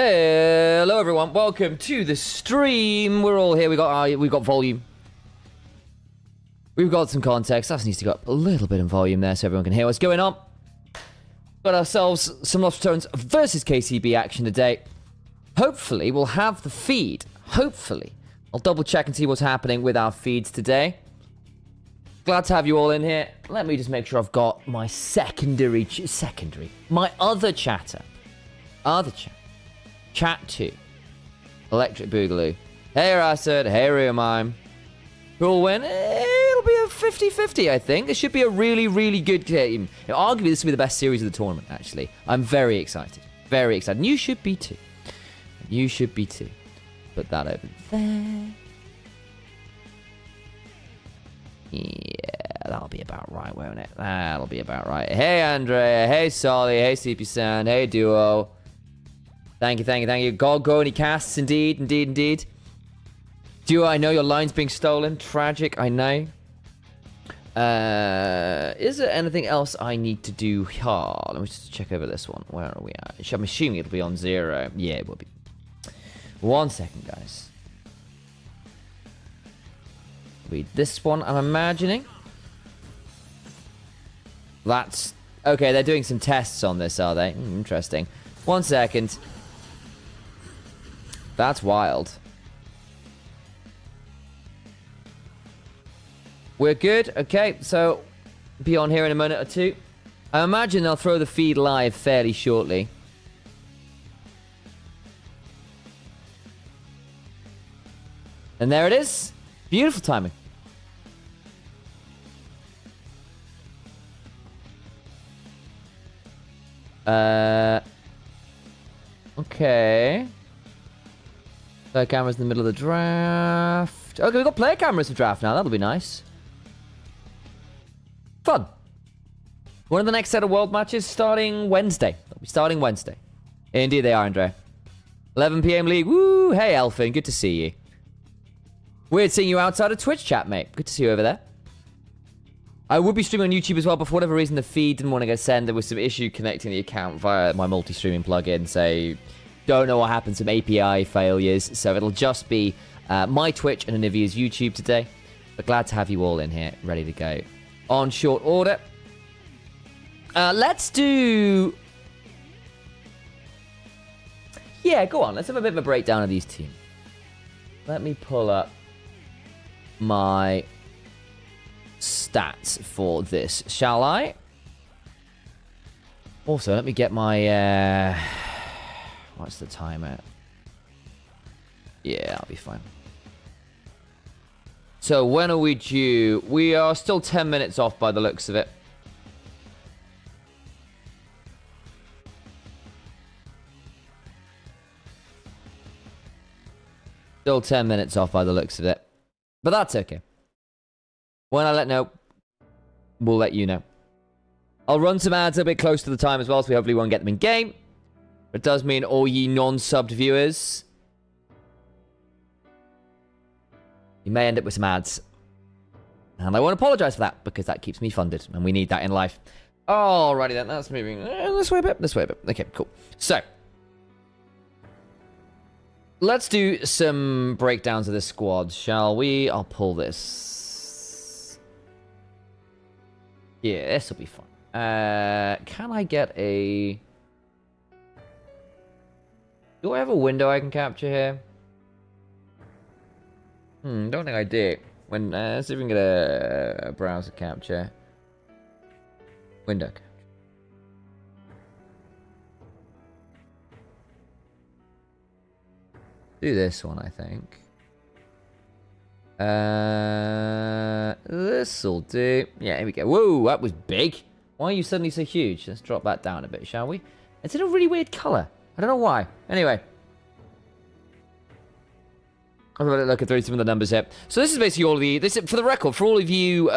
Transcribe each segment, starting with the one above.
Hello everyone, welcome to the stream. We're all here. We've got volume. We've got some context. That needs to go up a little bit in volume there so everyone can hear what's going on. Got ourselves some Lost Tones versus KCB action today. Hopefully we'll have the feed. Hopefully. I'll double check and see what's happening with our feeds today. Glad to have you all in here. Let me just make sure I've got my my other chatter. Chat 2. Electric Boogaloo. Hey Rasad, hey Riamime. Who'll win? It'll be a 50-50, I think. It should be a really, really good game. Arguably, this will be the best series of the tournament, actually. I'm very excited. Very excited. And you should be too. You should be too. Put that over there. Yeah, that'll be about right, won't it? That'll be about right. Hey, Andrea. Hey, Solly. Hey, CP Sand. Hey, Duo. Thank you. Golgoni casts, indeed. Duo, I know your line's being stolen. Tragic, I know. Is there anything else I need to do here? Let me just check over this one. Where are we at? I'm assuming it'll be on 0. Yeah, it will be. 1 second, guys. Read this one, I'm imagining. That's... Okay, they're doing some tests on this, are they? Interesting. 1 second. That's wild. We're good. Okay, so be on here in a minute or two. I imagine they'll throw the feed live fairly shortly. And there it is. Beautiful timing. Okay. Player cameras in the middle of the draft. Okay, we've got player cameras for draft now. That'll be nice. Fun. One of the next set of world matches starting Wednesday. They'll be starting Wednesday. Indeed they are, Andre. 11 PM League. Woo! Hey, Elfin. Good to see you. Weird seeing you outside of Twitch chat, mate. Good to see you over there. I would be streaming on YouTube as well, but for whatever reason, the feed didn't want to get sent. There was some issue connecting the account via my multi-streaming plugin, so don't know what happened, some API failures. So it'll just be my Twitch and Onivia's YouTube today. But glad to have you all in here, ready to go. On short order. Let's do... Yeah, go on. Let's have a bit of a breakdown of these teams. Let me pull up my stats for this, shall I? Also, let me get my... What's the timer? Yeah, I'll be fine. So, when are we due? We are still 10 minutes off by the looks of it. Still 10 minutes off by the looks of it. But that's okay. When I know, we'll let you know. I'll run some ads a bit close to the time as well, so we hopefully won't get them in game. It does mean all ye non-subbed viewers, you may end up with some ads. And I won't apologize for that, because that keeps me funded, and we need that in life. Alrighty then, that's moving this way a bit, this way a bit. Okay, cool. So, let's do some breakdowns of this squad, shall we? I'll pull this. Yeah, this will be fun. Can I get a... Do I have a window I can capture here? Don't think I do. Let's see if we can get a browser capture. Window capture. Do this one, I think. This'll do. Yeah, here we go. Whoa, that was big. Why are you suddenly so huge? Let's drop that down a bit, shall we? It's in a really weird color. I don't know why. Anyway. I'm going to look through some of the numbers here. So this is basically all of the... This, for the record, for all of you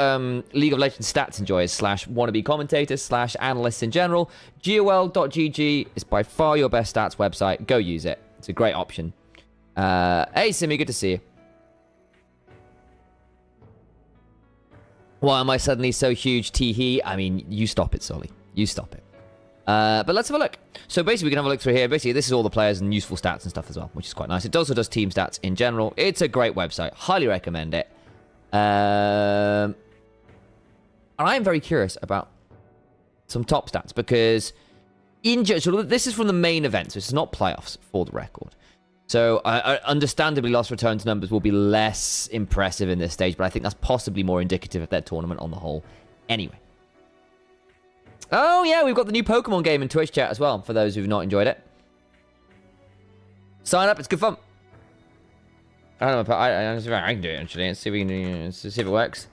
League of Legends stats enjoyers / wannabe commentators / analysts in general, GOL.GG is by far your best stats website. Go use it. It's a great option. Hey, Simi, good to see you. Why am I suddenly so huge, tee-hee? I mean, you stop it, Solly. You stop it. But let's have a look. So basically, we can have a look through here. Basically, this is all the players and useful stats and stuff as well, which is quite nice. It also does team stats in general. It's a great website. Highly recommend it. And I'm very curious about some top stats because so this is from the main event, so it's not playoffs for the record. So understandably, lost returns numbers will be less impressive in this stage, but I think that's possibly more indicative of their tournament on the whole. Anyway. Oh, yeah, we've got the new Pokemon game in Twitch chat as well, for those who've not enjoyed it. Sign up, it's good fun. I don't know, I can do it, actually. Let's see if it works.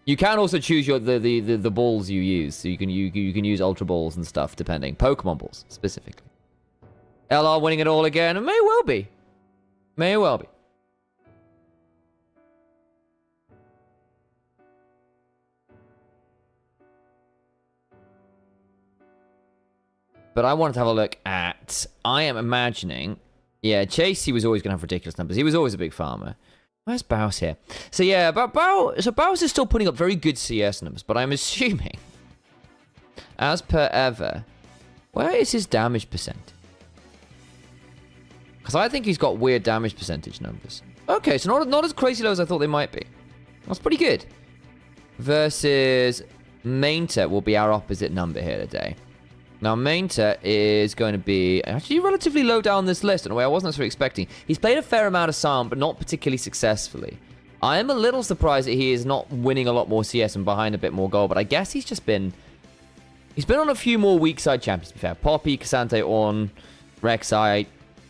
You can also choose the balls you use, so you can use Ultra Balls and stuff, depending. Pokemon Balls, specifically. LR winning it all again, it may well be. May well be. But I wanted to have a look at... I am imagining... Yeah, Chasey was always going to have ridiculous numbers. He was always a big farmer. Where's Baus here? So yeah, Baus is still putting up very good CS numbers, but I'm assuming, as per ever, where is his damage percentage? Because I think he's got weird damage percentage numbers. Okay, so not as crazy low as I thought they might be. That's pretty good. Versus Mainter will be our opposite number here today. Now, Mainter is going to be actually relatively low down this list in a way I wasn't necessarily expecting. He's played a fair amount of Silent, but not particularly successfully. I am a little surprised that he is not winning a lot more CS and behind a bit more goal, but I guess he's just been... He's been on a few more weak side champions, to be fair. Poppy, Cassante, Ornn, Rek'Sai,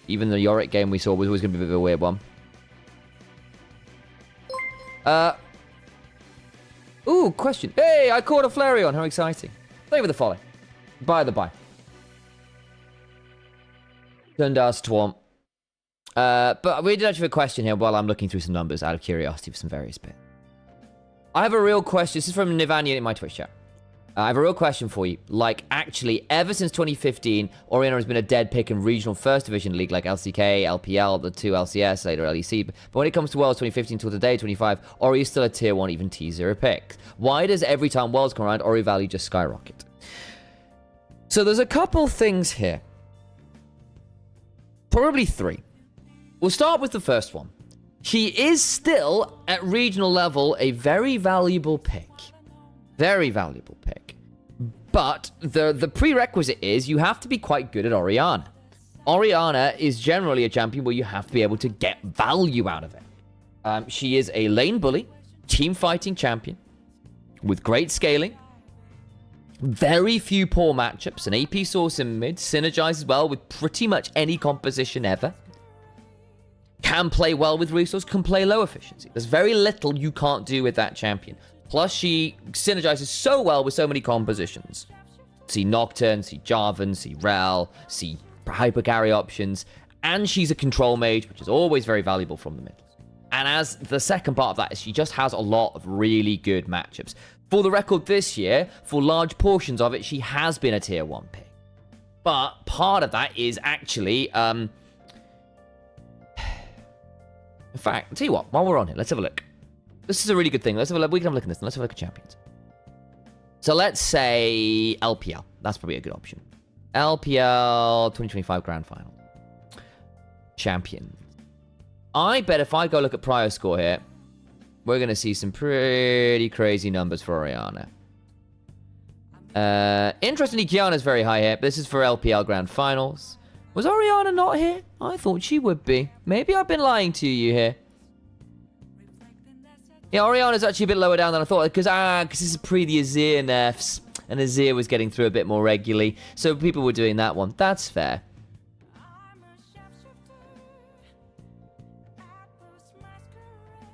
even the Yorick game we saw was always going to be a bit of a weird one. Ooh, question. Hey, I caught a Flareon. How exciting. Thank you for the follow. By the by. Dundas Twomp. But we did actually have a question here while I'm looking through some numbers out of curiosity for some various bits. I have a real question. This is from Nivania in my Twitch chat. I have a real question for you. Like, actually, ever since 2015, Orianna has been a dead pick in regional first division league like LCK, LPL, the 2 LCS, later LEC. But when it comes to Worlds 2015 till today, 25, Ori is still a tier 1, even T0 pick. Why does every time Worlds come around, Ori value just skyrocket? So there's a couple things here. Probably 3. We'll start with the first one. She is still, at regional level, a very valuable pick. Very valuable pick. But the prerequisite is you have to be quite good at Orianna. Orianna is generally a champion where you have to be able to get value out of it. She is a lane bully, team fighting champion, with great scaling. Very few poor matchups. An AP source in mid. Synergizes well with pretty much any composition ever. Can play well with resource. Can play low efficiency. There's very little you can't do with that champion. Plus, she synergizes so well with so many compositions. See Nocturne, see Jarvan, see Rel, see hyper carry options. And she's a control mage, which is always very valuable from the mid. And as the second part of that is she just has a lot of really good matchups. For the record this year, for large portions of it, she has been a tier 1 pick. But part of that is actually... In fact, I'll tell you what, while we're on here, let's have a look. This is a really good thing. Let's have a look. We can have a look at this. Let's have a look at champions. So let's say LPL. That's probably a good option. LPL 2025 Grand Final. Champions. I bet if I go look at prior score here, we're going to see some pretty crazy numbers for Orianna. Interestingly, Kiana's very high here, but this is for LPL Grand Finals. Was Orianna not here? I thought she would be. Maybe I've been lying to you here. Yeah, Orianna's actually a bit lower down than I thought, because this is pre the Azir nerfs, and Azir was getting through a bit more regularly, so people were doing that one. That's fair.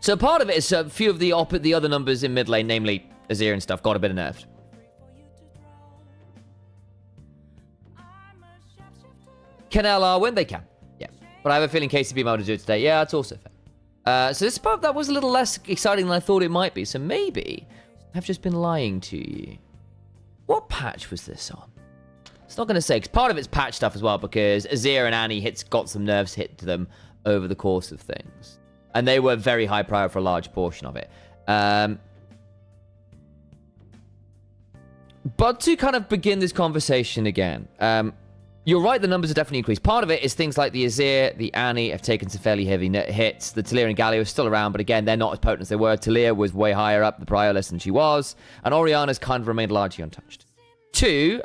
So part of it is a few of the other numbers in mid lane, namely Azir and stuff, got a bit of nerfed. Can LR win? They can. Yeah. But I have a feeling KCB might to do it today. Yeah, that's also fair. So this part, that was a little less exciting than I thought it might be. So maybe I've just been lying to you. What patch was this on? It's not going to say, because part of it's patch stuff as well, because Azir and Annie got some nerfs hit to them over the course of things. And they were very high prior for a large portion of it. But to kind of begin this conversation again, you're right, the numbers are definitely increased. Part of it is things like the Azir, the Annie have taken some fairly heavy hits. The Talia and Galio are still around, but again, they're not as potent as they were. Talia was way higher up the prior list than she was, and Orianna's kind of remained largely untouched. 2,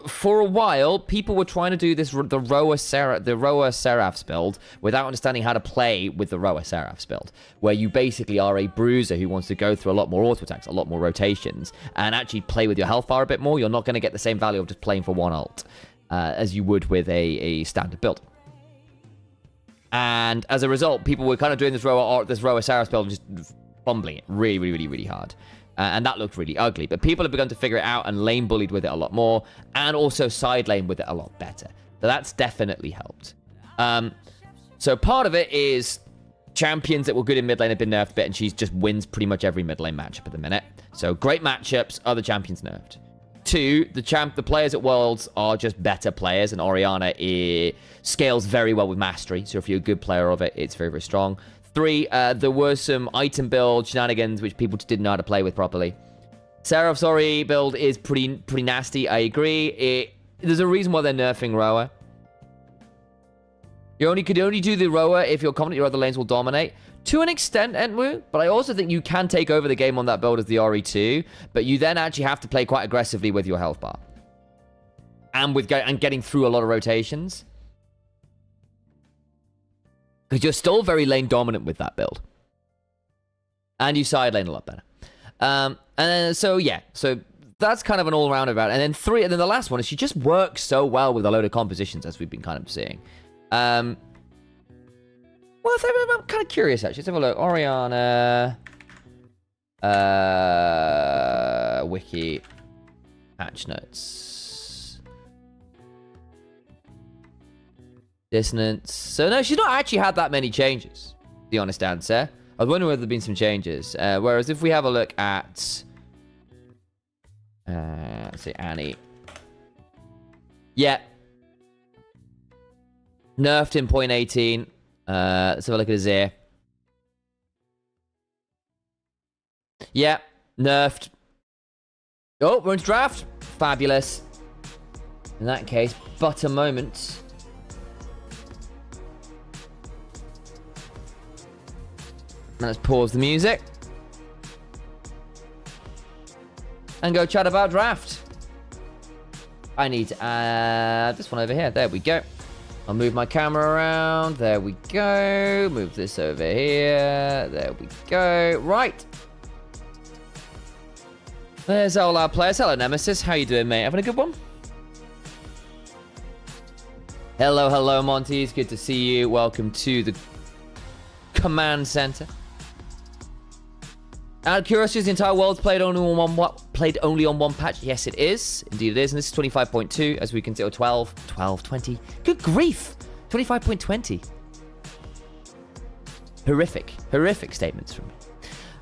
for a while, people were trying to do this the Roa Seraph's build without understanding how to play with the Roa Seraph's build, where you basically are a bruiser who wants to go through a lot more auto attacks, a lot more rotations, and actually play with your health bar a bit more. You're not going to get the same value of just playing for one ult as you would with a standard build. And as a result, people were kind of doing this Roa Seraph's build and just fumbling it really hard. And that looked really ugly. But people have begun to figure it out and lane bullied with it a lot more. And also side lane with it a lot better. So that's definitely helped. So part of it is champions that were good in mid lane have been nerfed a bit. And she just wins pretty much every mid lane matchup at the minute. So great matchups, other champions nerfed. 2, the players at Worlds are just better players. And Orianna scales very well with mastery. So if you're a good player of it, it's very strong. 3, there were some item build shenanigans which people just didn't know how to play with properly. Seraph's Ori build is pretty nasty, I agree. There's a reason why they're nerfing Roa. You could only do the Roa if you're confident your other lanes will dominate. To an extent, Entwu, but I also think you can take over the game on that build as the Ori too, but you then actually have to play quite aggressively with your health bar. And getting through a lot of rotations. Because you're still very lane dominant with that build. And you side lane a lot better. And then, so that's kind of an all-round about it. And then 3, and then the last one is she just works so well with a load of compositions, as we've been kind of seeing. Well, I'm kind of curious, actually. Let's have a look. Orianna. Wiki. Patch notes. Dissonance. So, no, she's not actually had that many changes, the honest answer. I was wondering whether there have been some changes. Whereas if we have a look at... let's see, Annie. Yeah. Nerfed in 0.18. Let's have a look at Azir. Yeah, nerfed. Oh, we're into draft. Fabulous. In that case, but a moment. Let's pause the music. And go chat about draft. I need to add this one over here. There we go. I'll move my camera around. There we go. Move this over here. There we go. Right. There's all our players. Hello, Nemesis. How you doing, mate? Having a good one? Hello, hello, Monty. It's good to see you. Welcome to the command center. Out of curiosity, is the entire world's played only on one patch? Yes, it is. Indeed it is. And this is 25.2, as we can see. Oh, 12, 20. Good grief. 25.20. Horrific statements from me.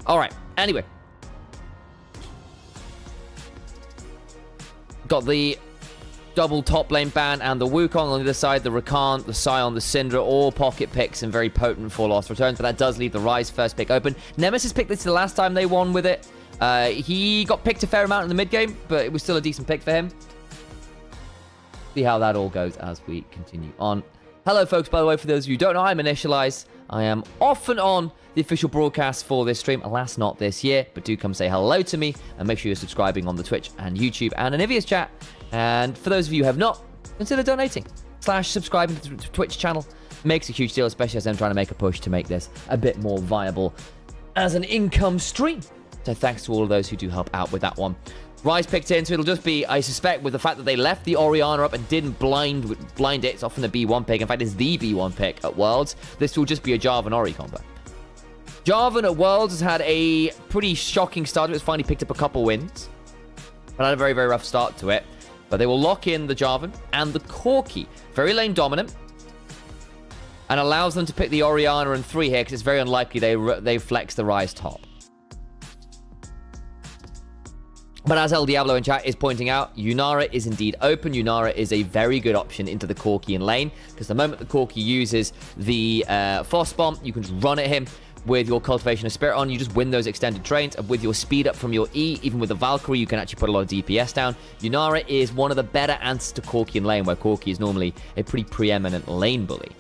All right. Anyway. Got the double top lane ban and the Wukong on the other side, the Rakan, the Sion, the Syndra, all pocket picks and very potent for lost returns, but that does leave the Ryze first pick open. Nemesis picked this the last time they won with it. He got picked a fair amount in the mid game, but it was still a decent pick for him. See how that all goes as we continue on. Hello, folks, by the way, for those of you who don't know, I'm Initialise. I am off and on the official broadcast for this stream. Alas, not this year, but do come say hello to me and make sure you're subscribing on the Twitch and YouTube and Onivia's chat. And for those of you who have not, consider donating / subscribing to the Twitch channel. Makes a huge deal, especially as I'm trying to make a push to make this a bit more viable as an income stream. So thanks to all of those who do help out with that one. Ryze picked in, so it'll just be, I suspect, with the fact that they left the Orianna up and didn't blind it. It's often the B1 pick. In fact, it's the B1 pick at Worlds. This will just be a Jarvan Ori combo. Jarvan at Worlds has had a pretty shocking start. It's finally picked up a couple wins, but had a very rough start to it. But they will lock in the Jarvan and the Corki. Very lane dominant. And allows them to pick the Orianna and 3 here, because it's very unlikely they flex the Ryze top. But as El Diablo in chat is pointing out, Yunara is indeed open. Yunara is a very good option into the Corki in lane, because the moment the Corki uses the Foss bomb, you can just run at him, with your Cultivation of Spirit on, you just win those extended trains. And with your speed up from your E, even with the Valkyrie, you can actually put a lot of DPS down. Yunara is one of the better answers to Corki in lane, where Corki is normally a pretty preeminent lane bully.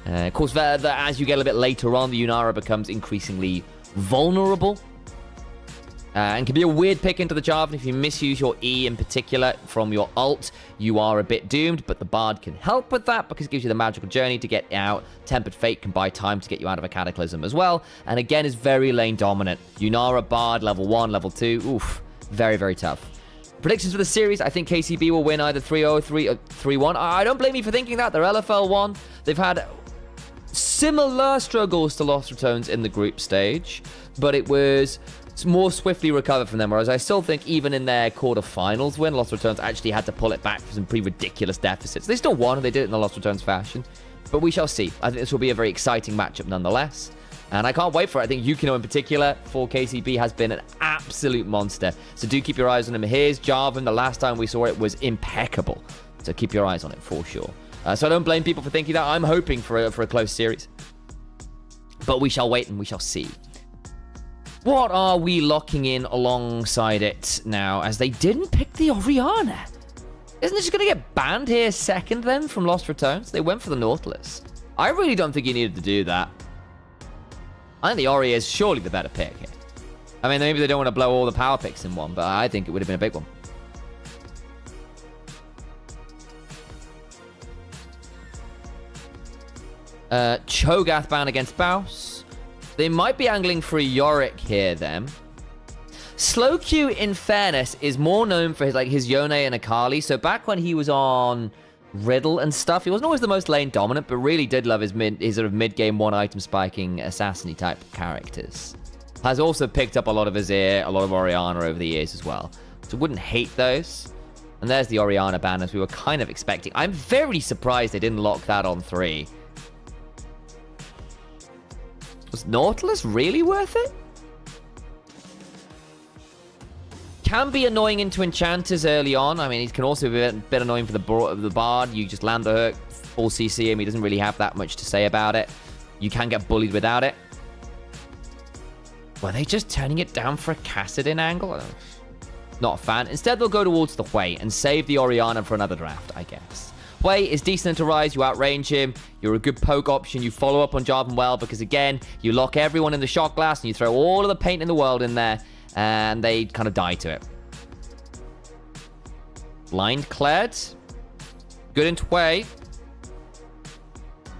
Of course, as you get a bit later on, the Yunara becomes increasingly vulnerable. And can be a weird pick into the Jarvan. If you misuse your E in particular from your ult, you are a bit doomed, but the Bard can help with that because it gives you the magical journey to get out. Tempered Fate can buy time to get you out of a Cataclysm as well, and again is very lane dominant. Yunara, Bard, level 1, level 2, oof, very, very tough. Predictions for the series, I think KCB will win either 3-0, 3-1. I don't blame you for thinking that. They're LFL 1. They've had similar struggles to Lost Returns in the group stage, but it was more swiftly recovered from them, whereas I still think even in their quarterfinals win, Lost Returns actually had to pull it back for some pretty ridiculous deficits. They still won, and they did it in the Lost Returns fashion, but we shall see. I think this will be a very exciting matchup nonetheless, and I can't wait for it. I think Yukino in particular for KCB has been an absolute monster, so do keep your eyes on him. Here's Jarvan. The last time we saw it was impeccable, so keep your eyes on it for sure. So I don't blame people for thinking that. I'm hoping for a close series, but we shall wait and we shall see. What are we locking in alongside it now, as they didn't pick the Orianna? Isn't it just going to get banned here second then from Lost Returns? They went for the Nautilus. I really don't think you needed to do that. I think the Ori is surely the better pick here. I mean, maybe they don't want to blow all the power picks in one, but I think it would have been a big one. Cho'Gath ban against Baus. They might be angling for a Yorick here, then. Slowq, in fairness, is more known for his Yone and Akali. So back when he was on Riddle and stuff, he wasn't always the most lane dominant, but really did love his sort of mid-game one-item spiking assassin-y type characters. Has also picked up a lot of Azir, a lot of Orianna over the years as well. So wouldn't hate those. And there's the Orianna ban, as we were kind of expecting. I'm very surprised they didn't lock that on 3. Was Nautilus really worth it? Can be annoying into enchanters early on. I mean, he can also be a bit annoying for the Bard. You just land the hook, full CC him. He doesn't really have that much to say about it. You can get bullied without it. Were they just turning it down for a Kassadin angle? Not a fan. Instead, they'll go towards the Hui and save the Orianna for another draft, I guess. Hui is decent to rise. You outrange him. You're a good poke option. You follow up on Jarvan well because, again, you lock everyone in the shot glass and you throw all of the paint in the world in there and they kind of die to it. Blind cleared. Good into Hui.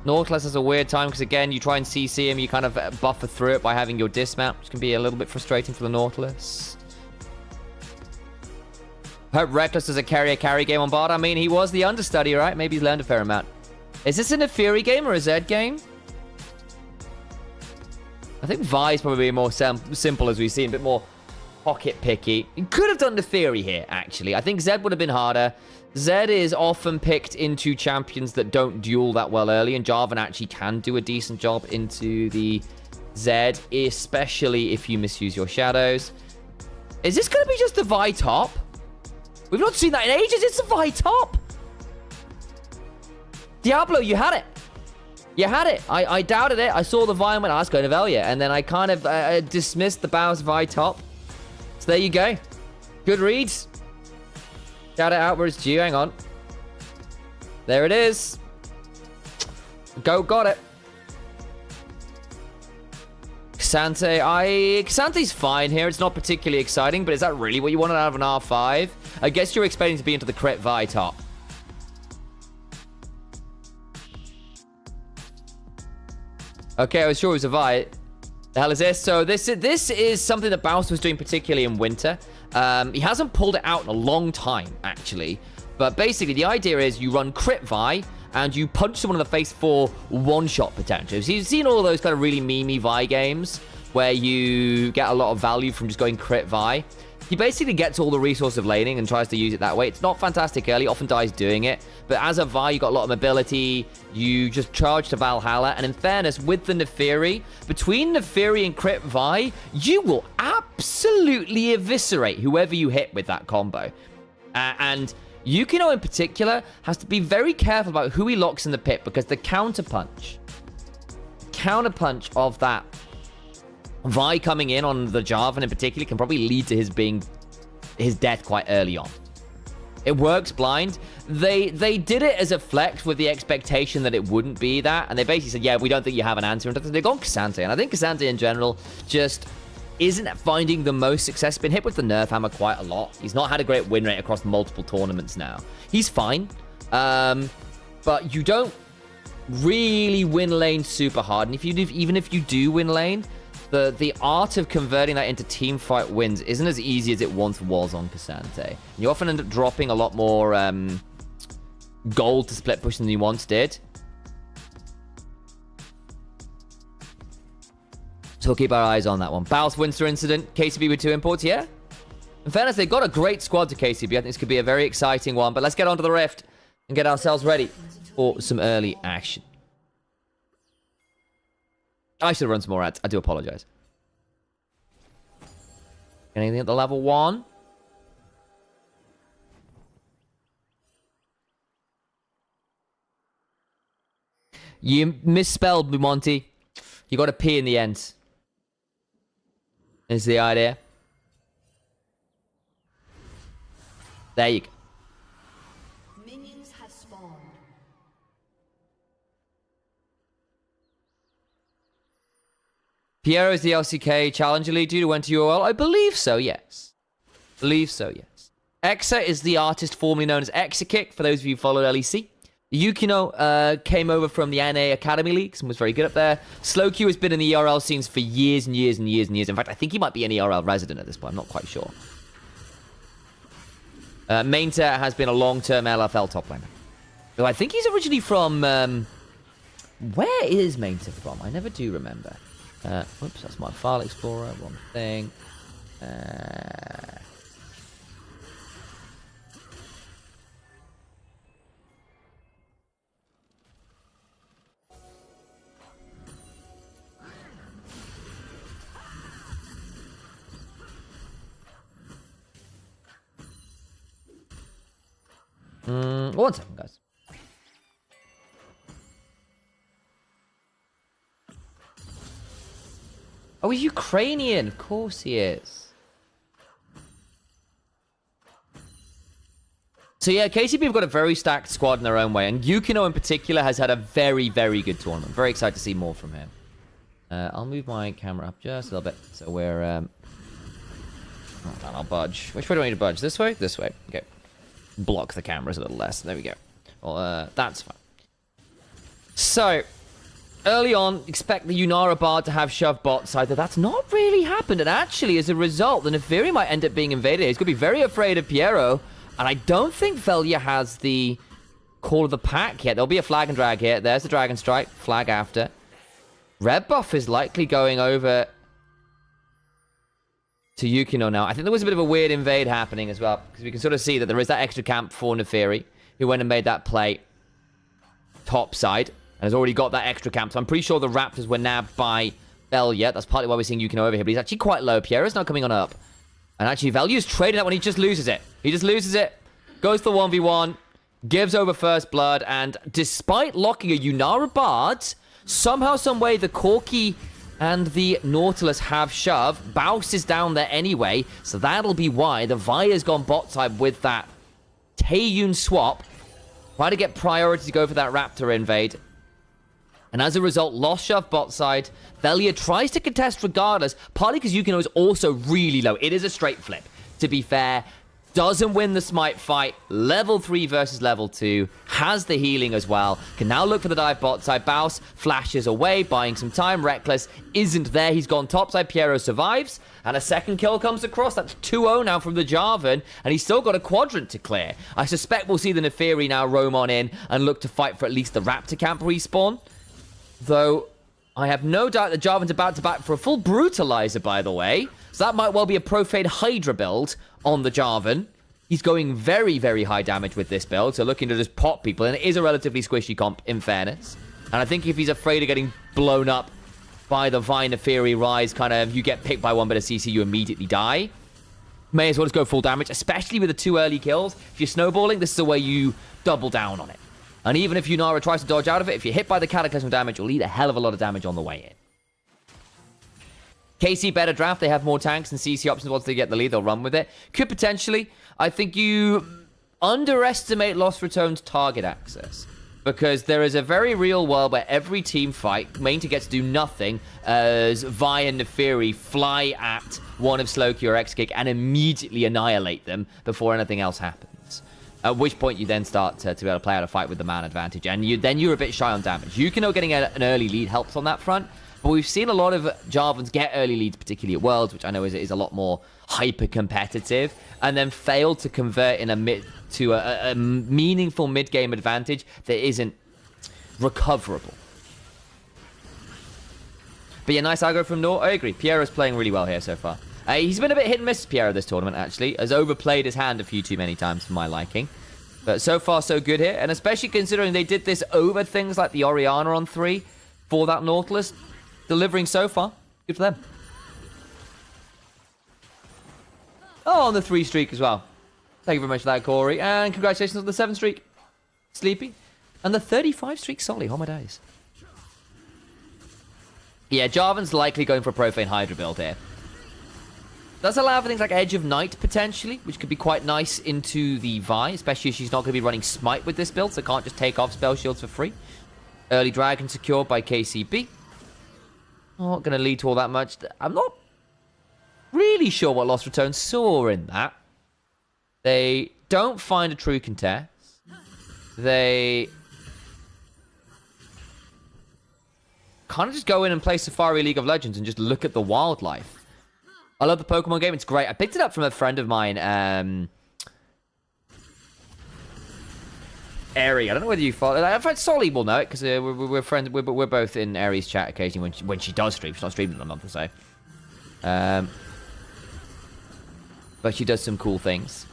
Nautilus has a weird time because, again, you try and CC him. You kind of buffer through it by having your dismount, which can be a little bit frustrating for the Nautilus. Hope Reckless does a carry game on Bard. I mean, he was the understudy, right? Maybe he's learned a fair amount. Is this an Neferi game or a Zed game? I think Vi's probably more simple, as we've seen, a bit more pocket picky. He could have done Neferi here, actually. I think Zed would have been harder. Zed is often picked into champions that don't duel that well early, and Jarvan actually can do a decent job into the Zed, especially if you misuse your shadows. Is this going to be just a Vi top? We've not seen that in ages. It's a Vi top. Diablo, you had it. You had it. I doubted it. I saw the Vi and went, that's going to Velia. And then I kind of dismissed the Baus Vi top. So there you go. Good reads. Shout it out where it's due. Hang on. There it is. Go, got it. Xante's fine here. It's not particularly exciting, but is that really what you wanted out of an R5? I guess you're expecting to be into the crit Vi top. Okay, I was sure it was a Vi. The hell is this? So this is something that Baus was doing particularly in winter. He hasn't pulled it out in a long time, actually. But basically, the idea is you run crit Vi, and you punch someone in the face for one-shot potential. So you've seen all those kind of really memey Vi games where you get a lot of value from just going crit Vi. He basically gets all the resource of laning and tries to use it that way. It's not fantastic early, often dies doing it. But as a Vi, you got a lot of mobility. You just charge to Valhalla. And in fairness, with the Neferi, between Neferi and crit Vi, you will absolutely eviscerate whoever you hit with that combo. And Yukino in particular has to be very careful about who he locks in the pit, because the counterpunch of that Vi coming in on the Jarvan in particular can probably lead to his death quite early on. It works blind. They did it as a flex with the expectation that it wouldn't be that. And they basically said, yeah, we don't think you have an answer. And they've gone K'Sante. And I think K'Sante in general just isn't finding the most success. Been hit with the nerf hammer quite a lot. He's not had a great win rate across multiple tournaments now. He's fine. But you don't really win lane super hard. And even if you do win lane, the art of converting that into team fight wins isn't as easy as it once was on K'Sante. You often end up dropping a lot more gold to split push than you once did. So we'll keep our eyes on that one. Baus Winster incident. KCB with 2 imports, yeah? In fairness, they've got a great squad to KCB. I think this could be a very exciting one. But let's get onto the Rift and get ourselves ready for some early action. I should have run some more ads. I do apologize. Anything at the level 1? You misspelled me, Monty. You got a P in the end. Is the idea. There you go. Minions have spawned. Piero is the LCK Challenger League due to went to UOL? I believe so, yes. Exa is the artist formerly known as Exakick, for those of you who followed LEC. Yukino came over from the NA Academy Leagues and was very good up there. Slowq has been in the ERL scenes for years and years and years and years. In fact, I think he might be an ERL resident at this point. I'm not quite sure. Mainter has been a long-term LFL top laner. Though I think he's originally from... where is Mainter from? I never do remember. Whoops, that's my file explorer. Wrong thing. One second, guys. Oh, he's Ukrainian. Of course he is. So yeah, KCB have got a very stacked squad in their own way. And Yukino in particular has had a very, very good tournament. Very excited to see more from him. I'll move my camera up just a little bit. So we're... I'll budge. Which way do I need to budge? This way? This way. Okay. Block the cameras a little less. There we go. Well, that's fine. So... early on, expect the Yunara Bard to have shove bot side, but that's not really happened. And actually, as a result, the Neferi might end up being invaded. He's going to be very afraid of Piero. And I don't think Velia has the call of the pack yet. There'll be a flag and drag here. There's the Dragon Strike. Flag after. Red buff is likely going over to Yukino now. I think there was a bit of a weird invade happening as well. Because we can sort of see that there is that extra camp for Neferi, who went and made that play top side. And has already got that extra camp. So I'm pretty sure the Raptors were nabbed by Velia. That's partly why we're seeing Yukino over here. But he's actually quite low. Piero's not coming on up. And actually, Velia's trading that when he just loses it. He just loses it. Goes to the 1v1. Gives over first blood. And despite locking a Yunara Bard, somehow, someway, the Corki and the Nautilus have shove. Baus is down there anyway. So that'll be why the Vi's gone bot side with that Taeyun swap. Try to get priority to go for that Raptor invade. And as a result, lost shove bot side. Velia tries to contest regardless, partly because Yukino is also really low. It is a straight flip, to be fair. Doesn't win the smite fight. Level 3 versus level 2. Has the healing as well. Can now look for the dive bot side. Baus flashes away, buying some time. Reckless isn't there. He's gone top side. Piero survives. And a second kill comes across. That's 2-0 now from the Jarvan. And he's still got a quadrant to clear. I suspect we'll see the Neferi now roam on in and look to fight for at least the Raptor camp respawn. Though, I have no doubt that Jarvan's about to back for a full Brutalizer, by the way. So that might well be a Profane Hydra build on the Jarvan. He's going very, very high damage with this build, so looking to just pop people. And it is a relatively squishy comp, in fairness. And I think if he's afraid of getting blown up by the Vine Neferi Rise, kind of, you get picked by one bit of CC, you immediately die. May as well just go full damage, especially with the 2 early kills. If you're snowballing, this is the way you double down on it. And even if Yunara tries to dodge out of it, if you're hit by the Cataclysm damage, you'll eat a hell of a lot of damage on the way in. KC better draft. They have more tanks and CC options. Once they get the lead, they'll run with it. Could potentially. I think you underestimate Lost Returns' target access. Because there is a very real world where every team fight, main to get to do nothing as Vi and Neferi fly at one of Slowkey or X-Kick and immediately annihilate them before anything else happens. At which point you then start to be able to play out a fight with the man advantage. And then you're a bit shy on damage. Yukino getting an early lead helps on that front. But we've seen a lot of Jarvans get early leads, particularly at Worlds, which I know is a lot more hyper-competitive, and then fail to convert in a meaningful mid-game advantage that isn't recoverable. But yeah, nice aggro from Nor. I agree. Piero's playing really well here so far. He's been a bit hit and miss, Piero, this tournament, actually. Has overplayed his hand a few too many times for my liking. But so far, so good here. And especially considering they did this over things like the Orianna on 3 for that Nautilus. Delivering so far. Good for them. Oh, on the 3 streak as well. Thank you very much for that, Corey. And congratulations on the 7 streak, Sleepy. And the 35 streak, Solly. Oh my days. Yeah, Jarvan's likely going for a Profane Hydra build here. Does allow for things like Edge of Night, potentially, which could be quite nice into the Vi, especially if she's not going to be running Smite with this build, so can't just take off spell shields for free. Early Dragon secured by KCB. Not going to lead to all that much. I'm not really sure what Lost Returns saw in that. They don't find a true contest. They kind of just go in and play Safari League of Legends and just look at the wildlife. I love the Pokemon game. It's great. I picked it up from a friend of mine, Airy. I don't know whether you follow. I find Solly will know it because we're friends. We're both in Airy's chat occasionally when she does stream. She's not streaming in a month or so. But she does some cool things.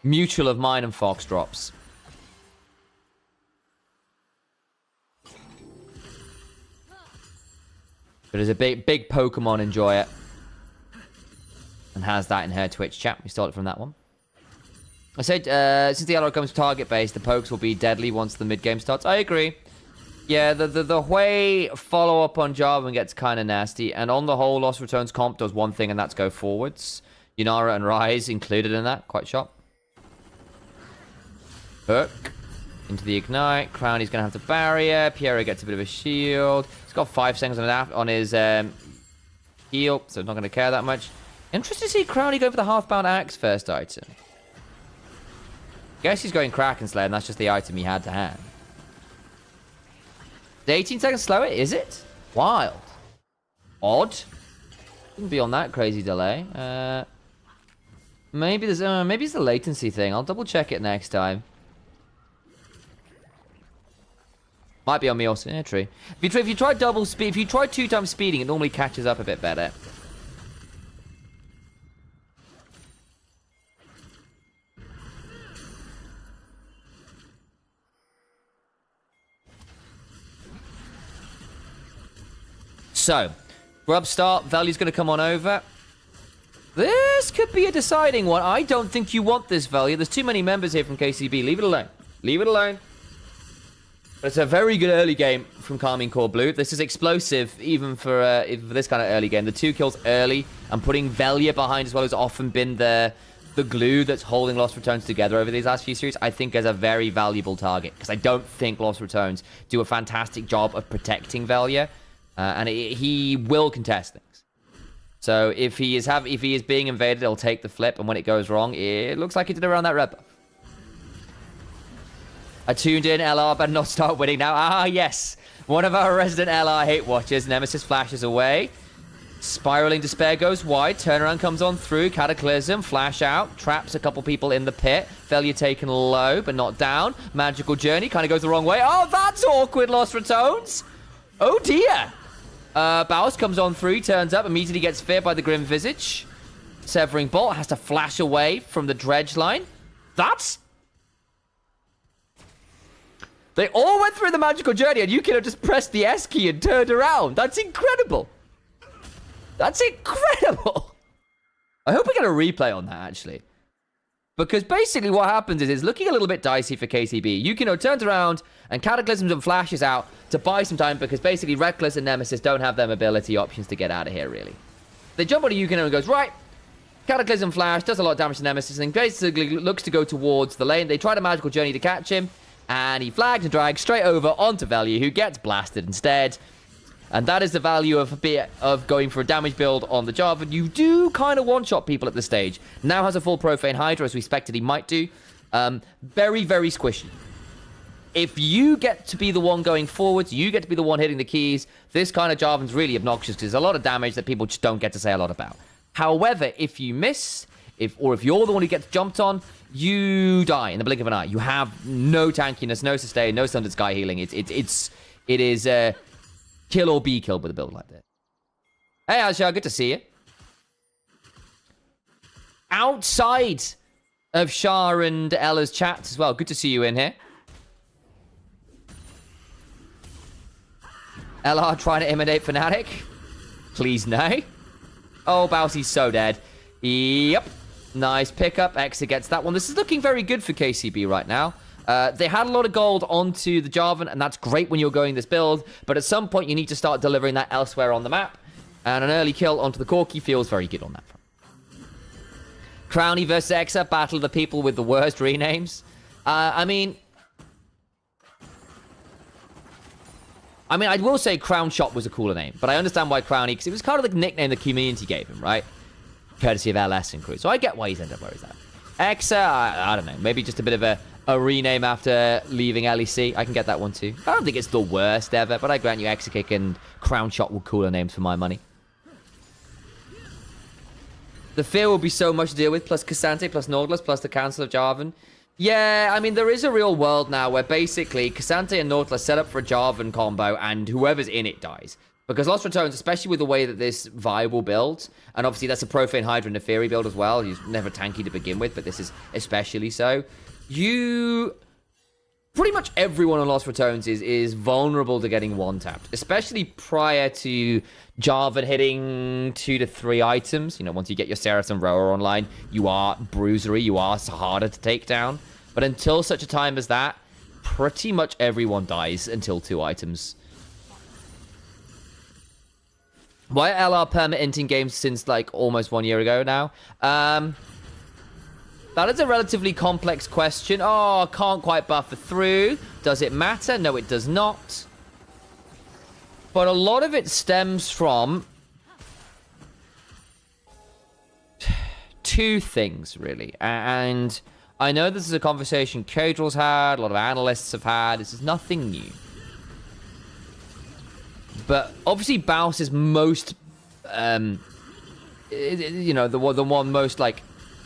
Mutual of mine and Fox drops. But as a big Pokemon enjoyer, and has that in her Twitch chat. We stole it from that one. I said, since the alloy comes target-based, the pokes will be deadly once the mid-game starts. I agree. Yeah, the Hui follow-up on Jarvan gets kind of nasty, and on the whole, Lost Returns comp does one thing, and that's go forwards. Yunara and Rise included in that. Quite sharp. Hook. Into the Ignite. Crowny's going to have the barrier. Piero gets a bit of a shield. He's got 5 seconds on his heal, so he's not going to care that much. Interesting to see Crowny go for the half-bound axe first item. Guess he's going Kraken Slayer, and that's just the item he had to hand. The 18 seconds slower, is it? Wild. Odd. Wouldn't be on that crazy delay. Maybe there's maybe it's the latency thing. I'll double check it next time. Might be on me also. Yeah, true. If you try double speed, if you try 2 times speeding, it normally catches up a bit better. So, grub start. Value's going to come on over. This could be a deciding one. I don't think you want this Value. There's too many members here from KCB. Leave it alone. Leave it alone. But it's a very good early game from Carmine Core Blue. This is explosive, even for this kind of early game. The 2 kills early and putting Velia behind as well has often been the glue that's holding Lost Returns together over these last few series, I think, as a very valuable target. Because I don't think Lost Returns do a fantastic job of protecting Velia. And he will contest things. So if he is being invaded, he'll take the flip, and when it goes wrong, it looks like he did around that red buff. I tuned in, LR better not start winning now. Ah, yes. One of our resident LR hate watchers. Nemesis flashes away. Spiraling Despair goes wide. Turnaround comes on through. Cataclysm, flash out. Traps a couple people in the pit. Failure taken low, but not down. Magical Journey kind of goes the wrong way. Oh, that's awkward, Lost Returns. Oh, dear. Baus comes on through, turns up, immediately gets feared by the Grim Visage. Severing Bolt has to flash away from the dredge line. They all went through the Magical Journey, and you could have just pressed the S key and turned around. That's incredible. That's incredible. I hope we get a replay on that, actually. Because basically what happens is it's looking a little bit dicey for KCB. Yukino turns around and Cataclysms and flashes out to buy some time because basically Reckless and Nemesis don't have their mobility options to get out of here, really. They jump on a Yukino and goes, right, Cataclysm Flash does a lot of damage to Nemesis and basically looks to go towards the lane. They try to Magical Journey to catch him, and he flags and drags straight over onto Value, who gets blasted instead. And that is the value of going for a damage build on the Jarvan. You do kind of one-shot people at this stage. Now has a full Profane Hydra, as we expected he might do. Very, very squishy. If you get to be the one going forwards, you get to be the one hitting the keys, this kind of Jarvan's really obnoxious because there's a lot of damage that people just don't get to say a lot about. However, if you miss, if you're the one who gets jumped on, you die in the blink of an eye. You have no tankiness, no sustain, no Sundered Sky healing. It is kill or be killed with a build like this. Hey, Asha, good to see you. Outside of Shah and Ella's chats as well. Good to see you in here. LR trying to imitate Fnatic. Please no. Oh, Bowsy's so dead. Yep. Nice pickup. Exa gets that one. This is looking very good for KCB right now. They had a lot of gold onto the Jarvan, and that's great when you're going this build, but at some point you need to start delivering that elsewhere on the map, and an early kill onto the Corki feels very good on that front. Crowny versus Exa, battle of the people with the worst renames. I mean, I will say Crown Shot was a cooler name, but I understand why Crowny, because it was kind of the nickname the community gave him, right? Courtesy of LS and crew. So I get why he's ended up where he's at. Exa, I don't know, maybe just a bit of a rename after leaving LEC. I can get that one too. I don't think it's the worst ever, but I grant you Exa Kick and Crown Shot were cooler names for my money. The fear will be so much to deal with, plus Cassante, plus Nautilus, plus the Council of Jarvan. Yeah, I mean, there is a real world now where basically Cassante and Nautilus set up for a Jarvan combo and whoever's in it dies. Because Lost Returns, especially with the way that this viable build, and obviously that's a Profane Hydra Neferi build as well. He's never tanky to begin with, but this is especially so. Pretty much everyone on Lost Returns is vulnerable to getting one-tapped, especially prior to Jarvan hitting 2 to 3 items. You know, once you get your Seraph and Roar online, you are bruisery, you are harder to take down. But until such a time as that, pretty much everyone dies until 2 items. Why are LR perma-inting games since, like, almost 1 year ago now? That is a relatively complex question. Oh, can't quite buffer through. Does it matter? No, it does not. But a lot of it stems from 2 things, really. And I know this is a conversation Cadral's had, a lot of analysts have had. This is nothing new. But obviously, Baus is most, you know, the one most, like,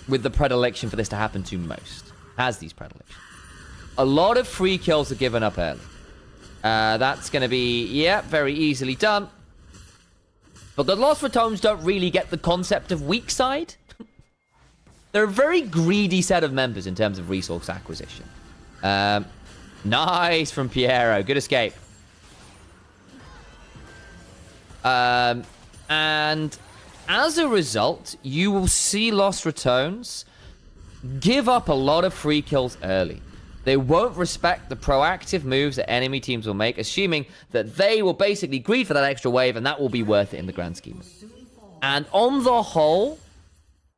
with the predilection for this to happen to most. Has these predilections. A lot of free kills are given up early. That's going to be, yeah, very easily done. But the Lost Ratomes don't really get the concept of weak side. They're a very greedy set of members in terms of resource acquisition. Nice from Piero. Good escape. And as a result, you will see Lost Returns give up a lot of free kills early. They won't respect the proactive moves that enemy teams will make, assuming that they will basically greed for that extra wave, and that will be worth it in the grand scheme. And on the whole,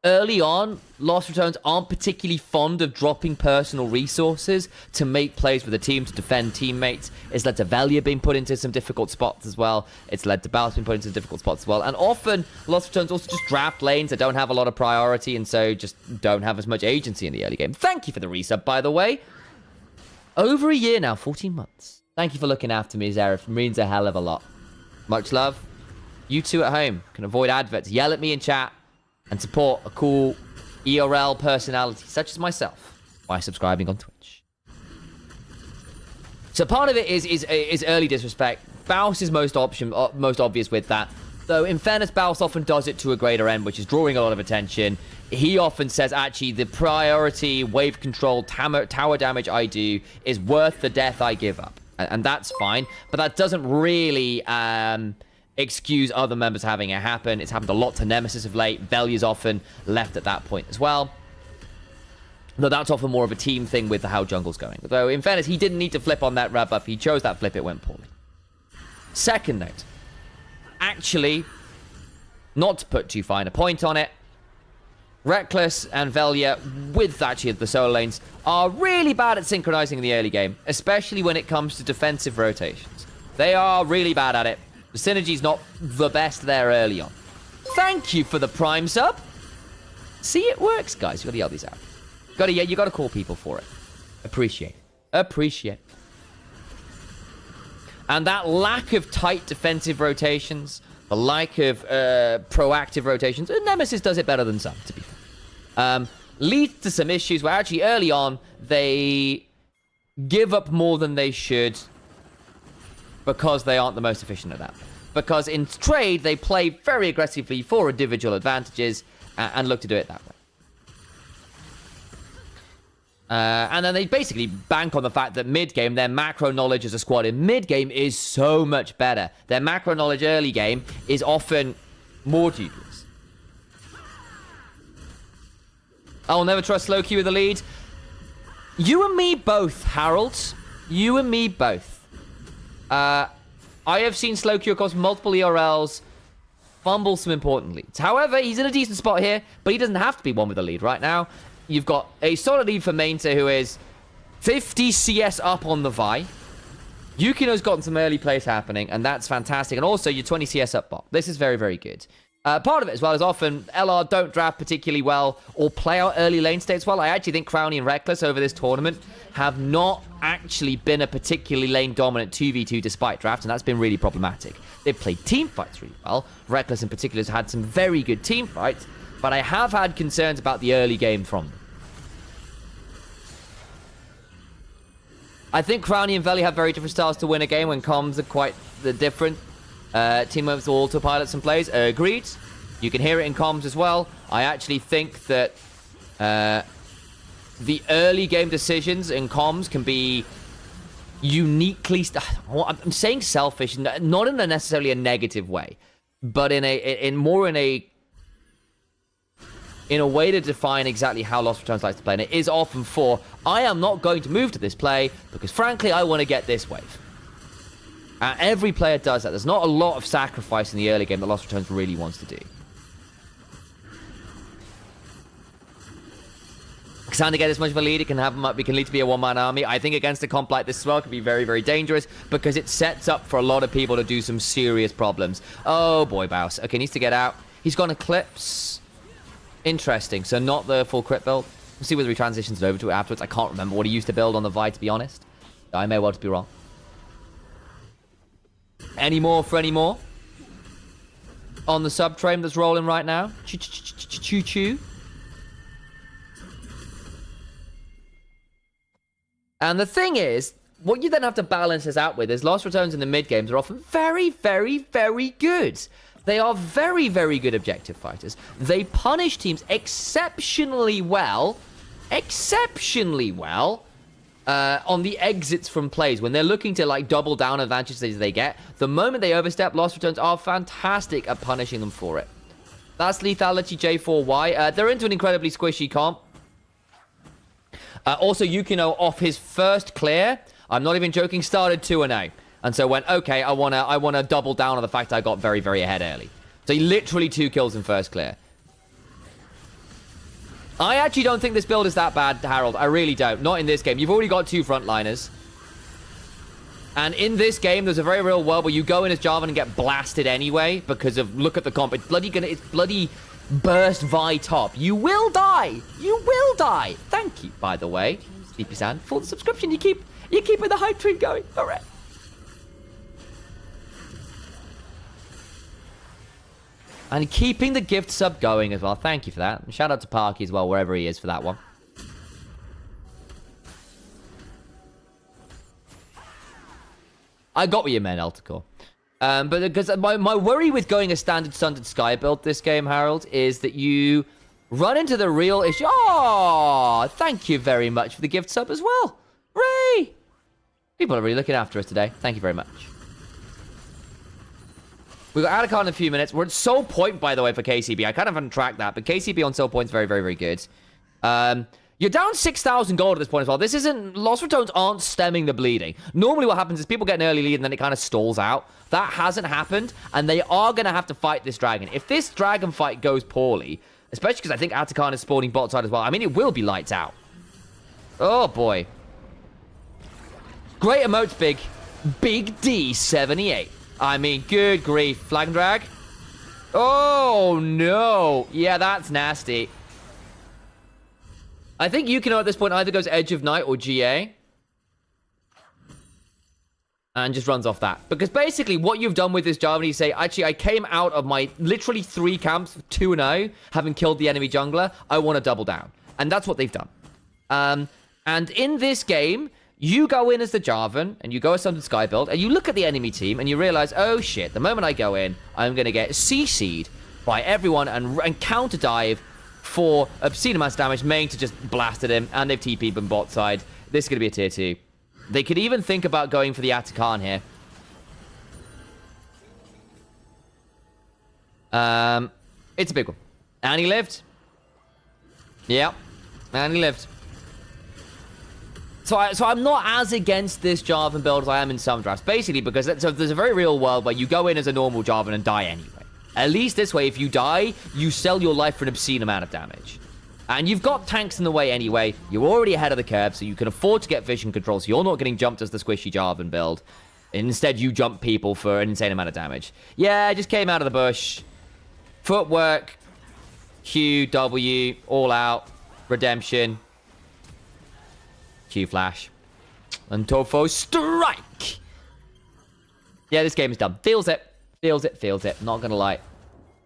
early on, Lost Returns aren't particularly fond of dropping personal resources to make plays with the team, to defend teammates. It's led to Velia being put into some difficult spots as well. It's led to Baus being put into difficult spots as well. And often, Lost Returns also just draft lanes that don't have a lot of priority and so just don't have as much agency in the early game. Thank you for the resub, by the way. Over a year now, 14 months. Thank you for looking after me, Zareth. Means a hell of a lot. Much love. You two at home can avoid adverts, yell at me in chat, and support a cool ERL personality such as myself by subscribing on Twitch. So part of it is early disrespect. Baus is most obvious with that. Though, in fairness, Baus often does it to a greater end, which is drawing a lot of attention. He often says, actually, the priority wave control tower damage I do is worth the death I give up. And that's fine. But that doesn't really excuse other members having it happen. It's happened a lot to Nemesis of late. Velia's often left at that point as well. Though that's often more of a team thing with how jungle's going. Though, in fairness, he didn't need to flip on that red buff. He chose that flip. It went poorly. Second note. Actually, not to put too fine a point on it, Reckless and Velia, with actually the solo lanes, are really bad at synchronizing in the early game, especially when it comes to defensive rotations. They are really bad at it. The synergy's not the best there early on. Thank you for the Prime sub. See, it works, guys. You gotta yell these out. You gotta call people for it. Appreciate. And that lack of tight defensive rotations, the lack of proactive rotations, and Nemesis does it better than some, to be fair, leads to some issues where actually early on, they give up more than they should because they aren't the most efficient at that. Because in trade, they play very aggressively for individual advantages and look to do it that way. And then they basically bank on the fact that mid-game, their macro knowledge as a squad in mid-game is so much better. Their macro knowledge early game is often more dubious. I'll never trust slow queue with the lead. You and me both, Harold. You and me both. I have seen slow queue across multiple ERLs fumble some important leads. However, he's in a decent spot here, but he doesn't have to be one with the lead right now. You've got a solid lead for Mainta, who is 50 CS up on the Vi. Yukino's gotten some early plays happening, and that's fantastic. And also, you're 20 CS up bot. This is very, very good. Part of it as well is often LR don't draft particularly well or play out early lane states well. I actually think Crowny and Reckless over this tournament have not actually been a particularly lane dominant 2v2 despite draft, and that's been really problematic. They've played team fights really well. Reckless in particular has had some very good team fights, but I have had concerns about the early game from them. I think Crowny and Veli have very different styles to win a game when comms are quite different. Teamworks will autopilot some plays. Agreed. You can hear it in comms as well. I actually think that the early game decisions in comms can be uniquely... I'm saying selfish, not in a necessarily a negative way, but in a way to define exactly how Lost Returns likes to play. And it is often for, I am not going to move to this play because, frankly, I want to get this wave. Every player does that. There's not a lot of sacrifice in the early game that Lost Returns really wants to do. Xander get as much of a lead, it can lead to be a one-man army. I think against a comp like this as well, it can be very, very dangerous because it sets up for a lot of people to do some serious problems. Oh, boy, Baus. Okay, needs to get out. He's got Eclipse. Interesting. So not the full crit build. We'll see whether he transitions it over to it afterwards. I can't remember what he used to build on the Vi, to be honest. I may well just be wrong. Any more for any more? On the sub train that's rolling right now. Choo-choo. And the thing is, what you then have to balance this out with is Lost Returns in the mid games are often very, very, very good. They are very, very good objective fighters. They punish teams exceptionally well on the exits from plays. When they're looking to like double down advantages they get, the moment they overstep, Lost Returns are fantastic at punishing them for it. That's Lethality J4Y. They're into an incredibly squishy comp. Also, Yukino off his first clear, I'm not even joking, started 2-0. And so went, okay, I wanna double down on the fact I got very, very ahead early. So he literally 2 kills in first clear. I actually don't think this build is that bad, Harold. I really don't. Not in this game. You've already got 2 frontliners. And in this game, there's a very real world where you go in as Jarvan and get blasted anyway because of, look at the comp. It's bloody burst Vi top. You will die. You will die. Thank you, by the way, Sleepy Sand, for the subscription. You keep the hype train going. All right. And keeping the gift sub going as well. Thank you for that. And shout out to Parky as well, wherever he is for that one. I got what you meant, Elticor. But because my worry with going a standard Stunted Sky build this game, Harold, is that you run into the real issue. Oh, thank you very much for the gift sub as well. Ray! People are really looking after us today. Thank you very much. We've got Adacon in a few minutes. We're at Soul Point, by the way, for KCB. I kind of haven't tracked that, but KCB on Soul Point is very, very, very good. You're down 6,000 gold at this point as well. This isn't... Lost Retones aren't stemming the bleeding. Normally what happens is people get an early lead and then it kind of stalls out. That hasn't happened, and they are going to have to fight this dragon. If this dragon fight goes poorly, especially because I think Atakan is spawning bot side as well, I mean, it will be lights out. Oh, boy. Great emotes, Big. Big D78. I mean, good grief. Flag and drag. Oh, no. Yeah, that's nasty. I think Yukino at this point either goes Edge of Night or GA. And just runs off that. Because basically what you've done with this Jarvan, you say, actually, I came out of my literally 3 camps, 2-0, having killed the enemy jungler. I want to double down. And that's what they've done. And in this game, you go in as the Jarvan, and you go as something Sky build, and you look at the enemy team, and you realize, oh shit, the moment I go in, I'm going to get CC'd by everyone and counter dive for obscene amounts of damage, main to just blasted him, and they've TP'd him bot side. This is going to be a tier 2. They could even think about going for the Atakan here. It's a big one. And he lived. Yep. And he lived. So I'm not as against this Jarvan build as I am in some drafts. Basically, because there's a very real world where you go in as a normal Jarvan and die anyway. At least this way, if you die, you sell your life for an obscene amount of damage. And you've got tanks in the way anyway. You're already ahead of the curve, so you can afford to get vision control. So you're not getting jumped as the squishy Jarvan build. Instead, you jump people for an insane amount of damage. Yeah, I just came out of the bush. Footwork. Q, W, all out. Redemption. Q flash. And Tofo strike. Yeah, this game is done. Feels it. Feels it. Feels it. Not gonna lie.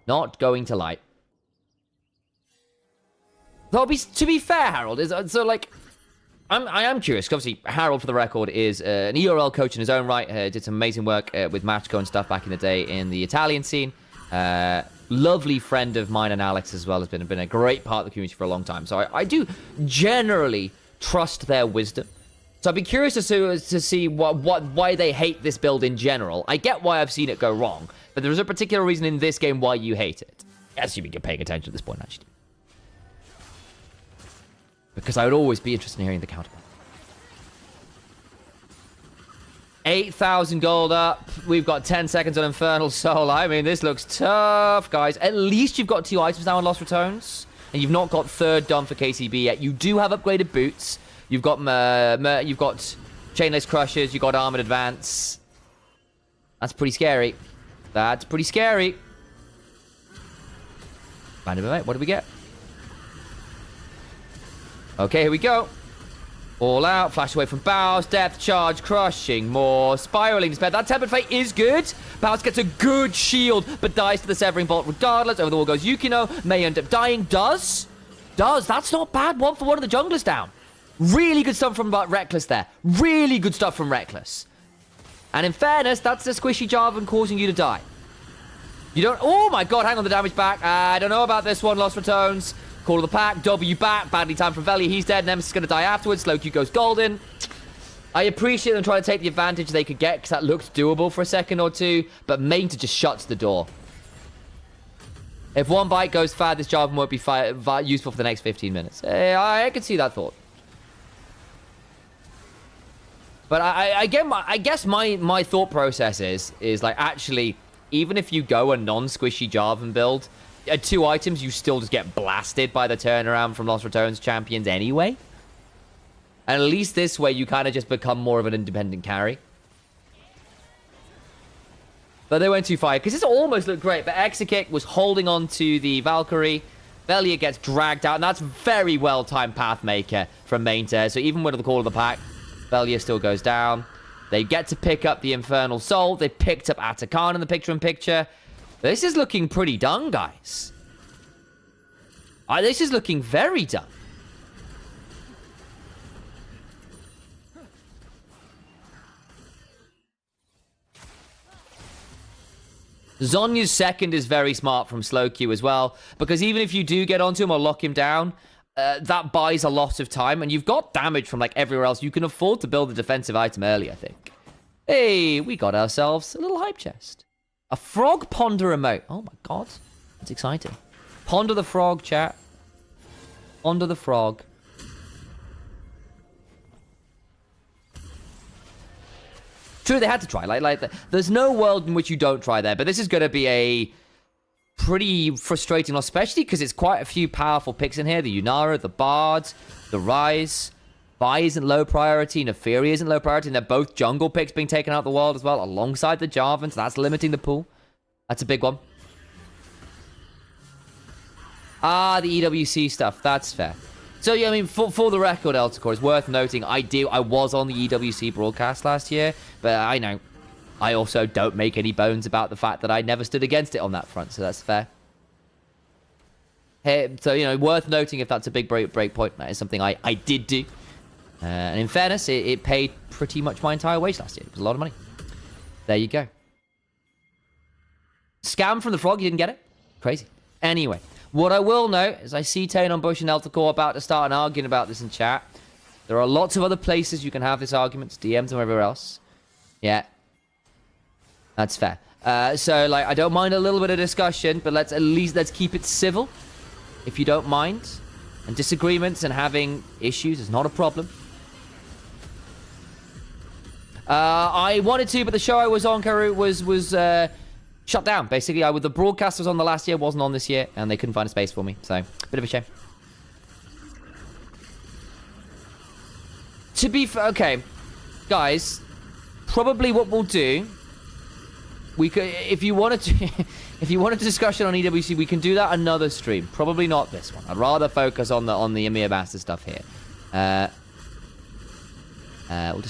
Not going to lie. Though, to be fair, Harold, so like, I am curious, because obviously Harold, for the record, is an ERL coach in his own right. Did some amazing work with Matchco and stuff back in the day in the Italian scene. Lovely friend of mine and Alex as well. Has been a great part of the community for a long time. So I do generally trust their wisdom. So I'd be curious to see why they hate this build in general. I get why I've seen it go wrong, but there is a particular reason in this game why you hate it. Assuming you're paying attention at this point, actually. Because I would always be interested in hearing the counterpart. 8,000 gold up. We've got 10 seconds on Infernal Soul. I mean, this looks tough, guys. At least you've got 2 items now on Lost Retones. And you've not got third done for KCB yet. You do have upgraded boots. You've got Chainless Crushers. You've got Armored Advance. That's pretty scary. That's pretty scary. What do we get? Okay, here we go. All out, flash away from Bows, depth charge, crushing, more, spiraling despair. That Tempered Fate is good. Bows gets a good shield, but dies to the Severing Bolt regardless. Over the wall goes Yukino, may end up dying. Does. That's not bad. 1 for 1 of the junglers down. Really good stuff from Reckless there. Really good stuff from Reckless. And in fairness, that's the squishy Jarvan causing you to die. You don't... Oh my god, hang on the damage back. I don't know about this one, Lost Retones. Call of the pack, W back, badly timed from Veli, he's dead, Nemesis is going to die afterwards, Slow Q goes golden. I appreciate them trying to take the advantage they could get, because that looked doable for a second or two, but Mainta just shuts the door. If one bite goes fad, this Jarvan won't be useful for the next 15 minutes. I can see that thought. But I guess my thought process is like, actually, even if you go a non-squishy Jarvan build, at 2 items, you still just get blasted by the turnaround from Lost Retones champions anyway. And at least this way, you kind of just become more of an independent carry. But they went too far, because this almost looked great, but Exekick was holding on to the Valkyrie. Velia gets dragged out, and that's very well-timed Pathmaker from Mainta. So even with the call of the pack, Velia still goes down. They get to pick up the Infernal Soul. They picked up Atakan in the picture-in-picture. This is looking pretty done, guys. This is looking very done. Zonya's second is very smart from Slow Q as well, because even if you do get onto him or lock him down, that buys a lot of time, and you've got damage from like everywhere else. You can afford to build a defensive item early, I think. Hey, we got ourselves a little hype chest. A frog ponder emote. Oh my god. That's exciting. Ponder the frog, chat. Ponder the frog. True, they had to try. There's no world in which you don't try there, but this is going to be a pretty frustrating, especially because it's quite a few powerful picks in here. The Yunara, the Bard, the Rise. Vi isn't low priority, Neferi isn't low priority, and they're both jungle picks being taken out of the world as well, alongside the Jarvan, so that's limiting the pool. That's a big one. Ah, the EWC stuff, that's fair. So, yeah, I mean, for the record, Elticor, it's worth noting, I was on the EWC broadcast last year, but I know, I also don't make any bones about the fact that I never stood against it on that front, so that's fair. Hey, so, you know, worth noting if that's a big break point, that is something I did do. And in fairness, it paid pretty much my entire wage last year. It was a lot of money. There you go. Scam from the frog, you didn't get it? Crazy. Anyway, what I will note is I see Tane on Bush and Elticor about to start an argument about this in chat. There are lots of other places you can have this argument, DMs and wherever else. Yeah. That's fair. So, like, I don't mind a little bit of discussion, but let's keep it civil, if you don't mind. And disagreements and having issues is not a problem. I wanted to, but the show I was on, Karu, was shut down. Basically, the broadcast was on the last year, wasn't on this year, and they couldn't find a space for me. So, bit of a shame. To be fair, okay, guys, probably what we'll do, we could, if you wanted a discussion on EWC, we can do that another stream. Probably not this one. I'd rather focus on the EMEA Master stuff here. We'll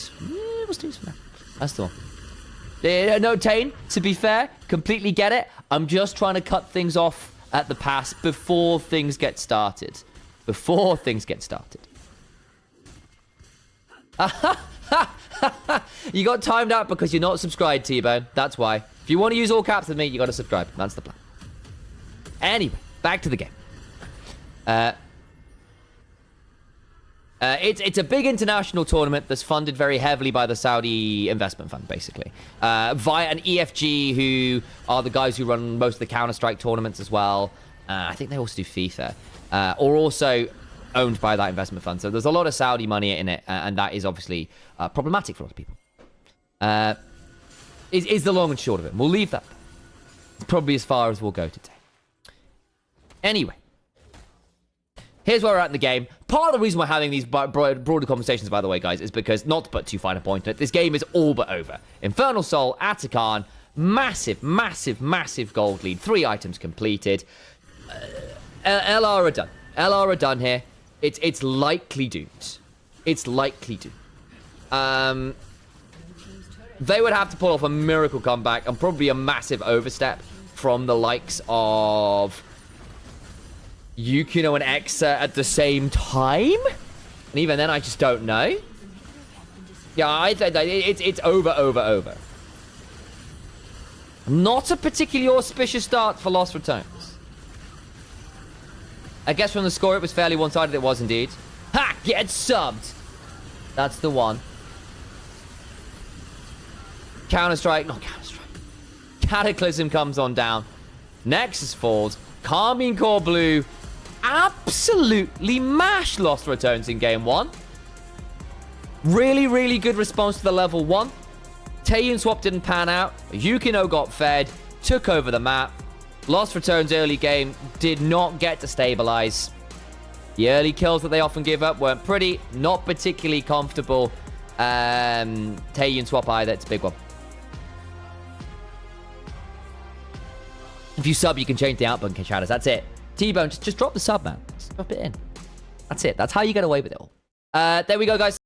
do this for now. That's the one. No, Tane, to be fair, completely get it. I'm just trying to cut things off at the pass before things get started. Before things get started. You got timed out because you're not subscribed, T-Bone. That's why. If you want to use all caps with me, you got to subscribe. That's the plan. Anyway, back to the game. It's a big international tournament that's funded very heavily by the Saudi investment fund, basically. Via an EFG, who are the guys who run most of the Counter-Strike tournaments as well. I think they also do FIFA. Or also owned by that investment fund. So there's a lot of Saudi money in it, and that is obviously problematic for a lot of people. Is the long and short of it. We'll leave that. It's probably as far as we'll go today. Anyway. Here's where we're at in the game. Part of the reason we're having these broader conversations, by the way, guys, is because, not to put too fine a point on it, this game is all but over. Infernal Soul, Atakan, massive, massive, massive gold lead. 3 items completed. LR are done. LR are done here. It's likely doomed. It's likely doomed. They would have to pull off a miracle comeback and probably a massive overstep from the likes of Yukino and Exa at the same time? And even then, I just don't know. Yeah, I think that it's over. Not a particularly auspicious start for Lost Returns. I guess from the score, it was fairly one-sided. It was indeed. Ha! Get subbed! That's the one. Counter-Strike. Not Counter-Strike. Cataclysm comes on down. Nexus falls. Carmine Core Blue absolutely mashed Lost Returns in game 1. Really, really good response to the level 1. Taeyeon swap didn't pan out. Yukino got fed. Took over the map. Lost Returns early game did not get to stabilize. The early kills that they often give up weren't pretty. Not particularly comfortable. Taeyeon swap either. It's a big one. If you sub, you can change the output and shadows. That's it. T-Bone, just drop the sub, man. Just drop it in. That's it. That's how you get away with it all. There we go, guys.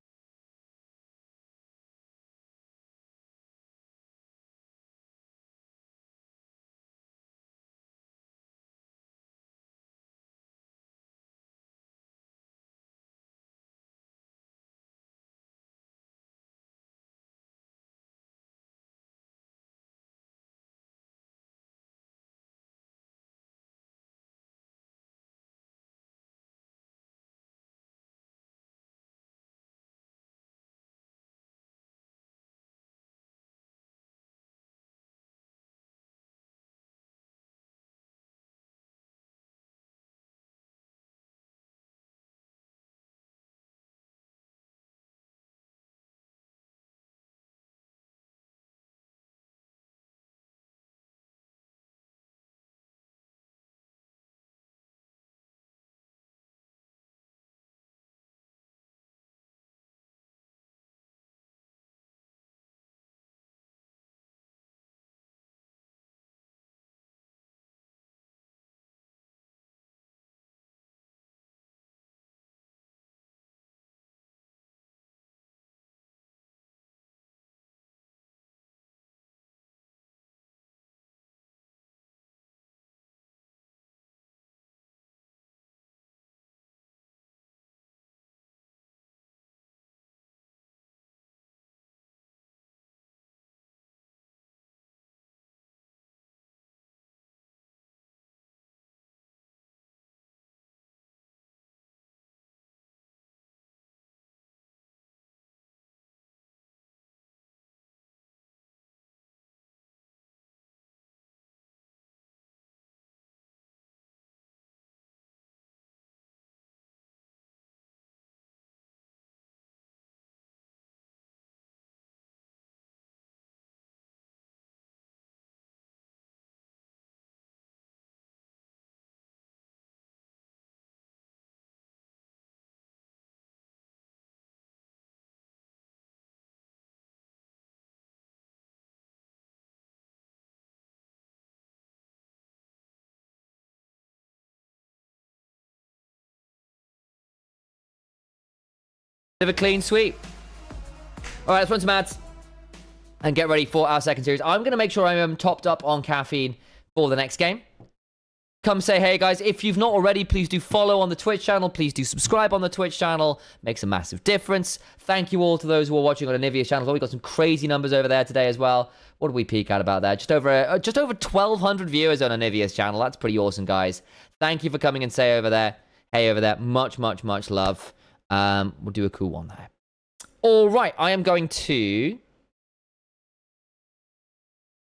Bit of a clean sweep. All right, let's run some ads and get ready for our second series. I'm going to make sure I'm topped up on caffeine for the next game. Come say hey, guys. If you've not already, please do follow on the Twitch channel. Please do subscribe on the Twitch channel. Makes a massive difference. Thank you all to those who are watching on Onivia's channel. We got some crazy numbers over there today as well. What did we peak out about that? Just over 1,200 viewers on Onivia's channel. That's pretty awesome, guys. Thank you for coming and say over there. Hey, over there. Much, much, much love. We'll do a cool one there. All right, I am going to...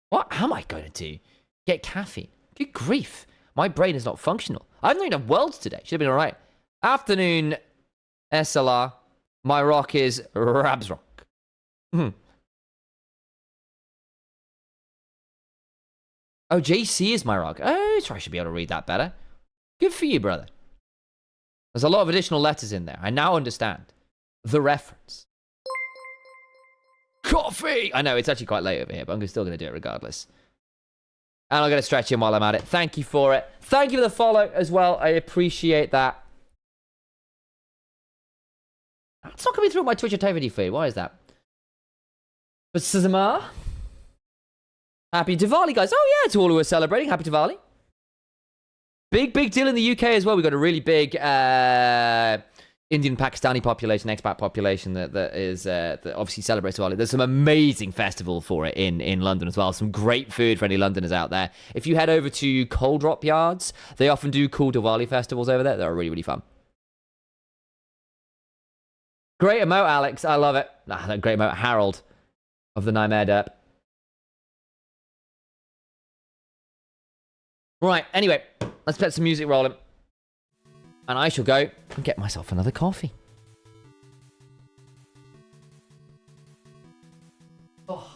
What am I going to do? Get caffeine. Good grief. My brain is not functional. I haven't even done worlds today. Should have been all right. Afternoon, SLR. My rock is Rabs Rock. Oh, JC is my rock. Oh, I should be able to read that better. Good for you, brother. There's a lot of additional letters in there. I now understand the reference. Coffee! I know, it's actually quite late over here, but I'm still going to do it regardless. And I'm going to stretch him while I'm at it. Thank you for it. Thank you for the follow as well. I appreciate that. It's not coming through my Twitch activity feed. Why is that? But Sazama? Happy Diwali, guys. Oh, yeah, to all who are celebrating. Happy Diwali. Big deal in the UK as well. We've got a really big Indian Pakistani population, expat population that obviously celebrates Diwali. There's some amazing festival for it in London as well. Some great food for any Londoners out there. If you head over to Coal Drop Yards, they often do cool Diwali festivals over there. They're really, really fun. Great emote, Alex. I love it. Great emote, Harold of the Nightmare Derp. Right, anyway, let's get some music rolling. And I shall go and get myself another coffee. Oh.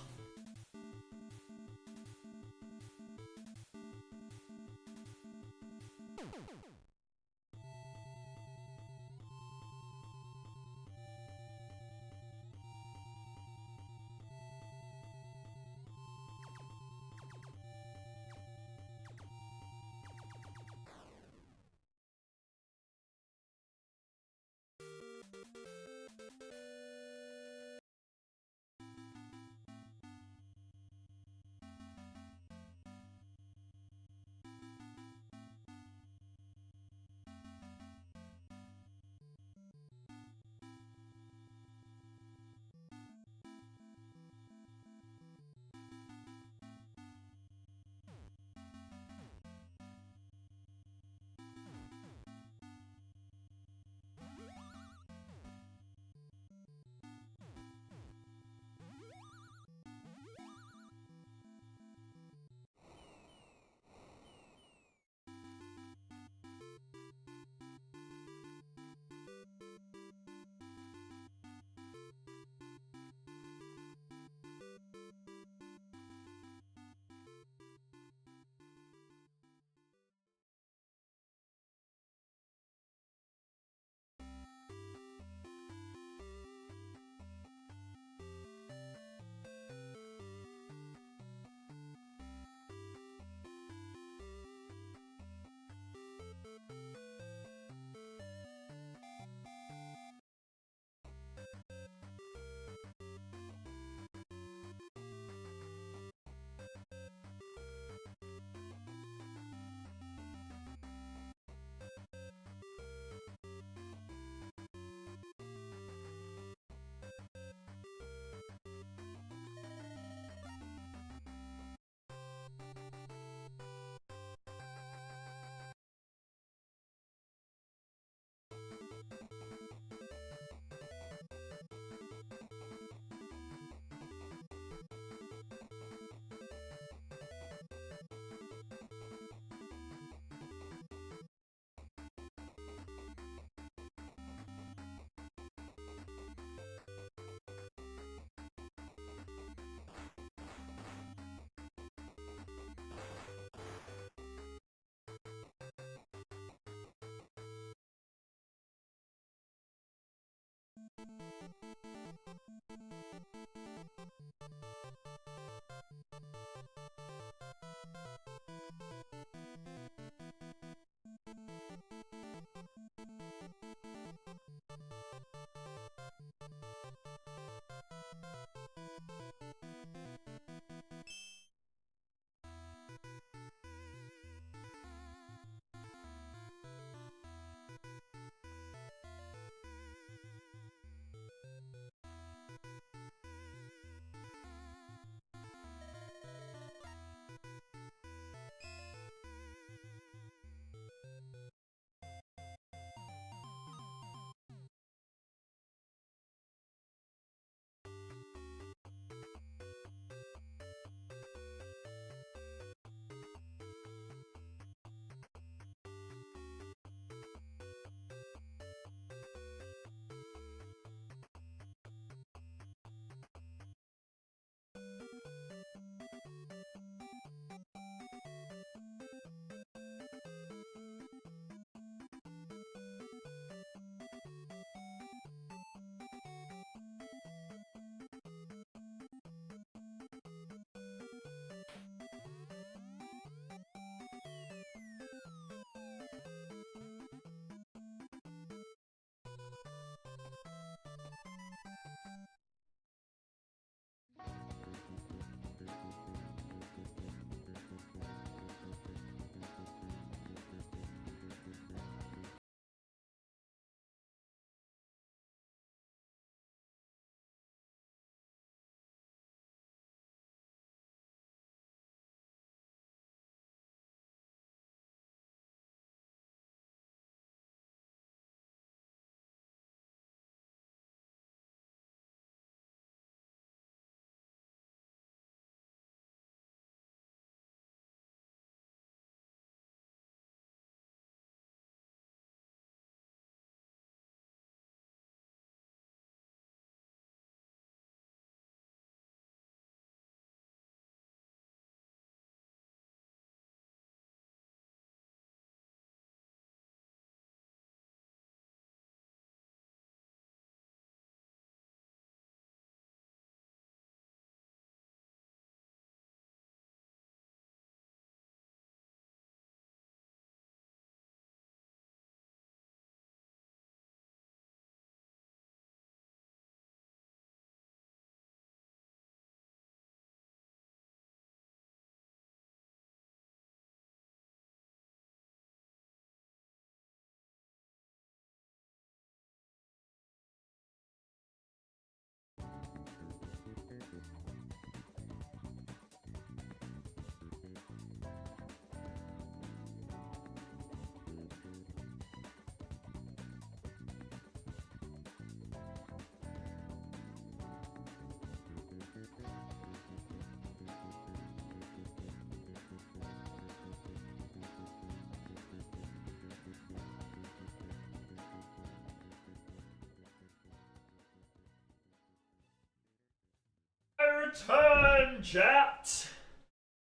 Return, chat!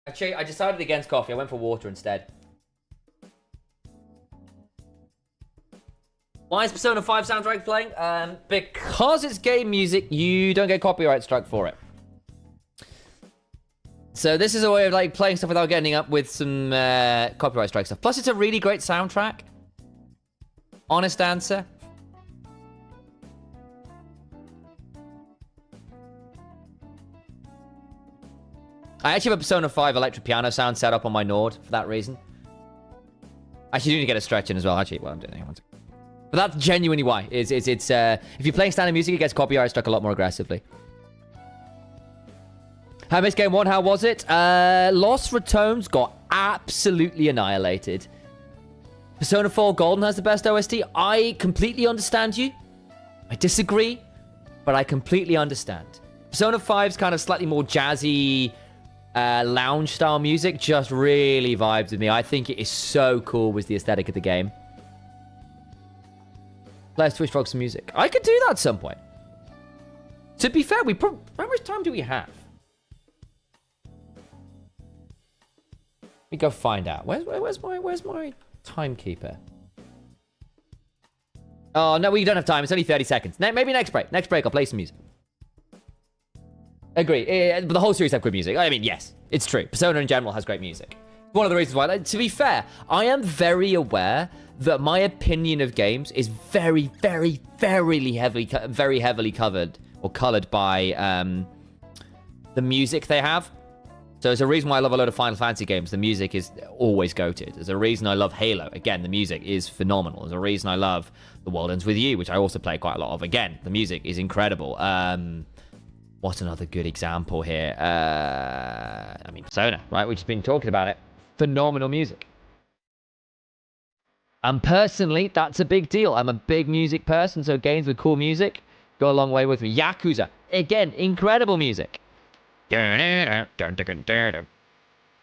Actually, I decided against coffee. I went for water instead. Why is Persona 5 soundtrack playing? Because it's game music, you don't get copyright struck for it. So this is a way of like playing stuff without getting up with some copyright strike stuff. Plus, it's a really great soundtrack. Honest answer. I actually have a Persona 5 electric piano sound set up on my Nord for that reason. Actually, you need to get a stretch in as well. Actually, what I'm doing. But that's genuinely why. It's if you're playing standard music, it gets copyright struck a lot more aggressively. I missed game one. How was it? Lost Returns got absolutely annihilated. Persona 4 Golden has the best OST. I completely understand you. I disagree, but I completely understand. Persona 5's kind of slightly more jazzy, lounge-style music just really vibes with me. I think it is so cool with the aesthetic of the game. Let's Twitch vlog some music. I could do that at some point. To be fair, how much time do we have? Let me go find out. Where's my timekeeper? Oh, no, we don't have time. It's only 30 seconds. Maybe next break. Next break, I'll play some music. Agree. But the whole series have good music. I mean, yes, it's true. Persona in general has great music. One of the reasons why, like, to be fair, I am very aware that my opinion of games is very heavily covered or colored by the music they have. So there's a reason why I love a lot of Final Fantasy games. The music is always goated. There's a reason I love Halo. Again, the music is phenomenal. There's a reason I love The World Ends With You, which I also play quite a lot of. Again, the music is incredible. What's another good example here? I mean, Persona, right? We've just been talking about it. Phenomenal music. And personally, that's a big deal. I'm a big music person, so games with cool music go a long way with me. Yakuza, again, incredible music.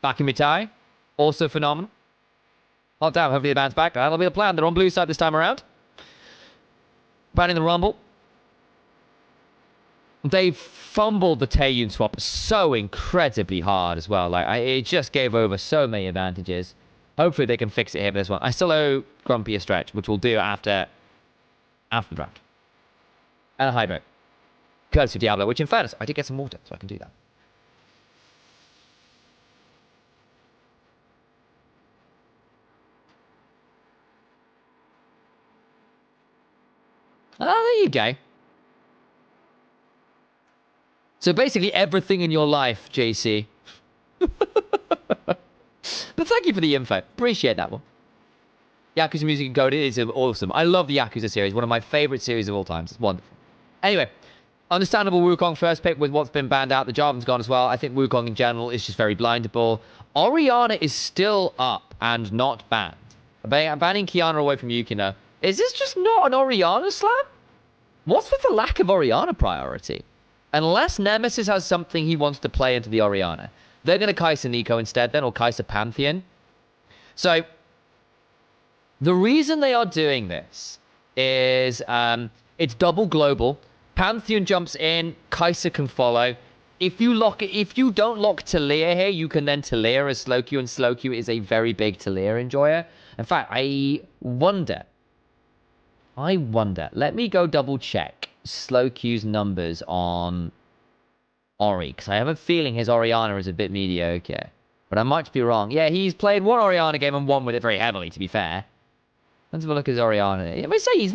Bakumitai, also phenomenal. Oh, damn, hopefully they bounce back. That'll be the plan. They're on blue side this time around. Banning the Rumble. They fumbled the Taeyun swap so incredibly hard as well. Like, it just gave over so many advantages. Hopefully they can fix it here for this one. I still owe Grumpy a stretch, which we'll do after the draft. And a hydrate. Courtesy of Diablo, which in fairness, I did get some water, so I can do that. Oh, there you go. So basically everything in your life, JC. But thank you for the info. Appreciate that one. Yakuza music encoded is awesome. I love the Yakuza series. One of my favorite series of all time. It's wonderful. Anyway, understandable Wukong first pick with what's been banned out. The Jarvan's gone as well. I think Wukong in general is just very blindable. Orianna is still up and not banned. Banning Kiana away from Yukino. Is this just not an Orianna slam? What's with the lack of Orianna priority? Unless Nemesis has something he wants to play into the Orianna. They're going to Kai'Sa Nico instead then, or Kai'Sa Pantheon. So, the reason they are doing this is it's double global. Pantheon jumps in, Kai'Sa can follow. If you don't lock Talia here, you can then Talia as Slowq, and Slowq is a very big Talia enjoyer. In fact, I wonder. Let me go double check Slowq's numbers on Ori, because I have a feeling his Orianna is a bit mediocre. But I might be wrong. Yeah, he's played one Orianna game and won with it very heavily, to be fair. Let's have a look at his Orianna. I say he's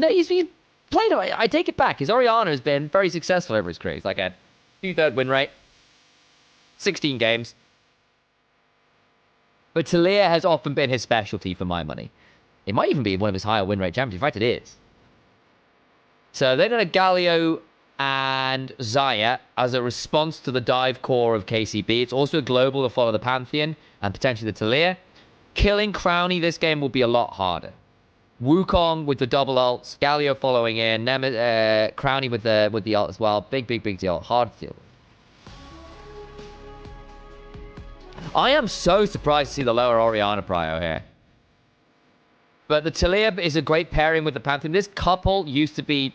played. I take it back. His Orianna has been very successful over his career. He's like a 2/3 win rate, 16 games. But Talia has often been his specialty for my money. It might even be one of his higher win rate champions. In fact, it is. So they're going to Galio and Xayah as a response to the dive core of KCB. It's also a global to follow the Pantheon and potentially the Talia. Killing Crowny this game will be a lot harder. Wukong with the double ults, Galio following in, Crowny with the ult as well. Big deal. Hard deal. I am so surprised to see the lower Orianna prio here. But the Talia is a great pairing with the Pantheon. This couple used to be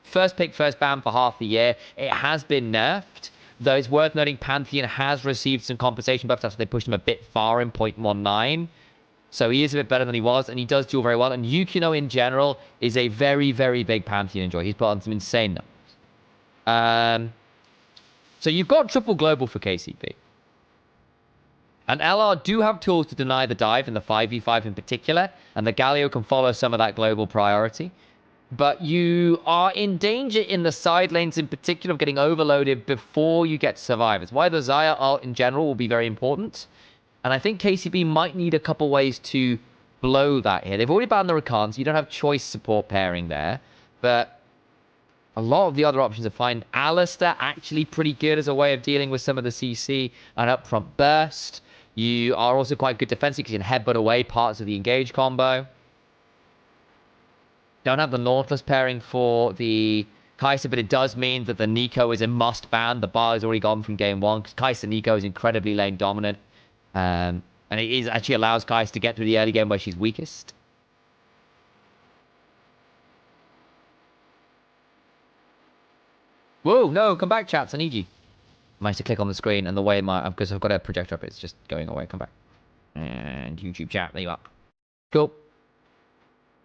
first pick, first ban for half the year. It has been nerfed. Though it's worth noting Pantheon has received some compensation buffs after they pushed him a bit far in 0.19. So he is a bit better than he was, and he does duel very well. And Yukino in general is a very, very big Pantheon enjoyer. He's put on some insane numbers. So you've got triple global for KCB. And LR do have tools to deny the dive in the 5v5 in particular, and the Galio can follow some of that global priority. But you are in danger in the side lanes in particular of getting overloaded before you get to survivors. Why the Xayah ult in general will be very important. And I think KCB might need a couple ways to blow that here. They've already banned the Rakan, so you don't have choice support pairing there. But a lot of the other options are fine. Alistair actually pretty good as a way of dealing with some of the CC and upfront burst. You are also quite good defensively because you can headbutt away parts of the engage combo. Don't have the Nautilus pairing for the Kai'Sa, but it does mean that the Nico is a must ban. The bar is already gone from game one because Kai'Sa Nico is incredibly lane dominant. And it actually allows Kai'Sa to get through the early game where she's weakest. Whoa, no, come back, chats. I need you. Managed to click on the screen, and the way because I've got a projector up, it's just going away. Come back. And YouTube chat, there you are. Cool.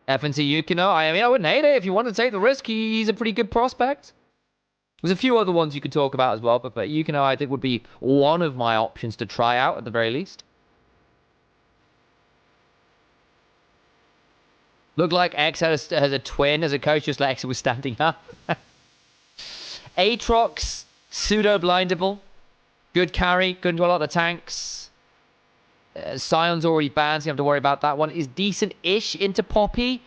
FNC Yukino, I mean, I wouldn't hate it if you want to take the risk. He's a pretty good prospect. There's a few other ones you could talk about as well, but Yukino, I think, would be one of my options to try out at the very least. Looked like X has a twin as a coach, just like X was standing up. Aatrox, pseudo-blindable. Good carry. Good to a lot of the tanks. Sion's already banned, so you don't have to worry about that one. Is decent-ish into Poppy.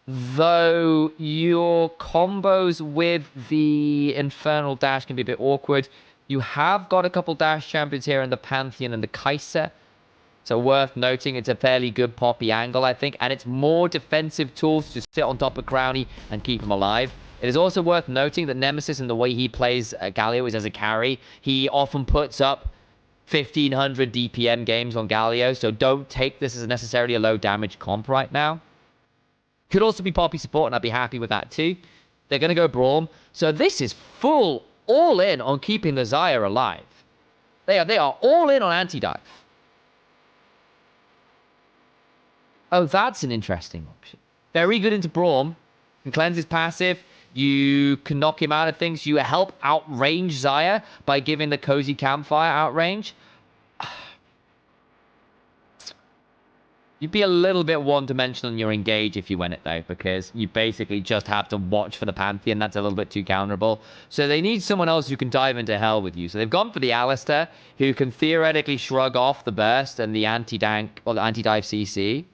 Though your combos with the Infernal Dash can be a bit awkward. You have got a couple Dash champions here in the Pantheon and the Kaiser. So worth noting, it's a fairly good Poppy angle, I think. And it's more defensive tools to sit on top of Crowny and keep him alive. It is also worth noting that Nemesis and the way he plays Galio is as a carry. He often puts up 1,500 DPM games on Galio. So don't take this as necessarily a low damage comp right now. Could also be Poppy support, and I'd be happy with that too. They're going to go Braum. So this is full all in on keeping the Xayah alive. They are all in on anti-dive. Oh, that's an interesting option. Very good into Braum. Can cleanse his passive. You can knock him out of things. You help outrange Xayah by giving the Cozy Campfire outrange. You'd be a little bit one-dimensional in your engage if you win it, though, because you basically just have to watch for the Pantheon. That's a little bit too counterable. So they need someone else who can dive into hell with you. So they've gone for the Alistair, who can theoretically shrug off the burst and the anti-dank or the anti-dive CC.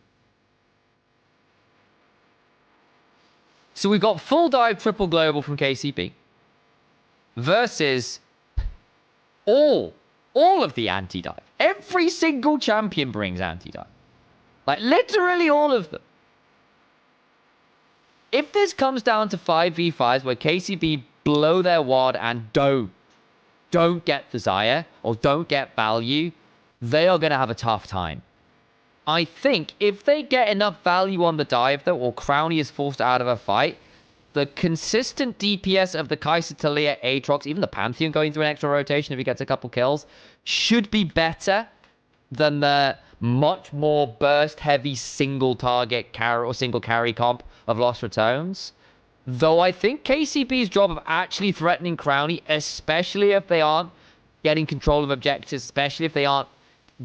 So we've got full dive triple global from KCB versus all of the anti-dive. Every single champion brings anti-dive. Like, literally all of them. If this comes down to 5v5s where KCB blow their wad and don't get the Xayah or don't get value, they are going to have a tough time. I think if they get enough value on the dive, though, or Crowny is forced out of a fight, the consistent DPS of the Kaiser, Talia, Aatrox, even the Pantheon going through an extra rotation if he gets a couple kills, should be better than the much more burst-heavy single target carry or single carry comp of Lost Retones. Though I think KCB's job of actually threatening Crowny, especially if they aren't getting control of objectives, especially if they aren't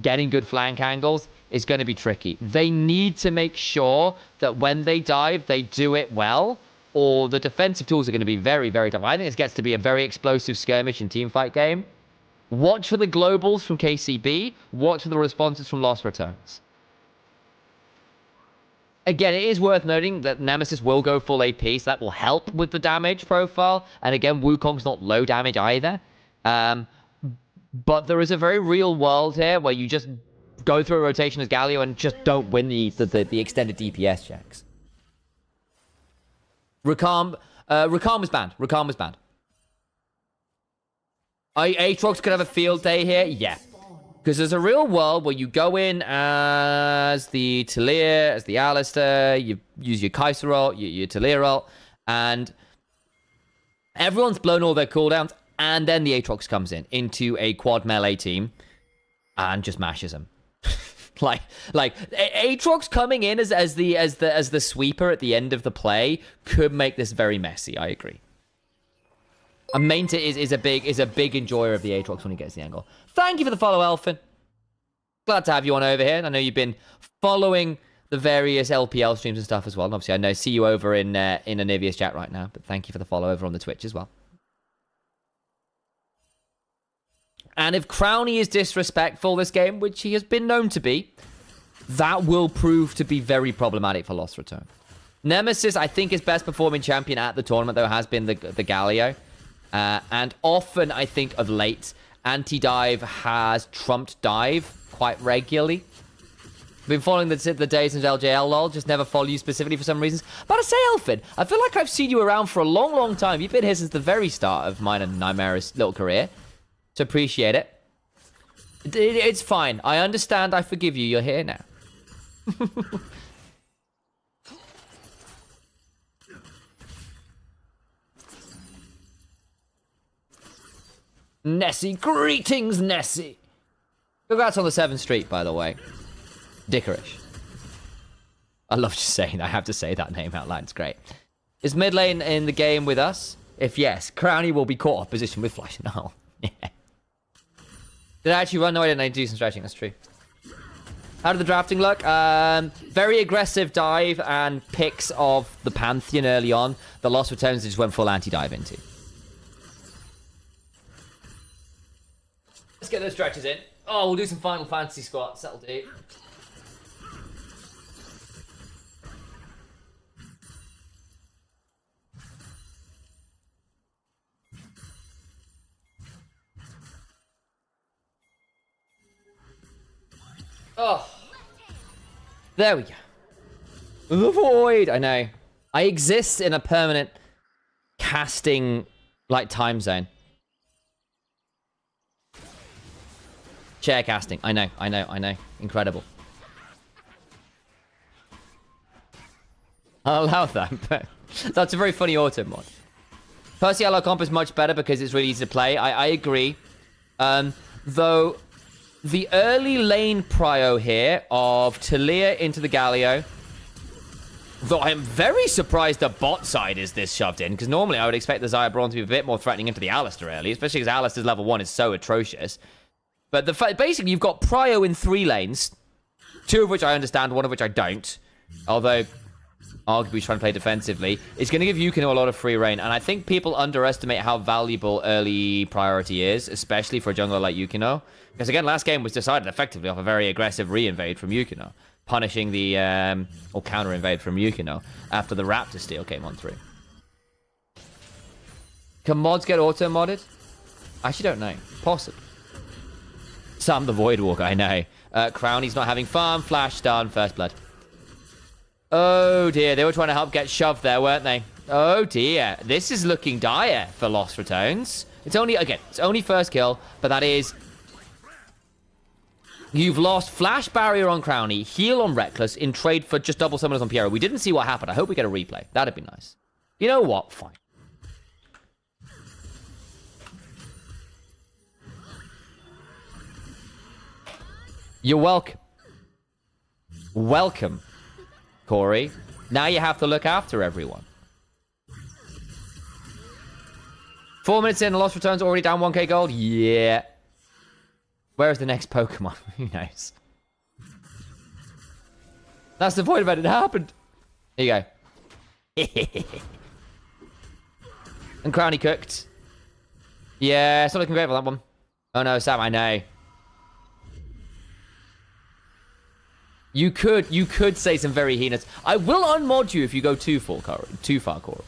getting good flank angles, is going to be tricky. They need to make sure that when they dive, they do it well, or the defensive tools are going to be very, very tough. I think this gets to be a very explosive skirmish and teamfight game. Watch for the globals from KCB. Watch for the responses from Lost Returns. Again, it is worth noting that Nemesis will go full AP, so that will help with the damage profile. And again, Wukong's not low damage either. But there is a very real world here where you just go through a rotation as Galio and just don't win the extended DPS checks. Rakam was banned. Rakam was banned. Aatrox could have a field day here. Yeah. Because there's a real world where you go in as the Talia, as the Alistair, you use your Kaiser ult, your Talia ult, and everyone's blown all their cooldowns, and then the Aatrox comes in into a quad melee team and just mashes them. like Aatrox coming in as the sweeper at the end of the play could make this very messy. I agree. And Mainta is a big enjoyer of the Aatrox when he gets the angle. Thank you for the follow, Elfin. Glad to have you on over here. I know you've been following the various LPL streams and stuff as well. And obviously, I see you over in Onivia's chat right now. But thank you for the follow over on the Twitch as well. And if Crowny is disrespectful this game, which he has been known to be, that will prove to be very problematic for Lost Return. Nemesis, I think, is best performing champion at the tournament, though, has been the Galio. And often, I think, of late, anti-dive has trumped dive quite regularly. Been following the days since LJL, lol. Just never follow you specifically for some reasons. But I say, Elfin, I feel like I've seen you around for a long, long time. You've been here since the very start of mine and Nymera's little career. So appreciate it. It's fine. I understand. I forgive you. You're here now. Nessie. Greetings, Nessie. Congrats on the 7th streak, by the way. Dickerish. I love just saying that. I have to say that name out loud. It's great. Is mid lane in the game with us? If yes, Crowny will be caught off position with Flash. No. Yeah. Did I actually run? No, I didn't. I do some stretching. That's true. How did the drafting look? Very aggressive dive and picks of the Pantheon early on. The Lost Returns just went full anti-dive into. Let's get those stretches in. Oh, we'll do some Final Fantasy squats. That'll do. Oh. There we go. The void. I know. I exist in a permanent casting, like, time zone. Chair casting. I know. Incredible. I'll allow that, but that's a very funny auto mod. Percy Allo comp is much better because it's really easy to play. I agree. Though the early lane prio here of Talia into the Galio, though I am very surprised the bot side is this shoved in, because normally I would expect the Xayah Braun to be a bit more threatening into the Alistar early, especially because Alistar's level 1 is so atrocious. But basically, you've got prio in 3 lanes, 2 of which I understand, 1 of which I don't. Although, arguably, he's trying to play defensively. It's going to give Yukino a lot of free reign, and I think people underestimate how valuable early priority is, especially for a jungler like Yukino. Because, again, last game was decided effectively off a very aggressive re-invade from Yukino, punishing the, or counter-invade from Yukino after the Raptor steal came on through. Can mods get auto-modded? I actually don't know. Possibly. Sam the Voidwalker, I know. Crowny's not having fun. Flash stun, first blood. Oh dear, they were trying to help get shoved there, weren't they? Oh dear, this is looking dire for Lost Returns. It's only, again, it's only first kill, but that is... You've lost Flash Barrier on Crowny, heal on Reckless, in trade for just double summoners on Piero. We didn't see what happened. I hope we get a replay. That'd be nice. You know what? Fine. You're welcome. Welcome, Corey. Now you have to look after everyone. 4 minutes in, Lost Returns already down 1k gold? Yeah. Where is the next Pokemon? Who knows? That's the point about it. It happened. Here you go. And Crowny cooked. Yeah, it's not looking great for that one. Oh no, Sam, I know. You could say some very heinous. I will unmod you if you go too far, Corey.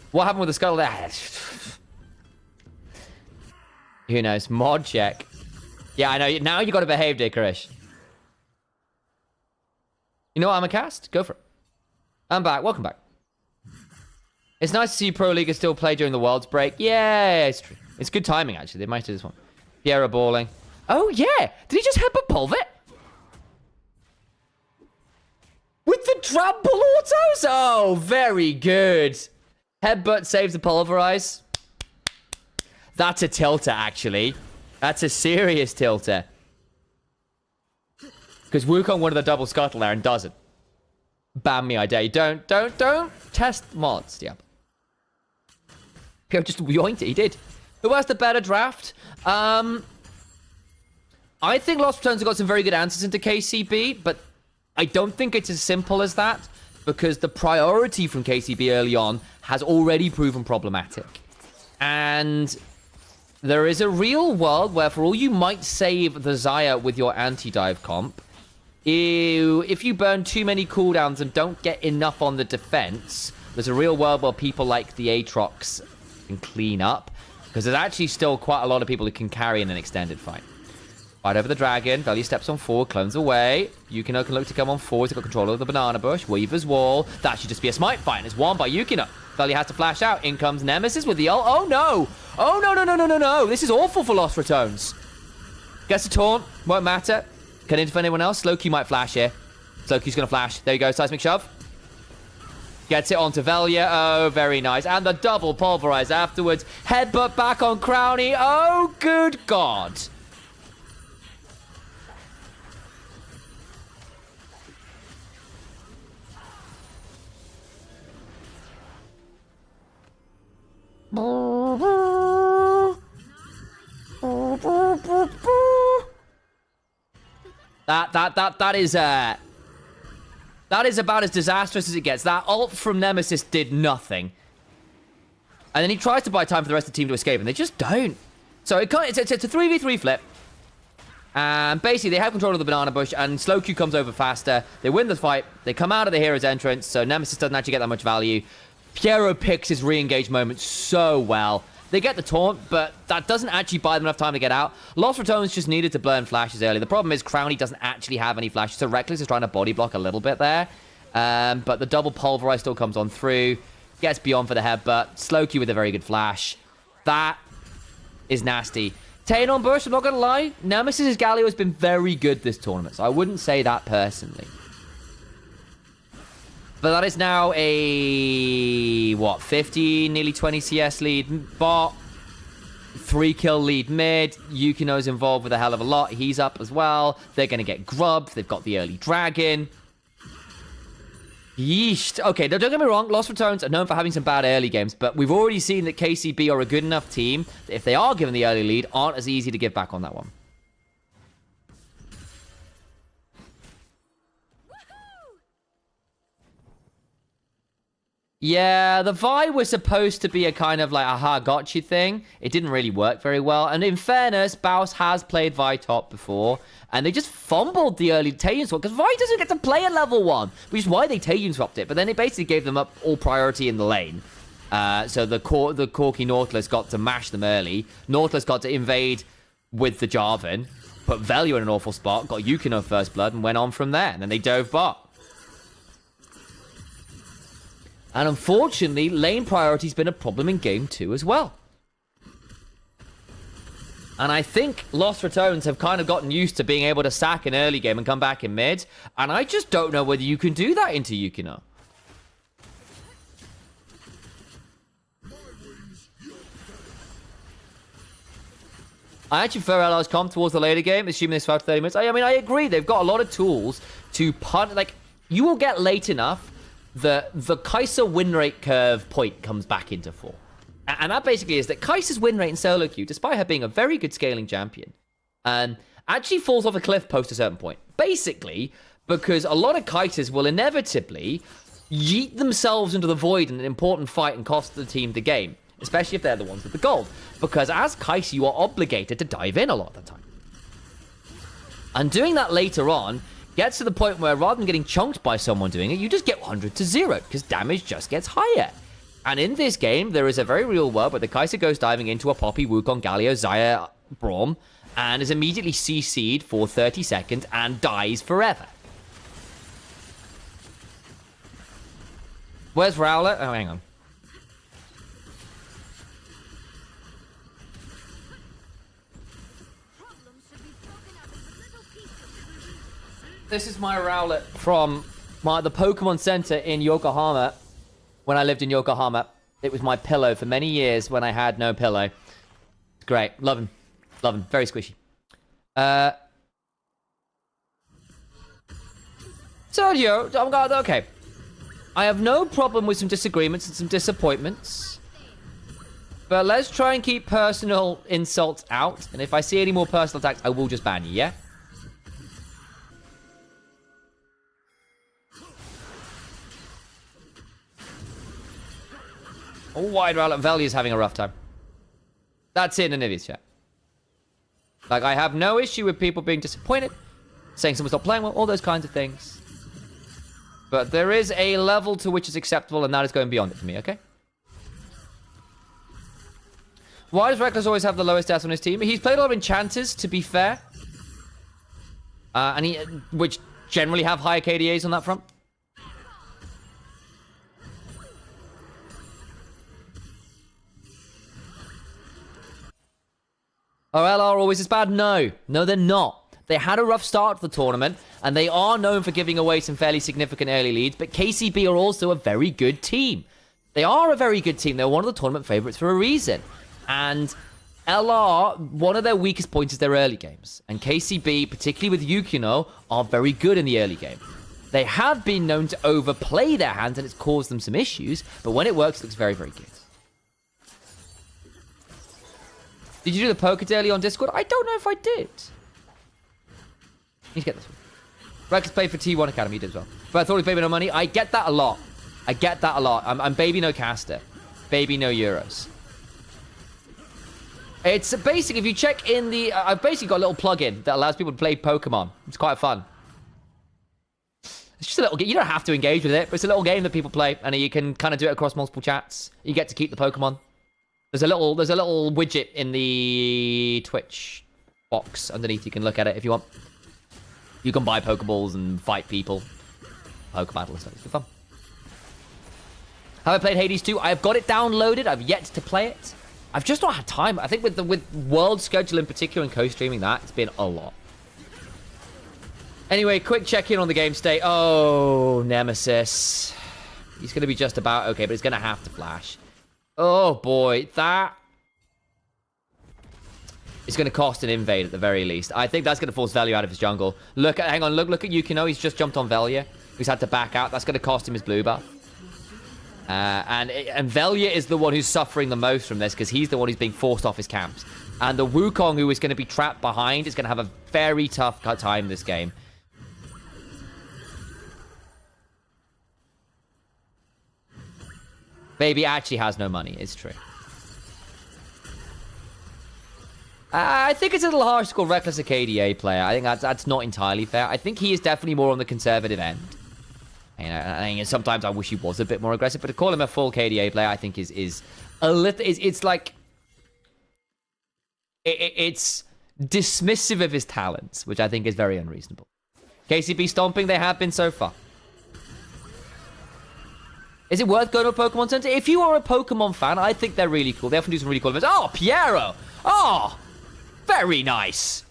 What happened with the skull there? Who knows? Mod check. Yeah, I know. Now you got to behave, dear Krish. You know what? I'm a cast. Go for it. I'm back. Welcome back. It's nice to see Pro League still play during the Worlds break. Yeah, it's true. It's good timing, actually. They might do this one. Piero balling. Oh, yeah. Did he just headbutt Pulvit? With the trample autos? Oh, very good. Headbutt saves the pulverize. That's a tilter, actually. That's a serious tilter. Because Wukong wanted the double scuttle there and doesn't. Ban me, I dare you. Don't test mods. Yeah. Just yoinked it. He did. Who has the better draft? I think Lost Returns have got some very good answers into KCB, but I don't think it's as simple as that, because the priority from KCB early on has already proven problematic. And there is a real world where, for all you might save the Xayah with your anti-dive comp, if you burn too many cooldowns and don't get enough on the defense, there's a real world where people like the Aatrox can clean up, because there's actually still quite a lot of people who can carry in an extended fight. Fight over the dragon. Value steps on forward, clones away. Yukino can look to come on forward. He's got control of the banana bush. Weaver's wall. That should just be a smite fight, and it's won by Yukino. Value has to flash out. In comes Nemesis with the ult. Oh no! Oh no! This is awful for Lost Returns. Gets a taunt. Won't matter. Can interfere anyone else? Slowkey might flash here. Slowkey's gonna flash. There you go. Seismic shove. Gets it onto Velia. Oh, very nice. And the double pulverize afterwards. Headbutt back on Crowny. Oh, good God. That is about as disastrous as it gets. That ult from Nemesis did nothing. And then he tries to buy time for the rest of the team to escape, and they just don't. So it's a 3v3 flip. And basically, they have control of the banana bush, and Slow Q comes over faster. They win the fight. They come out of the hero's entrance, so Nemesis doesn't actually get that much value. Piero picks his re-engage moment so well. They get the taunt, but that doesn't actually buy them enough time to get out. Lost Returns just needed to burn flashes early. The problem is Crowny doesn't actually have any flashes, so Reckless is trying to body block a little bit there. But the double pulverize still comes on through. Gets beyond for the headbutt. Slow Q with a very good flash. That is nasty. Tane on burst, I'm not going to lie. Nemesis' Galio has been very good this tournament, so I wouldn't say that personally. But that is now a, 50, nearly 20 CS lead bot. 3-kill lead mid. Yukino's involved with a hell of a lot. He's up as well. They're going to get grubbed. They've got the early dragon. Yeesh. Okay, don't get me wrong. Lost Returns are known for having some bad early games, but we've already seen that KCB are a good enough team that if they are given the early lead, aren't as easy to give back on that one. Yeah, the Vi was supposed to be a kind of like aha gotcha thing. It didn't really work very well. And in fairness, Baus has played Vi top before. And they just fumbled the early Taeyeon swap. Because Vi doesn't get to play at level 1. Which is why they Taeyeon swapped it. But then it basically gave them up all priority in the lane. So the Corky Nautilus got to mash them early. Nautilus got to invade with the Jarvan. Put Velio in an awful spot. Got Yukino first blood and went on from there. And then they dove bot. And unfortunately, lane priority's been a problem in game 2 as well. And I think Lost Returns have kind of gotten used to being able to sack an early game and come back in mid. And I just don't know whether you can do that into Yukino. I actually prefer LR's comp towards the later game, assuming this for 30 minutes. I mean, I agree. They've got a lot of tools to punt. Like, you will get late enough that the Kai'Sa win rate curve point comes back into 4. And that basically is that Kai'Sa's win rate in solo queue, despite her being a very good scaling champion, actually falls off a cliff post a certain point. Basically, because a lot of Kai'Sas will inevitably yeet themselves into the void in an important fight and cost the team the game. Especially if they're the ones with the gold. Because as Kai'Sa, you are obligated to dive in a lot of the time. And doing that later on gets to the point where rather than getting chunked by someone doing it, you just get 100 to 0 because damage just gets higher. And in this game, there is a very real world where the Kai'Sa goes diving into a Poppy, Wukong, Galio, Xayah, Braum, and is immediately CC'd for 30 seconds and dies forever. Where's Rowlet? Oh, hang on. This is my Rowlet from the Pokemon Center in Yokohama. When I lived in Yokohama, it was my pillow for many years when I had no pillow. It's great. Love him. Love him. Very squishy. Sergio, okay. I have no problem with some disagreements and some disappointments. But let's try and keep personal insults out. And if I see any more personal attacks, I will just ban you, yeah? Oh, wide Rowlet Valley is having a rough time. That's in Onivia's chat. Like, I have no issue with people being disappointed, saying someone's not playing well, all those kinds of things. But there is a level to which is acceptable, and that is going beyond it for me, okay? Why does Reckless always have the lowest stats on his team? He's played a lot of enchanters, to be fair. Which generally have higher KDAs on that front. Are LR always as bad? No. No, they're not. They had a rough start to the tournament, and they are known for giving away some fairly significant early leads, but KCB are also a very good team. They are a very good team. They're one of the tournament favorites for a reason. And LR, one of their weakest points is their early games. And KCB, particularly with Yukino, are very good in the early game. They have been known to overplay their hands, and it's caused them some issues, but when it works, it looks very, very good. Did you do the poker daily on Discord? I don't know if I did. Need to get this one. Reckless played for T1 Academy, you did as well. But I thought he was baby no money. I get that a lot. I get that a lot. I'm baby no caster. Baby, no Euros. It's basically, if you check in the... I've basically got a little plugin that allows people to play Pokemon. It's quite fun. It's just a little game. You don't have to engage with it, but it's a little game that people play, and you can kind of do it across multiple chats. You get to keep the Pokemon. There's a little widget in the Twitch box underneath. You can look at it if you want. You can buy Pokeballs and fight people. Pokeball and stuff. It's fun. Have I played Hades 2? I've got it downloaded. I've yet to play it. I've just not had time. I think with world schedule in particular and co-streaming that, it's been a lot. Anyway, quick check-in on the game state. Oh, Nemesis. He's going to be just about okay, but he's going to have to flash. Oh, boy. That is going to cost an invade at the very least. I think that's going to force Velia out of his jungle. Hang on. Look at Yukino. He's just jumped on Velia. He's had to back out. That's going to cost him his blue buff. And Velia is the one who's suffering the most from this because he's the one who's being forced off his camps. And the Wukong, who is going to be trapped behind, is going to have a very tough time this game. Baby actually has no money. It's true. I think it's a little harsh to call Reckless a KDA player. I think that's not entirely fair. I think he is definitely more on the conservative end. And sometimes I wish he was a bit more aggressive, but to call him a full KDA player, I think is a little. It's like it's dismissive of his talents, which I think is very unreasonable. KCB stomping, they have been so far. Is it worth going to a Pokemon Center? If you are a Pokemon fan, I think they're really cool. They often do some really cool events. Oh, Piero! Oh, very nice.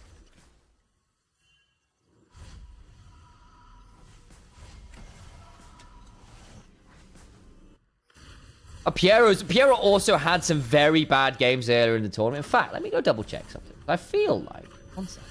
Piero also had some very bad games earlier in the tournament. In fact, let me go double check something. I feel like... One second.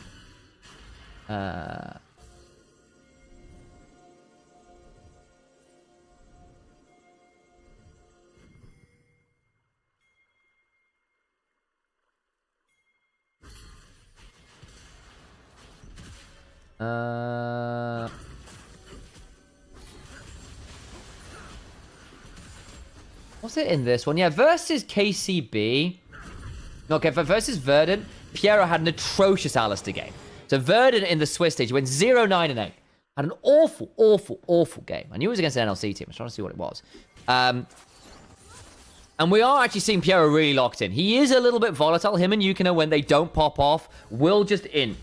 Was it in this one? Yeah, versus KCB. Okay, for versus Verdant, Piero had an atrocious Alistair game. So Verdant in the Swiss stage went 0-9-8. Had an awful, awful, awful game. I knew it was against an NLC team. I was trying to see what it was. And we are actually seeing Piero really locked in. He is a little bit volatile. Him and Yukino, when they don't pop off, will just in.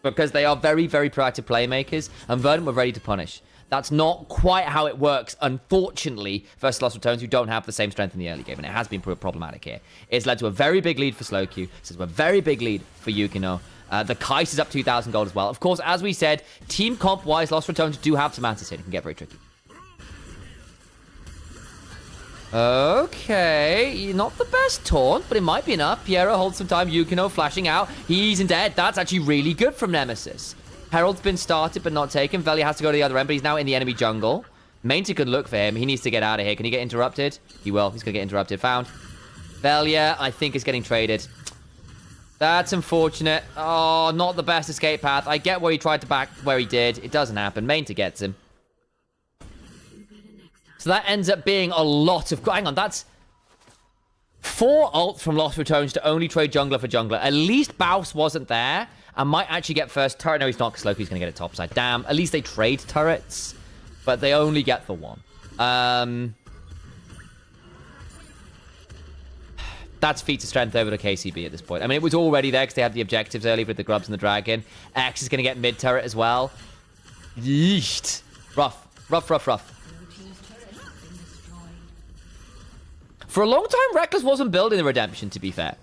Because they are very, very proactive playmakers. And Verdant were ready to punish. That's not quite how it works, unfortunately, versus Lost Returns, who don't have the same strength in the early game, and it has been problematic here. It's led to a very big lead for Slowq. It's led to a very big lead for Yukino. The Kais is up 2,000 gold as well. Of course, as we said, team comp-wise, Lost Returns do have some answers here. It can get very tricky. Okay, not the best taunt, but it might be enough. Piero holds some time. Yukino flashing out. He's in dead. That's actually really good from Nemesis. Herald's been started but not taken. Velia has to go to the other end, but he's now in the enemy jungle. Mainty could look for him. He needs to get out of here. Can he get interrupted? He will. He's going to get interrupted. Found. Velia, I think, is getting traded. That's unfortunate. Oh, not the best escape path. I get where he tried to back where he did. It doesn't happen. Mainty gets him. So that ends up being a lot of... Hang on, that's 4 ults from Lost Returns to only trade jungler for jungler. At least Baus wasn't there. And might actually get first turret. No, he's not, because Loki's going to get it topside. Damn. At least they trade turrets. But they only get the one. That's feats of strength over to KCB at this point. I mean, it was already there because they had the objectives early with the Grubs and the Dragon. X is going to get mid turret as well. Yeesh. Rough. Rough, rough, rough. For a long time, Reckless wasn't building the Redemption, to be fair.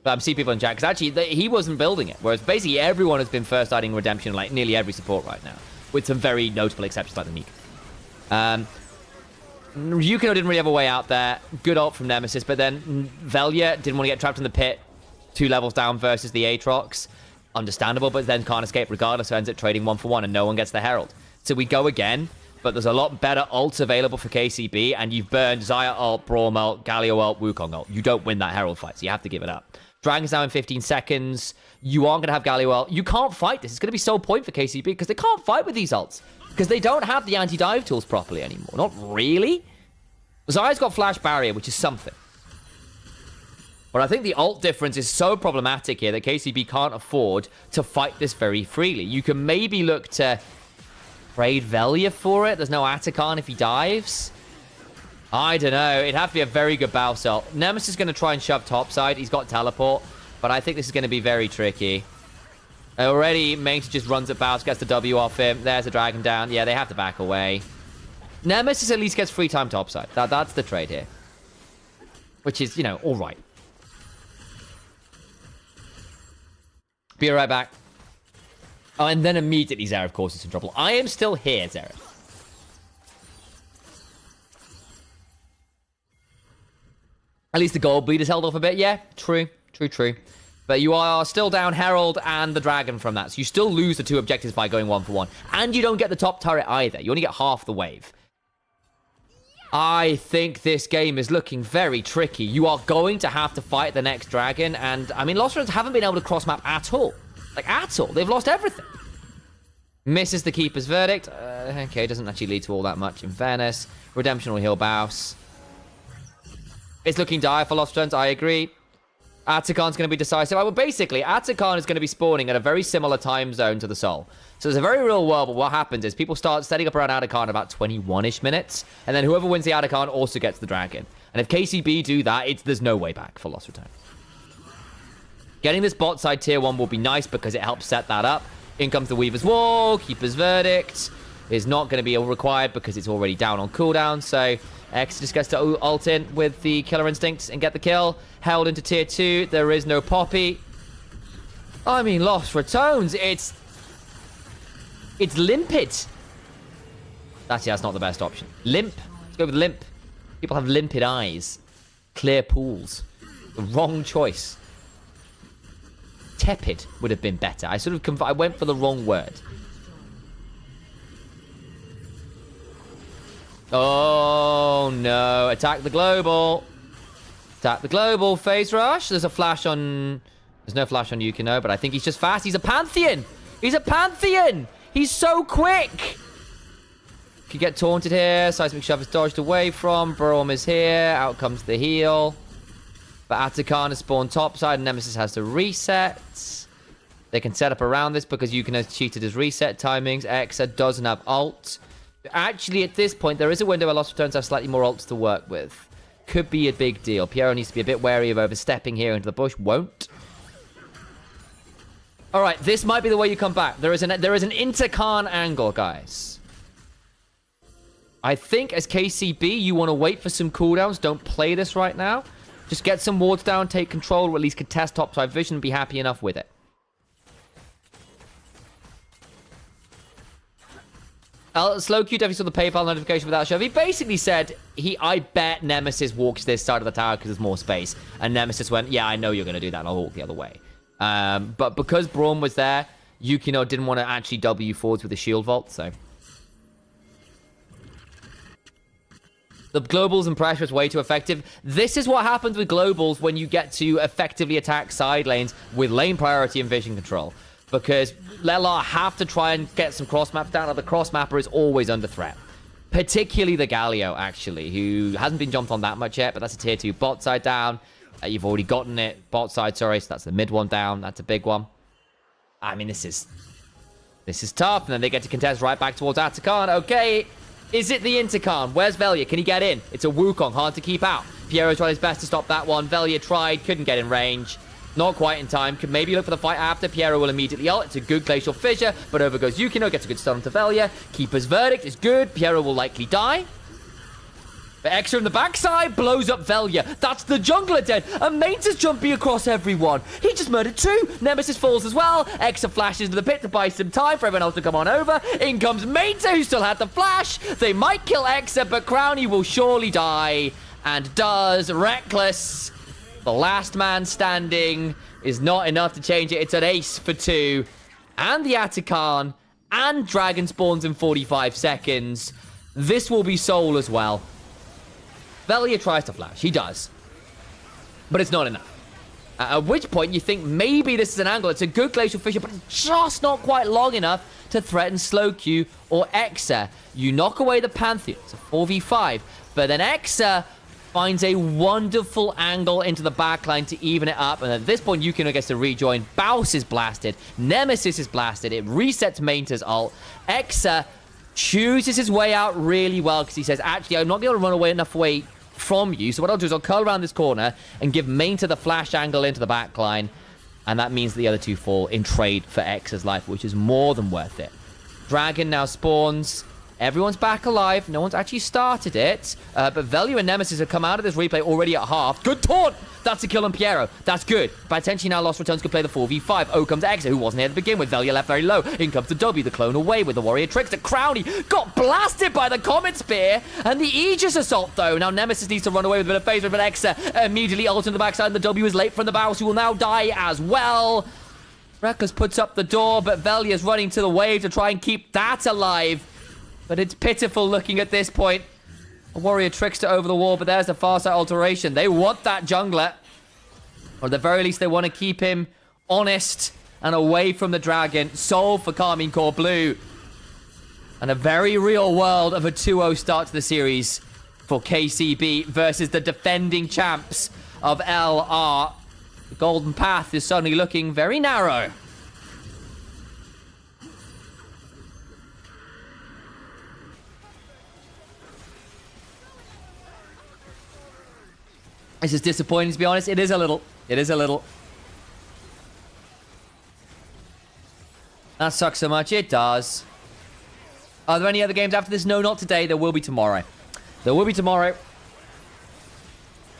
But I'm seeing people in chat, because actually, he wasn't building it. Whereas basically everyone has been first starting Redemption, like nearly every support right now. With some very notable exceptions like the Meek. Yukino didn't really have a way out there. Good ult from Nemesis, but then Velia didn't want to get trapped in the pit 2 levels down versus the Aatrox. Understandable, but then can't escape regardless, so ends up trading 1-for-1 and no one gets the Herald. So we go again, but there's a lot better ults available for KCB, and you've burned Xayah ult, Braum ult, Galio ult, Wukong ult. You don't win that Herald fight, so you have to give it up. Dragon's now in 15 seconds. You aren't going to have Galio ult. You can't fight this. It's going to be so point for KCB because they can't fight with these ults. Because they don't have the anti-dive tools properly anymore. Not really. Zaya's got flash barrier, which is something. But I think the ult difference is so problematic here that KCB can't afford to fight this very freely. You can maybe look to trade Velia for it. There's no Atakan if he dives. I don't know. It'd have to be a very good bow cell. Nemesis is going to try and shove topside. He's got teleport. But I think this is going to be very tricky. Already, Mace just runs at bows, gets the W off him. There's a dragon down. Yeah, they have to back away. Nemesis at least gets free time topside. That's the trade here. Which is, you know, all right. Be right back. Oh, and then immediately Zeref causes some trouble. I am still here, Zeref. At least the gold bleed is held off a bit. Yeah, true. But you are still down Herald and the Dragon from that. So you still lose the 2 objectives by going 1 for 1. And you don't get the top turret either. You only get half the wave. I think this game is looking very tricky. You are going to have to fight the next Dragon. And, I mean, Lost Runs haven't been able to cross-map at all. Like, at all. They've lost everything. Misses the Keeper's Verdict. Okay, doesn't actually lead to all that much in fairness. Redemption will heal Baus. It's looking dire for Lost Runs, I agree. Atakan's going to be decisive. Well, basically, Atakan is going to be spawning at a very similar time zone to the Soul. So there's a very real world, but what happens is people start setting up around Atakan at about 21-ish minutes, and then whoever wins the Atakan also gets the Dragon. And if KCB do that, there's no way back for Lost Return. Getting this bot side tier 1 will be nice because it helps set that up. In comes the Weaver's Wall, Keeper's Verdict is not going to be required because it's already down on cooldown, so X just gets to ult in with the Killer Instincts and get the kill. Held into tier 2. There is no Poppy. I mean, Lost Returns. It's limpid. That's not the best option. Limp. Let's go with limp. People have limpid eyes. Clear pools. The wrong choice. Tepid would have been better. I went for the wrong word. Oh, no. Attack the global. Attack the global. Phase rush. There's a flash on... There's no flash on Yukino, but I think he's just fast. He's a Pantheon. He's a Pantheon. He's so quick. Could get taunted here. Seismic Shove is dodged away from. Braum is here. Out comes the heal. But Atakan has spawned topside and Nemesis has to reset. They can set up around this because Yukino has cheated his reset timings. Exa doesn't have ult. Actually, at this point, there is a window where Lost Returns have slightly more ults to work with. Could be a big deal. Piero needs to be a bit wary of overstepping here into the bush. Won't. All right, this might be the way you come back. There is an Intercarn angle, guys. I think as KCB, you want to wait for some cooldowns. Don't play this right now. Just get some wards down, take control, or at least contest topside vision and be happy enough with it. Slow Q definitely saw the PayPal notification without shove. He basically said, I bet Nemesis walks this side of the tower because there's more space. And Nemesis went, yeah, I know you're going to do that, and I'll walk the other way. But because Braum was there, Yukino didn't want to actually W forwards with the shield vault, so... The globals and pressure is way too effective. This is what happens with globals when you get to effectively attack side lanes with lane priority and vision control. Because Lelar have to try and get some cross maps down, or the cross mapper is always under threat. Particularly the Galio, actually, who hasn't been jumped on that much yet, but that's a tier 2 bot side down. You've already gotten it. Bot side, sorry, so that's the mid one down. That's a big one. I mean, this is tough. And then they get to contest right back towards Atakan. Okay. Is it the Intercarn? Where's Velia? Can he get in? It's a Wukong. Hard to keep out. Piero tried his best to stop that one. Velia tried. Couldn't get in range. Not quite in time. Could maybe look for the fight after. Piero will immediately ult. It's a good Glacial Fissure, but over goes Yukino. Gets a good stun onto Velia. Keeper's Verdict is good. Piero will likely die. But Exa in the backside blows up Velia. That's the jungler dead. And Mains is jumping across everyone. He just murdered 2. Nemesis falls as well. Exa flashes into the pit to buy some time for everyone else to come on over. In comes Mains, who still had the flash. They might kill Exa, but Crowny will surely die. And does. Reckless. The last man standing is not enough to change it. It's an ace for 2. And the Atakan. And Dragon spawns in 45 seconds. This will be Soul as well. Velia tries to flash. He does. But it's not enough. At which point you think maybe this is an angle. It's a good Glacial Fissure, but it's just not quite long enough to threaten Slow Q or Exa. You knock away the Pantheon. It's a 4v5. But then Exa finds a wonderful angle into the backline to even it up. And at this point, Yukino gets to rejoin. Baus is blasted. Nemesis is blasted. It resets Mainta's ult. Exa chooses his way out really well because he says, actually, I'm not going to run away enough away from you. So what I'll do is I'll curl around this corner and give Mainta the flash angle into the backline. And that means the other two fall in trade for Exa's life, which is more than worth it. Dragon now spawns. Everyone's back alive. No one's actually started it. But Velio and Nemesis have come out of this replay already at half. Good taunt! That's a kill on Piero. That's good. But potentially now Lost Returns could play the 4v5. Oh comes Exa, who wasn't here to begin with. Velio left very low. In comes the W, the clone away with the Warrior Trickster. Crowley got blasted by the Comet Spear. And the Aegis Assault, though. Now Nemesis needs to run away with a bit of phase, but Exa immediately ults in the backside. And the W is late from the Baus, who will now die as well. Reckless puts up the door, but Velio's running to the wave to try and keep that alive. But it's pitiful looking at this point. A Warrior Trickster over the wall, but there's the far side alteration. They want that jungler. Or at the very least, they want to keep him honest and away from the dragon. Solve for Carmine Core Blue. And a very real world of a 2-0 start to the series for KCB versus the defending champs of LR. The golden path is suddenly looking very narrow. This is disappointing, to be honest. It is a little. It is a little. That sucks so much. It does. Are there any other games after this? No, not today. There will be tomorrow. There will be tomorrow.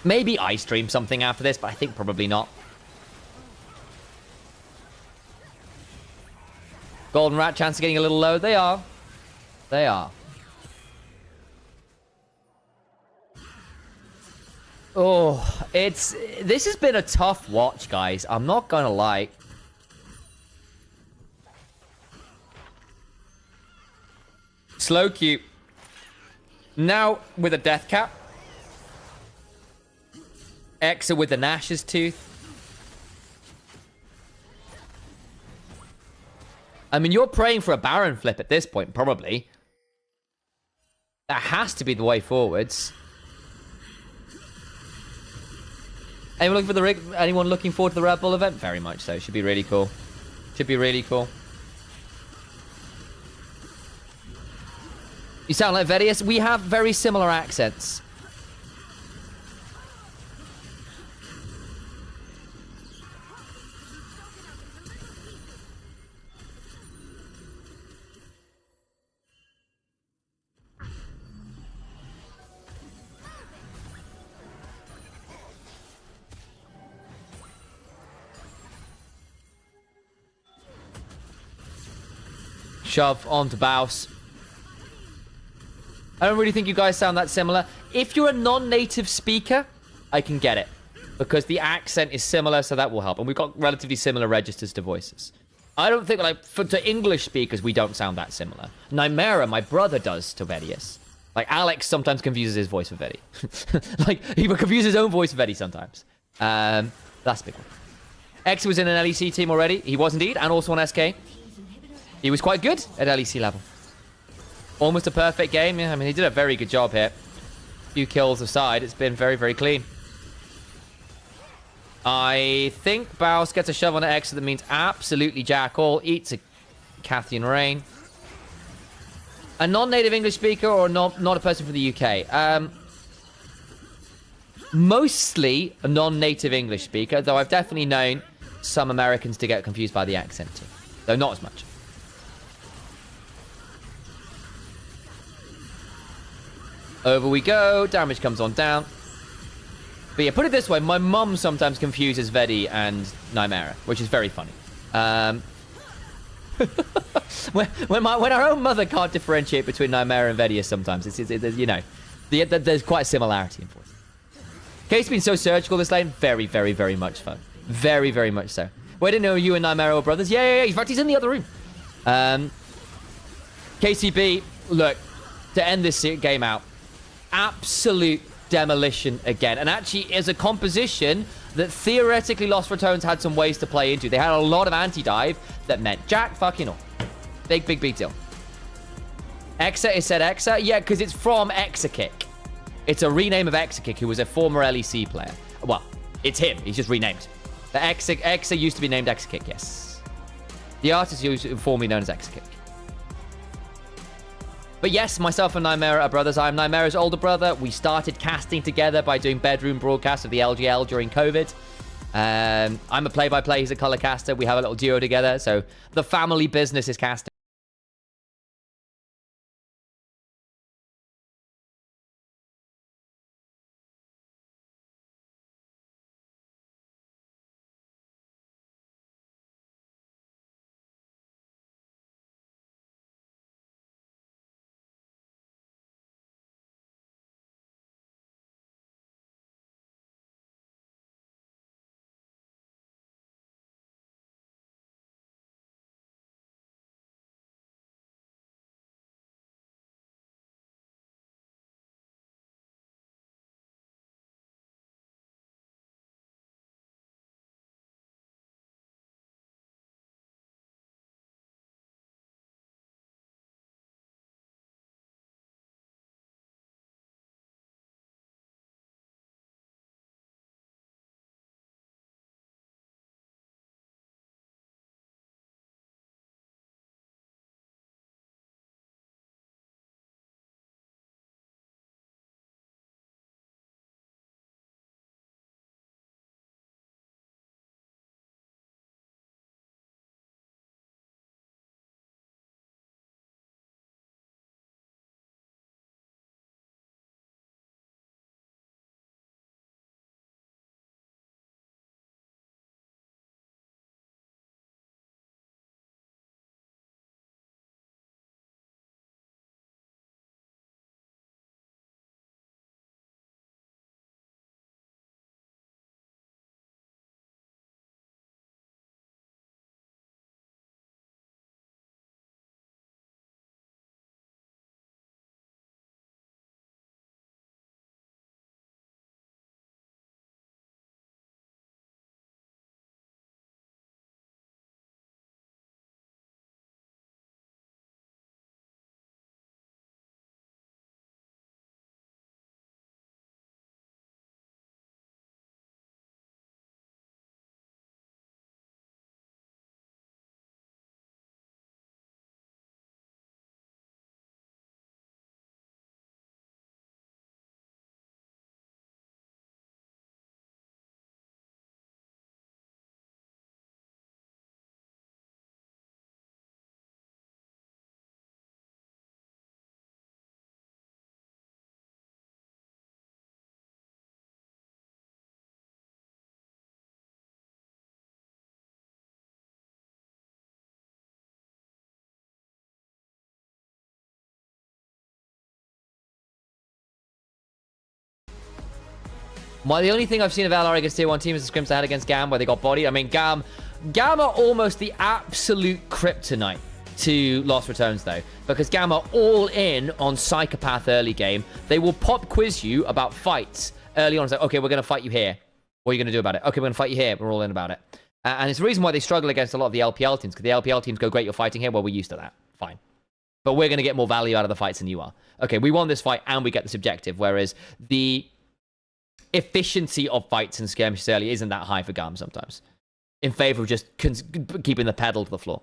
Maybe I stream something after this, but I think probably not. Golden Rat chance of getting a little low. They are. They are. Oh, this has been a tough watch, guys. I'm not gonna lie. Slow Q. Now with a death cap. Exa with the Nash's tooth. I mean, you're praying for a Baron flip at this point, probably. That has to be the way forwards. Anyone looking forward to the Red Bull event? Very much so. Should be really cool. Should be really cool. You sound like Vedius. We have very similar accents. Shove onto Baus. I don't really think you guys sound that similar. If you're a non-native speaker, I can get it. Because the accent is similar, so that will help. And we've got relatively similar registers to voices. I don't think, like, to English speakers, we don't sound that similar. Nymera, my brother, does to Vedius. Like, Alex sometimes confuses his voice with Vedi. Like, he confuses his own voice with Vedi sometimes. That's a big one. X was in an LEC team already. He was indeed, and also on SK. He was quite good at LEC level. Almost a perfect game. Yeah, I mean, he did a very good job here. A few kills aside, it's been very, very clean. I think Baus gets a shove on the X, so that means absolutely jack all. Eats a Cathian Rain. A non-native English speaker or not a person from the UK? Mostly a non-native English speaker, though I've definitely known some Americans to get confused by the accent too. Though not as much. Over we go. Damage comes on down. But yeah, put it this way. My mum sometimes confuses Vedi and Nymera, which is very funny. when our own mother can't differentiate between Nymera and Vedi sometimes, it's you know, there's quite a similarity in voice. Kate's been so surgical this lane. Very, very, very much fun. Very, very much so. Well, I didn't know you and Nymera were brothers. Yeah. In fact, he's in the other room. KCB, look, to end this game out, absolute demolition again. And actually is a composition that theoretically Lost Returns had some ways to play into. They had a lot of anti-dive that meant jack fucking all. Big, big, big deal. Exa is said Exa? Yeah, because it's from Exa Kick. It's a rename of Exakick, who was a former LEC player. Well, it's him. He's just renamed. The Exa used to be named Exakick, yes. The artist used formerly known as Exakick. But yes, myself and Nymera are brothers. I'm Nymera's older brother. We started casting together by doing bedroom broadcasts of the LGL during COVID. I'm a play-by-play. He's a color caster. We have a little duo together. So the family business is casting. The only thing I've seen of LR against tier 1 teams is the scrims they had against GAM, where they got bodied. I mean, GAM are almost the absolute kryptonite to Lost Returns, though, because GAM are all in on Psychopath early game. They will pop quiz you about fights early on. It's like, okay, we're going to fight you here. What are you going to do about it? Okay, we're going to fight you here. We're all in about it. And it's the reason why they struggle against a lot of the LPL teams, because the LPL teams go, great, you're fighting here. Well, we're used to that. Fine. But we're going to get more value out of the fights than you are. Okay, we won this fight and we get this objective, whereas the efficiency of fights and skirmishes early isn't that high for GAM sometimes, in favor of just keeping the pedal to the floor.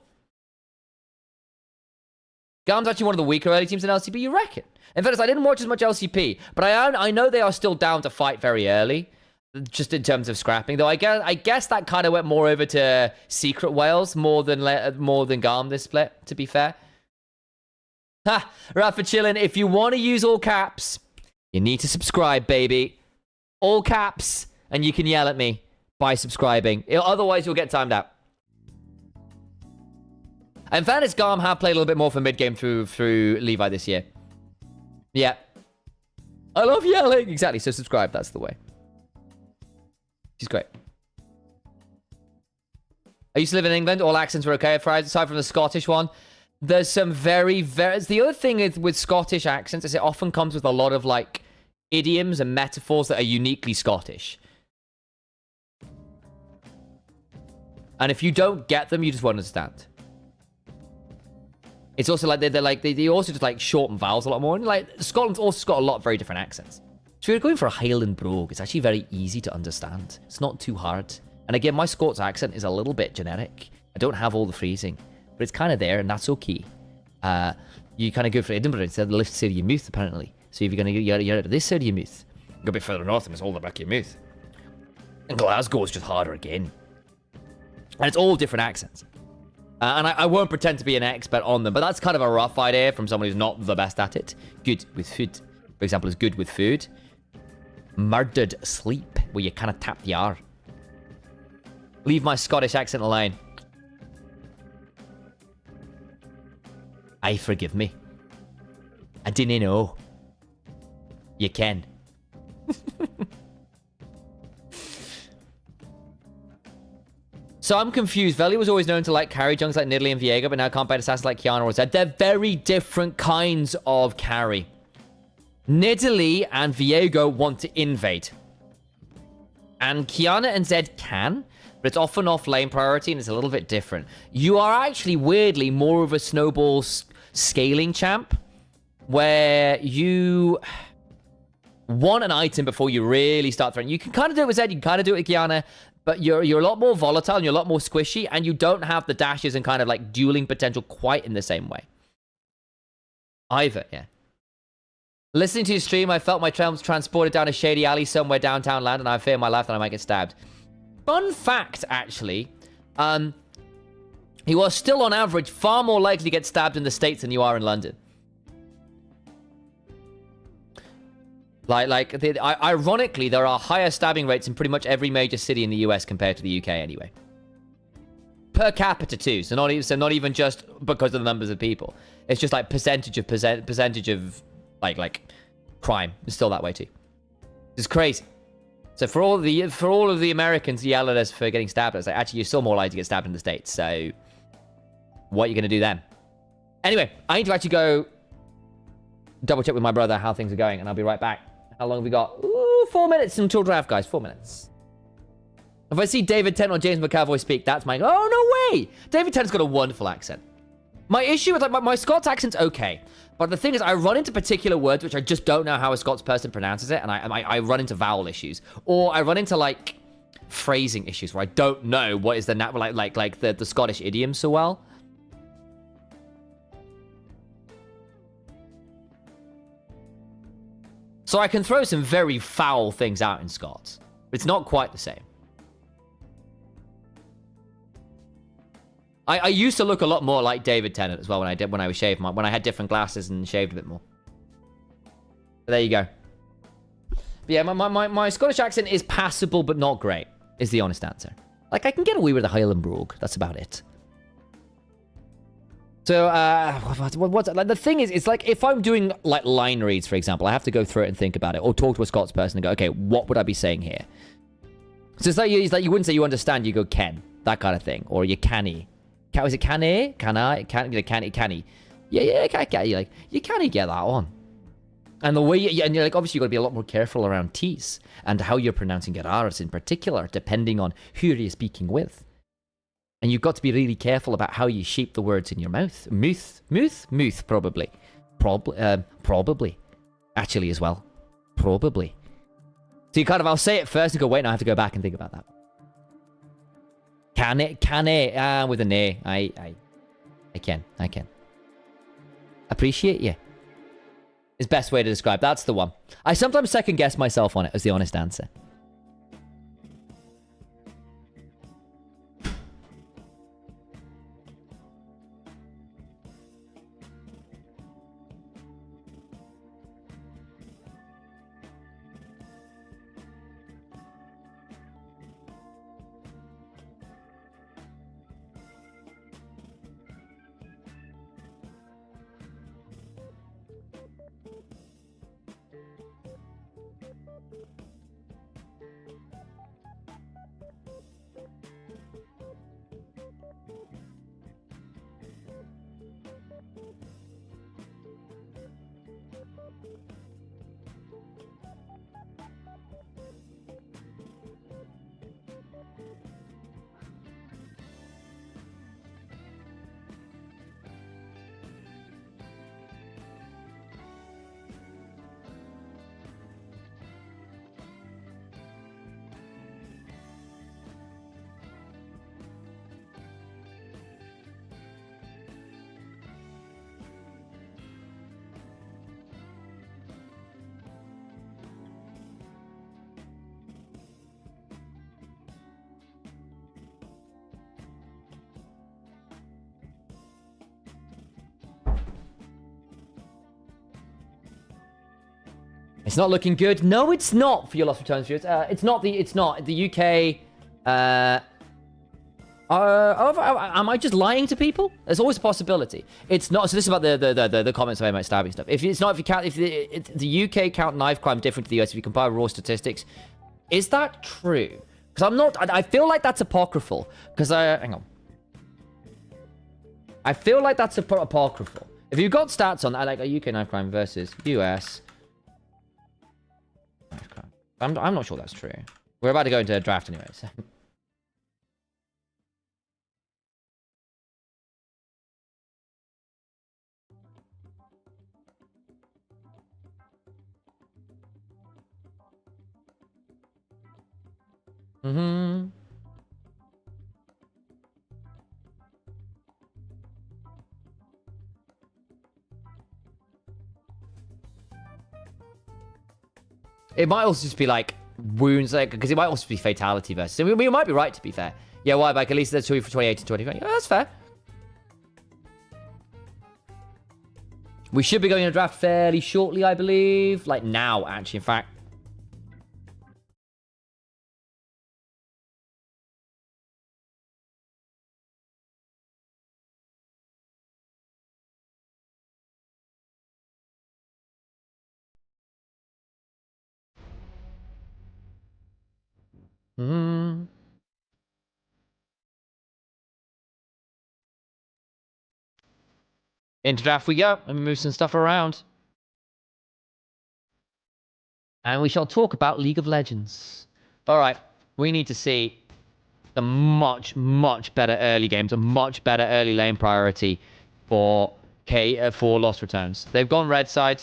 GAM's actually one of the weaker early teams in LCP, you reckon? In fairness, I didn't watch as much LCP, but I know they are still down to fight very early, just in terms of scrapping. Though I guess that kind of went more over to Secret Whales more than GAM this split, to be fair. Ha! Rafa chillin'. If you want to use all caps, you need to subscribe, baby. All caps, and you can yell at me by subscribing. Otherwise, you'll get timed out. In fairness, GAM have played a little bit more for mid-game through Levi this year. Yeah. I love yelling. Exactly, so subscribe. That's the way. She's great. I used to live in England. All accents were okay, aside from the Scottish one. There's some very... The other thing is with Scottish accents is it often comes with a lot of, like, idioms and metaphors that are uniquely Scottish. And if you don't get them, you just won't understand. It's also like they also just like shorten vowels a lot more. And like Scotland's also got a lot of very different accents. So if you're going for a Highland brogue, it's actually very easy to understand. It's not too hard. And again, my Scots accent is a little bit generic. I don't have all the phrasing, but it's kind of there, and that's okay. You kind of go for Edinburgh instead of the left side of your mouth, apparently. So if you're going to get out of this side of your mouth, go a bit further north and it's all the back of your mouth. And Glasgow is just harder again. And it's all different accents. And I won't pretend to be an expert on them, but that's kind of a rough idea from someone who's not the best at it. Good with food, for example, is good with food. Murdered sleep, where you kind of tap the R. Leave my Scottish accent alone. I forgive me. I didn't know. You can. So I'm confused. Veli was always known to like carry junks like Nidalee and Viego, but now can't bite assassins like Kiana or Zed. They're very different kinds of carry. Nidalee and Viego want to invade. And Kiana and Zed can, but it's often off lane priority and it's a little bit different. You are actually weirdly more of a snowball scaling champ, where you want an item before you really start throwing. You can kind of do it with Zed, you can kind of do it with Kiana, but you're a lot more volatile and you're a lot more squishy, and you don't have the dashes and kind of like dueling potential quite in the same way. Either, yeah. Listening to your stream, I felt my tram transported down a shady alley somewhere downtown land, and I fear my life that I might get stabbed. Fun fact, actually, you are still on average far more likely to get stabbed in the States than you are in London. Ironically, there are higher stabbing rates in pretty much every major city in the US compared to the UK anyway. Per capita too, so not even just because of the numbers of people. It's just like percentage of like crime is still that way too. It's crazy. So for all of the Americans yell at us for getting stabbed, it's like actually you're still more likely to get stabbed in the States. So what are you gonna do then? Anyway, I need to actually go double check with my brother how things are going, and I'll be right back. How long have we got? Ooh, 4 minutes until draft, guys. 4 minutes. If I see David Tennant or James McAvoy speak, that's my... Oh, no way! David Tennant's got a wonderful accent. My issue with, like, my Scots accent's okay. But the thing is, I run into particular words which I just don't know how a Scots person pronounces it, and I run into vowel issues. Or I run into, like, phrasing issues where I don't know what is the... like the Scottish idiom so well. So I can throw some very foul things out in Scots. But it's not quite the same. I used to look a lot more like David Tennant as well when I was shaved. When I had different glasses and shaved a bit more. But there you go. But yeah, my Scottish accent is passable but not great, is the honest answer. Like, I can get away with a Highland brogue. That's about it. So, like, the thing is, it's like if I'm doing like line reads, for example, I have to go through it and think about it, or talk to a Scots person and go, okay, what would I be saying here? So it's like you wouldn't say you understand, you go Ken, that kind of thing, or you canny. Was it canny? Canny? Yeah, like you canny get that on. And the way and you're like, obviously you've got to be a lot more careful around T's and how you're pronouncing your R's in particular, depending on who you're speaking with. And you've got to be really careful about how you shape the words in your mouth. Muth, probably. Probably. Actually, as well. Probably. So you kind of, I'll say it first and go, wait, no, I have to go back and think about that. Can it, with an A. I can. Appreciate you. Is best way to describe. That's the one. I sometimes second guess myself on it as the honest answer. It's not looking good. No, it's not for your Lost Returns viewers. It's not the UK. Am I just lying to people? There's always a possibility. It's not. So this is about the comments about stabbing stuff. If you count, if the UK count knife crime different to the US, if you compare raw statistics, is that true? Because I'm not. I feel like that's apocryphal. Because hang on. I feel like that's apocryphal. If you've got stats on that, like a UK knife crime versus US knife crime, I'm not sure that's true. We're about to go into a draft anyway. So. Mm-hmm. It might also just be like wounds, like because it might also be fatality versus. We might be right, to be fair. Yeah, why? Like at least that's true for 28 and 2020. Yeah, that's fair. We should be going to draft fairly shortly, I believe. Like now, actually, in fact. Hmm. Into draft we go, and we move some stuff around. And we shall talk about League of Legends. All right, we need to see the much better early games, a much better early lane priority for Lost Returns. They've gone red side.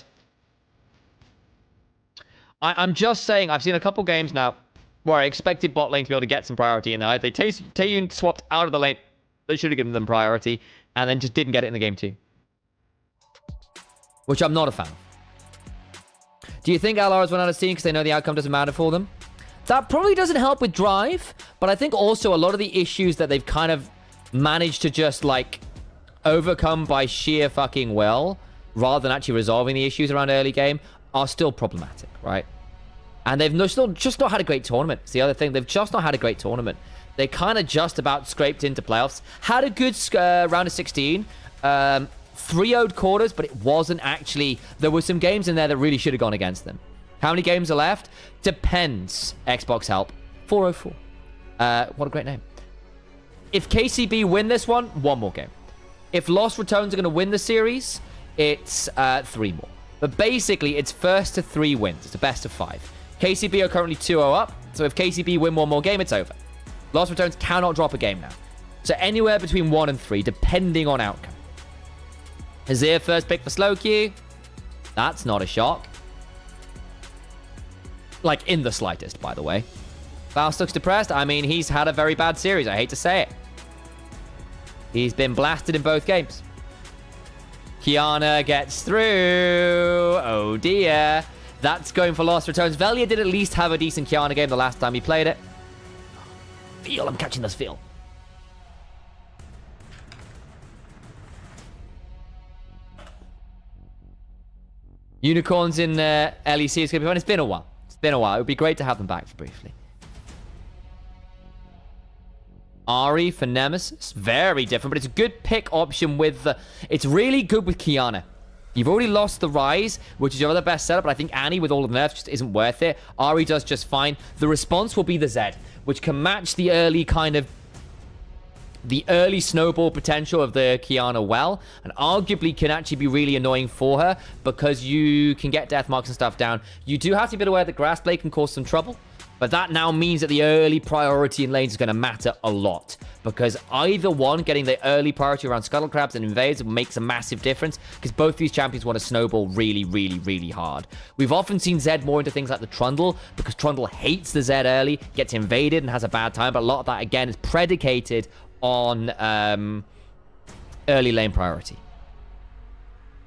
I'm just saying, I've seen a couple games now where I expected bot lane to be able to get some priority, and they Taeyun swapped out of the lane. They should have given them priority, and then just didn't get it in the game too. Which I'm not a fan of. Do you think LR has run out of steam because they know the outcome doesn't matter for them? That probably doesn't help with drive, but I think also a lot of the issues that they've kind of managed to just, like, overcome by sheer fucking will, rather than actually resolving the issues around early game, are still problematic, right? And they've just not had a great tournament. It's the other thing. They've just not had a great tournament. They kind of just about scraped into playoffs. Had a good round of 16. 3-0'd quarters, but it wasn't actually... There were some games in there that really should have gone against them. How many games are left? Depends. Xbox help. 404. What a great name. If KCB win this one more game. If Lost Returns are going to win the series, it's 3 more. But basically, it's first to 3 wins. It's a best of 5. KCB are currently 2-0 up, so if KCB win one more game, it's over. Lost Returns cannot drop a game now. So anywhere between 1 and 3, depending on outcome. Hazir first pick for slow queue. That's not a shock. Like, in the slightest, by the way. Faust looks depressed. I mean, he's had a very bad series. I hate to say it. He's been blasted in both games. Kiana gets through. Oh, dear. That's going for Lost Returns. Velia did at least have a decent Kiana game the last time he played it. I'm catching this feel. Unicorns in LEC is going to be fun. It's been a while. It's been a while. It would be great to have them back briefly. Ari for Nemesis. Very different, but it's a good pick option with the... It's really good with Kiana. You've already lost the Rise, which is your other best setup, but I think Annie, with all the nerfs, just isn't worth it. Ari does just fine. The response will be the Zed, which can match the early kind of... The early snowball potential of the Kiana well, and arguably can actually be really annoying for her because you can get death marks and stuff down. You do have to be aware that Grass Blade can cause some trouble, but that now means that the early priority in lanes is going to matter a lot because either one, getting the early priority around Scuttle Crabs and Invades makes a massive difference because both these champions want to snowball really hard. We've often seen Zed more into things like the Trundle because Trundle hates the Zed early, gets invaded and has a bad time, but a lot of that, again, is predicated on early lane priority.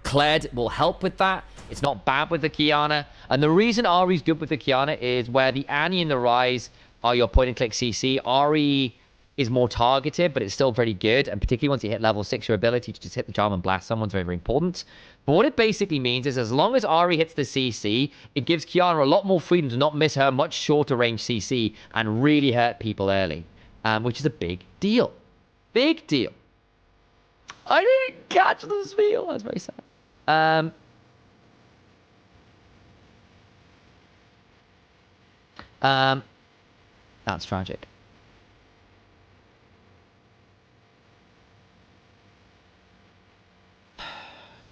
Kled will help with that. It's not bad with the Kiana. And the reason Ari's good with the Kiana is where the Annie and the Rise are your point-and-click CC. Ari is more targeted, but it's still pretty good. And particularly once you hit level 6, your ability to just hit the charm and blast someone's very, very important. But what it basically means is as long as Ari hits the CC, it gives Kiana a lot more freedom to not miss her much shorter range CC and really hurt people early, which is a big deal. Big deal. I didn't catch the spiel. That's very sad. That's tragic.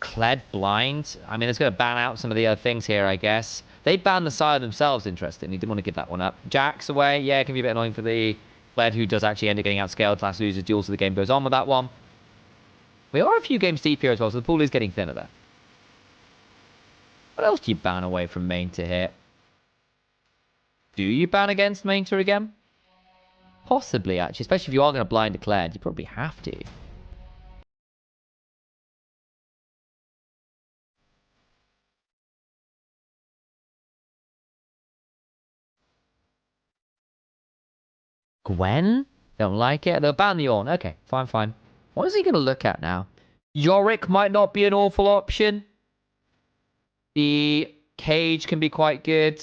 Kled blind. I mean, it's going to ban out some of the other things here, I guess. They banned the side themselves, interestingly. Didn't want to give that one up. Jack's away. Yeah, it can be a bit annoying for the Kled, who does actually end up getting outscaled. Last loses duels as the game goes on with that one. We are a few games deep here as well, so the pool is getting thinner there. What else do you ban away from main to hit? Do you ban against main to again? Possibly, actually. Especially if you are going to blind declared. You probably have to. Gwen? Don't like it. They'll ban the Ornn. Okay, fine, fine. What is he going to look at now? Yorick might not be an awful option. The Cage can be quite good.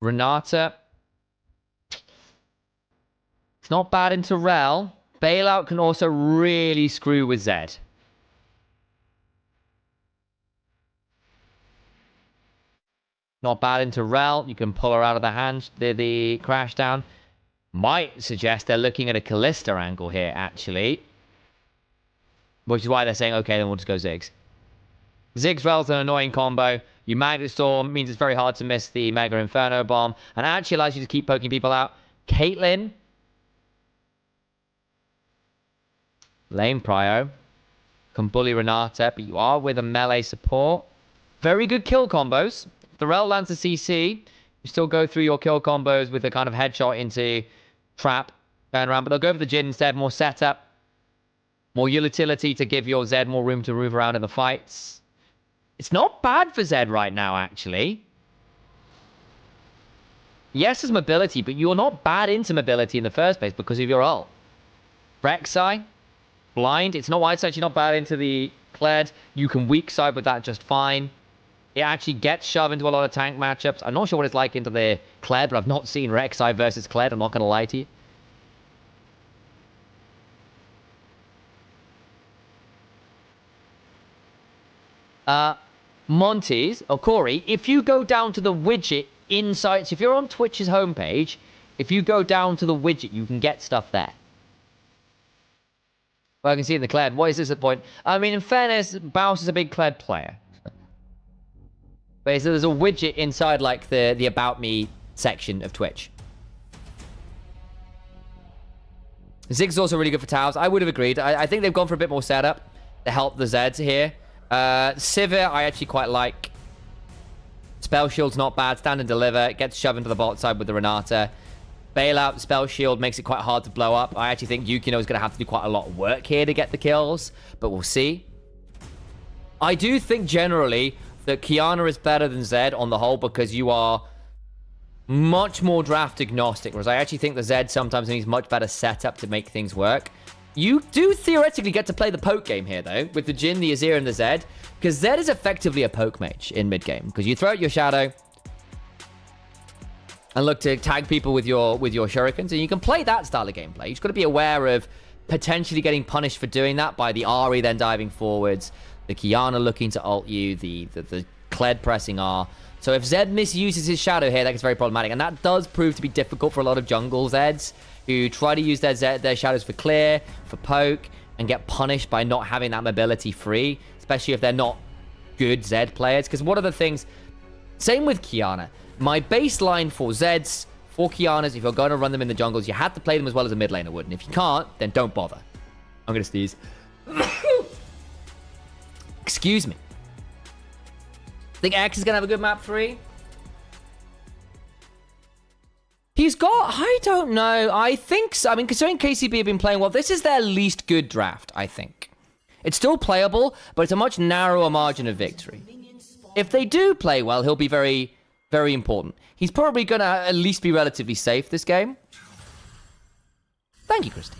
Renata. It's not bad into Rel. Bailout can also really screw with Zed. Not bad into Rel. You can pull her out of the hand. The crash down. Might suggest they're looking at a Callista angle here, actually. Which is why they're saying, okay, then we'll just go Ziggs. Ziggs Rel's an annoying combo. You Magnet Storm means it's very hard to miss the Mega Inferno Bomb. And actually allows you to keep poking people out. Caitlyn. Lame Prio. Can bully Renata, but you are with a melee support. Very good kill combos. If the Rel lands a CC, you still go through your kill combos with a kind of headshot into trap, turn around. But they'll go for the Jhin instead. More setup. More utility to give your Zed more room to move around in the fights. It's not bad for Zed right now, actually. Yes, there's mobility, but you're not bad into mobility in the first place because of your ult. Rek'Sai, blind. It's not why it's actually not bad into the Kled. You can weak side with that just fine. It actually gets shoved into a lot of tank matchups. I'm not sure what it's like into the Kled, but I've not seen Rek'Sai versus Kled. I'm not going to lie to you. Monty's, or Corey, if you go down to the widget inside, so if you're on Twitch's homepage, if you go down to the widget, you can get stuff there. Well, I can see in the Kled. What is this at point? I mean, in fairness, Bounce is a big Kled player. But so there's a widget inside, like, the About Me section of Twitch. Ziggs is also really good for towers. I would have agreed. I think they've gone for a bit more setup to help the Zeds here. Sivir, I actually quite like. Spell Shield's not bad. Stand and deliver. It gets shoved into the bot side with the Renata. Bailout, Spell Shield makes it quite hard to blow up. I actually think Yukino is going to have to do quite a lot of work here to get the kills, but we'll see. I do think generally that Kiana is better than Zed on the whole because you are much more draft agnostic, whereas I actually think the Zed sometimes needs much better setup to make things work. You do theoretically get to play the poke game here, though, with the Jhin, the Azir, and the Zed, because Zed is effectively a poke mage in mid-game, because you throw out your Shadow and look to tag people with your shurikens, and you can play that style of gameplay. You've got to be aware of potentially getting punished for doing that by the Ahri then diving forwards, the Kiana looking to ult you, the Kled pressing R. So if Zed misuses his Shadow here, that gets very problematic, and that does prove to be difficult for a lot of jungle Zeds who try to use their Shadows for clear, for poke, and get punished by not having that mobility free, especially if they're not good Zed players. Because one of the things, same with Kiana, my baseline for Zeds, for Kianas, if you're going to run them in the jungles, you have to play them as well as a mid laner would. And if you can't, then don't bother. I'm going to sneeze. Excuse me. Think X is going to have a good map 3? He's got, I don't know. I think so. I mean, considering KCB have been playing well, this is their least good draft, I think. It's still playable, but it's a much narrower margin of victory. If they do play well, he'll be very, Very important. He's probably going to at least be relatively safe this game. Thank you, Christy.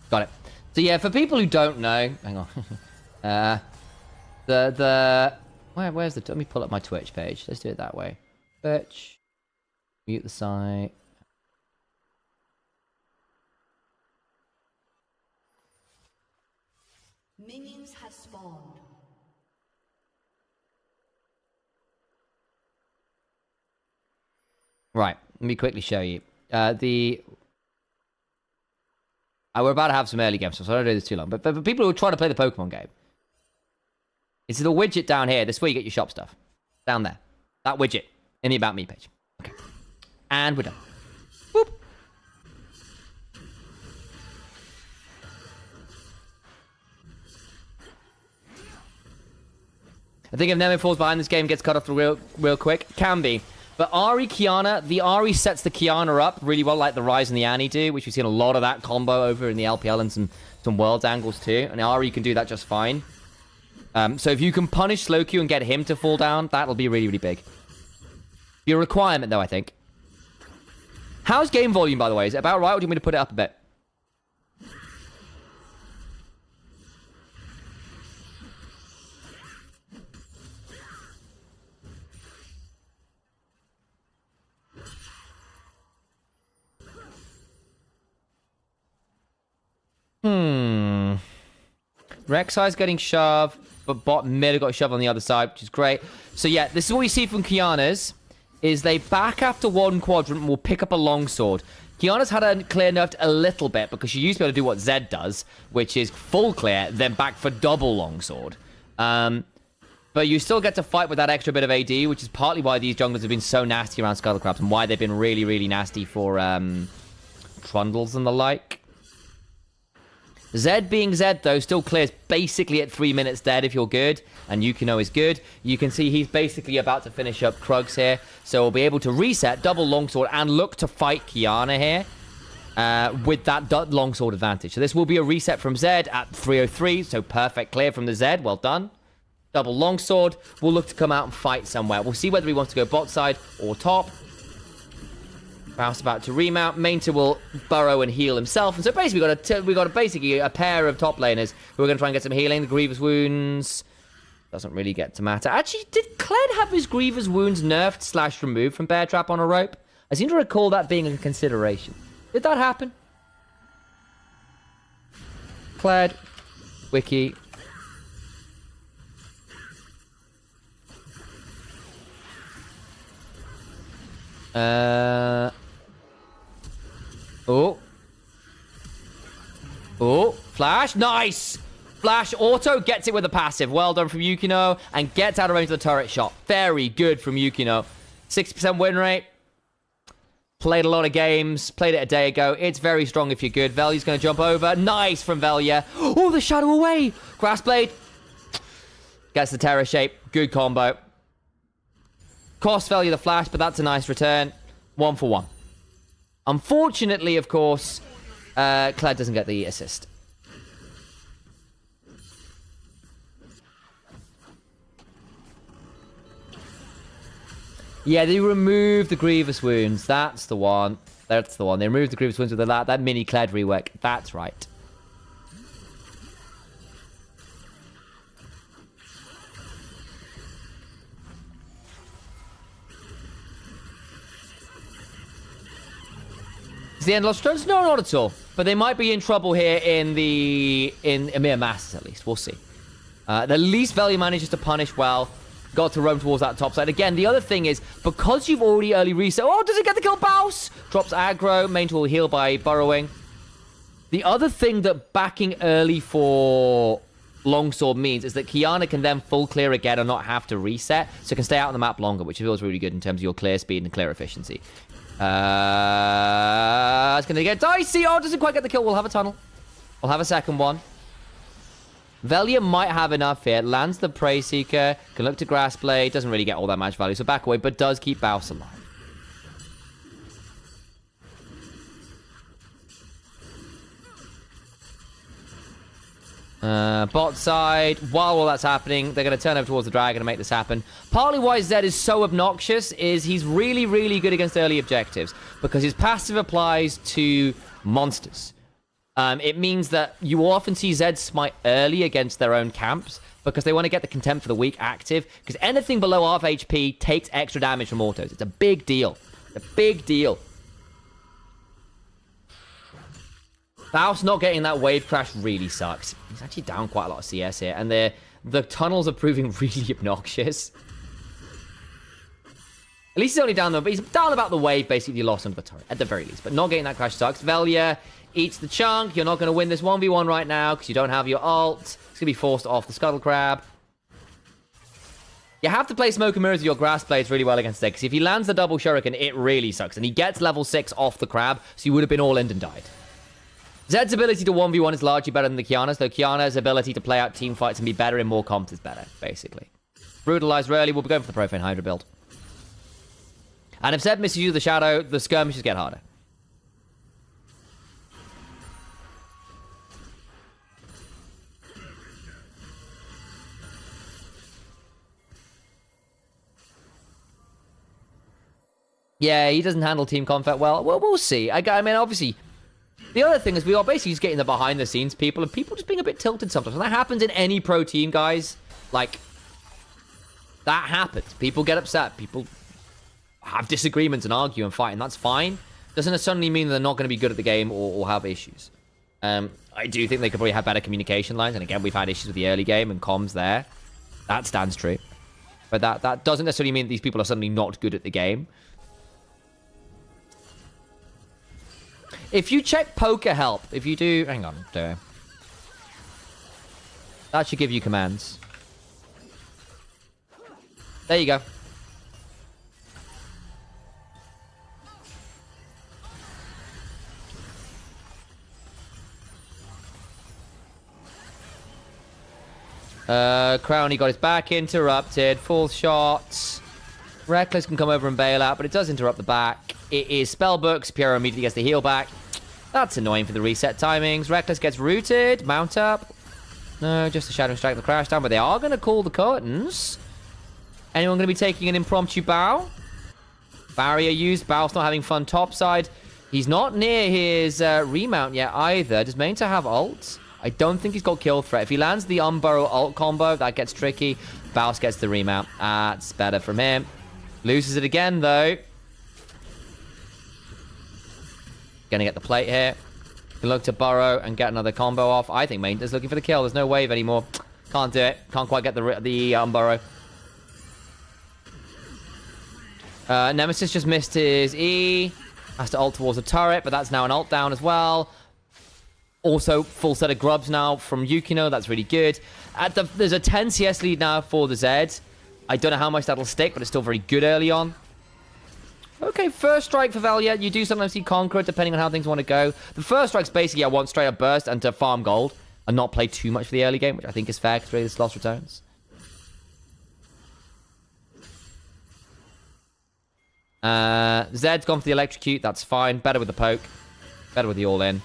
Got it. So yeah, for people who don't know, hang on. Where's the... Let me pull up my Twitch page. Let's do it that way. Twitch. Mute the site. Minions have spawned. Right. Let me quickly show you. We're about to have some early games, so I don't do this too long. But for people who are trying to play the Pokemon game, it's the widget down here. This is where you get your shop stuff. Down there. That widget in the About Me page. Okay. And we're done. Boop. I think if Nemo falls behind, this game gets cut off real quick. Can be. But Ahri, Kiana, the Ahri sets the Kiana up really well, like the Ryze and the Annie do, which we've seen a lot of that combo over in the LPL and some Worlds angles too. And Ahri can do that just fine. So if you can punish Slowq and get him to fall down, that'll be really, really big. Be a requirement, though, I think. How's game volume, by the way? Is it about right, or do you want me to put it up a bit? Rek'Sai's getting shoved, but bot mid got shoved on the other side, which is great. So yeah, this is what we see from Kiana's, is they back after one quadrant and will pick up a longsword. Kiana's had a clear nerfed a little bit because she used to be able to do what Zed does, which is full clear, then back for double longsword. But you still get to fight with that extra bit of AD, which is partly why these junglers have been so nasty around Scuttlecrabs and why they've been really, really nasty for Trundles and the like. Zed being Zed, though, still clears basically at 3 minutes dead if you're good, and Yukino is good. You can see he's basically about to finish up Krugs here, so we'll be able to reset, double longsword, and look to fight Kiana here with that longsword advantage. So this will be a reset from Zed at 303, so perfect clear from the Zed, well done. Double longsword, we'll look to come out and fight somewhere. We'll see whether he wants to go bot side or top. Mouse about to remount. Mainter will burrow and heal himself. And so basically we got basically a pair of top laners who are going to try and get some healing. The Grievous Wounds doesn't really get to matter. Actually, did Kled have his Grievous Wounds nerfed / removed from Bear Trap on a rope? I seem to recall that being a consideration. Did that happen? Kled, Wiki. Oh, Flash. Nice! Flash auto gets it with a passive. Well done from Yukino. And gets out of range of the turret shot. Very good from Yukino. 60% win rate. Played a lot of games. Played it a day ago. It's very strong if you're good. Velya's going to jump over. Nice from Velya. Oh, the shadow away. Grassblade. Gets the terror shape. Good combo. Cost Velya the flash, but that's a nice return. 1 for 1. Unfortunately, of course, Kled doesn't get the assist. Yeah, they removed the Grievous Wounds. That's the one. That's the one. They removed the Grievous Wounds with that mini Kled rework. That's right. Is the end lost turns? No, not at all. But they might be in trouble here in EMEA Masters, at least. We'll see. At least Velya manages to punish well. Got to roam towards that top side. Again, the other thing is, because you've already early reset... Oh, does it get the kill? Bouse! Drops aggro. Main will heal by burrowing. The other thing that backing early for Longsword means is that Kiana can then full clear again and not have to reset. So can stay out on the map longer, which feels really good in terms of your clear speed and clear efficiency. It's going to get dicey. Oh, doesn't quite get the kill. We'll have a tunnel. We'll have a second one. Velya might have enough here. Lands the Prey Seeker. Can look to Grassblade. Doesn't really get all that much value, so back away, but does keep Bouse alive. Bot side, while all that's happening, they're going to turn over towards the dragon and make this happen. Partly why Zed is so obnoxious is he's really, really good against early objectives because his passive applies to monsters. It means that you will often see Zed smite early against their own camps because they want to get the Contempt for the Weak active, because anything below half HP takes extra damage from autos. It's a big deal. It's a big deal. Faust not getting that wave crash really sucks. He's actually down quite a lot of CS here, and the tunnels are proving really obnoxious. At least he's only down, but he's down about the wave, basically lost under the turret, at the very least. But not getting that crash sucks. Velia eats the chunk. You're not going to win this 1v1 right now because you don't have your ult. It's going to be forced off the Scuttle Crab. You have to play Smoke and Mirrors with your Grass Blades really well against it, because if he lands the double Shuriken, it really sucks. And he gets level 6 off the Crab, so he would have been all in and died. Zed's ability to 1v1 is largely better than the Kiana's, though Kiana's ability to play out team fights and be better in more comps is better, basically. Brutalized rarely, we'll be going for the Profane Hydra build. And if Zed misses you the Shadow, the skirmishes get harder. Yeah, he doesn't handle team combat well. Well, we'll see. I mean, obviously... The other thing is we are basically just getting the behind-the-scenes people, and people just being a bit tilted sometimes. And that happens in any pro team, guys. Like, that happens. People get upset. People have disagreements and argue and fight, and that's fine. Doesn't necessarily mean they're not going to be good at the game or have issues. I do think they could probably have better communication lines, and again, we've had issues with the early game and comms there. That stands true. But that doesn't necessarily mean that these people are suddenly not good at the game. If you check poker help, if you do... Hang on, that should give you commands. There you go. Crowny got his back interrupted. Full shots. Reckless can come over and bail out, but it does interrupt the back. It is Spellbooks. Piero immediately gets the heal back. That's annoying for the reset timings. Reckless gets rooted. Mount up. No, just a Shadow Strike the crash down, but they are going to call the curtains. Anyone going to be taking an impromptu bow? Barrier used. Bow's not having fun topside. He's not near his remount yet either. Does Mainta have ult? I don't think he's got kill threat. If he lands the Unburrow ult combo, that gets tricky. Baus gets the remount. That's better from him. Loses it again, though. Gonna get the plate here. Can look to burrow and get another combo off. I think Mainta's looking for the kill. There's no wave anymore. Can't do it. Can't quite get the Unburrow. Nemesis just missed his E. Has to ult towards the turret, but that's now an ult down as well. Also, full set of grubs now from Yukino. That's really good. There's a 10 CS lead now for the Zed. I don't know how much that'll stick, but it's still very good early on. Okay, first strike for Valia. You do sometimes see Conqueror, depending on how things want to go. The first strike's basically I want straight up burst and to farm gold and not play too much for the early game, which I think is fair because really this lost returns. Zed's gone for the electrocute. That's fine. Better with the poke. Better with the all-in.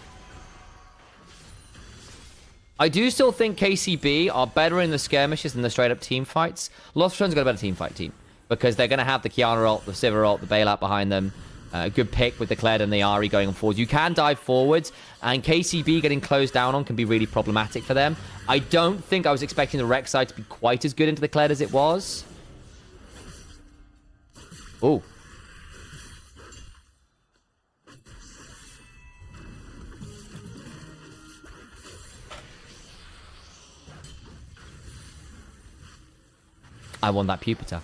I do still think KCB are better in the skirmishes than the straight-up team fights. Lost Returns got a better team fight team because they're going to have the Kiana ult, the Sivir ult, the bailout behind them. A good pick with the Kled and the Ahri going on forwards. You can dive forwards, and KCB getting closed down on can be really problematic for them. I don't think I was expecting the Rex side to be quite as good into the Kled as it was. Ooh. I want that Pupitar.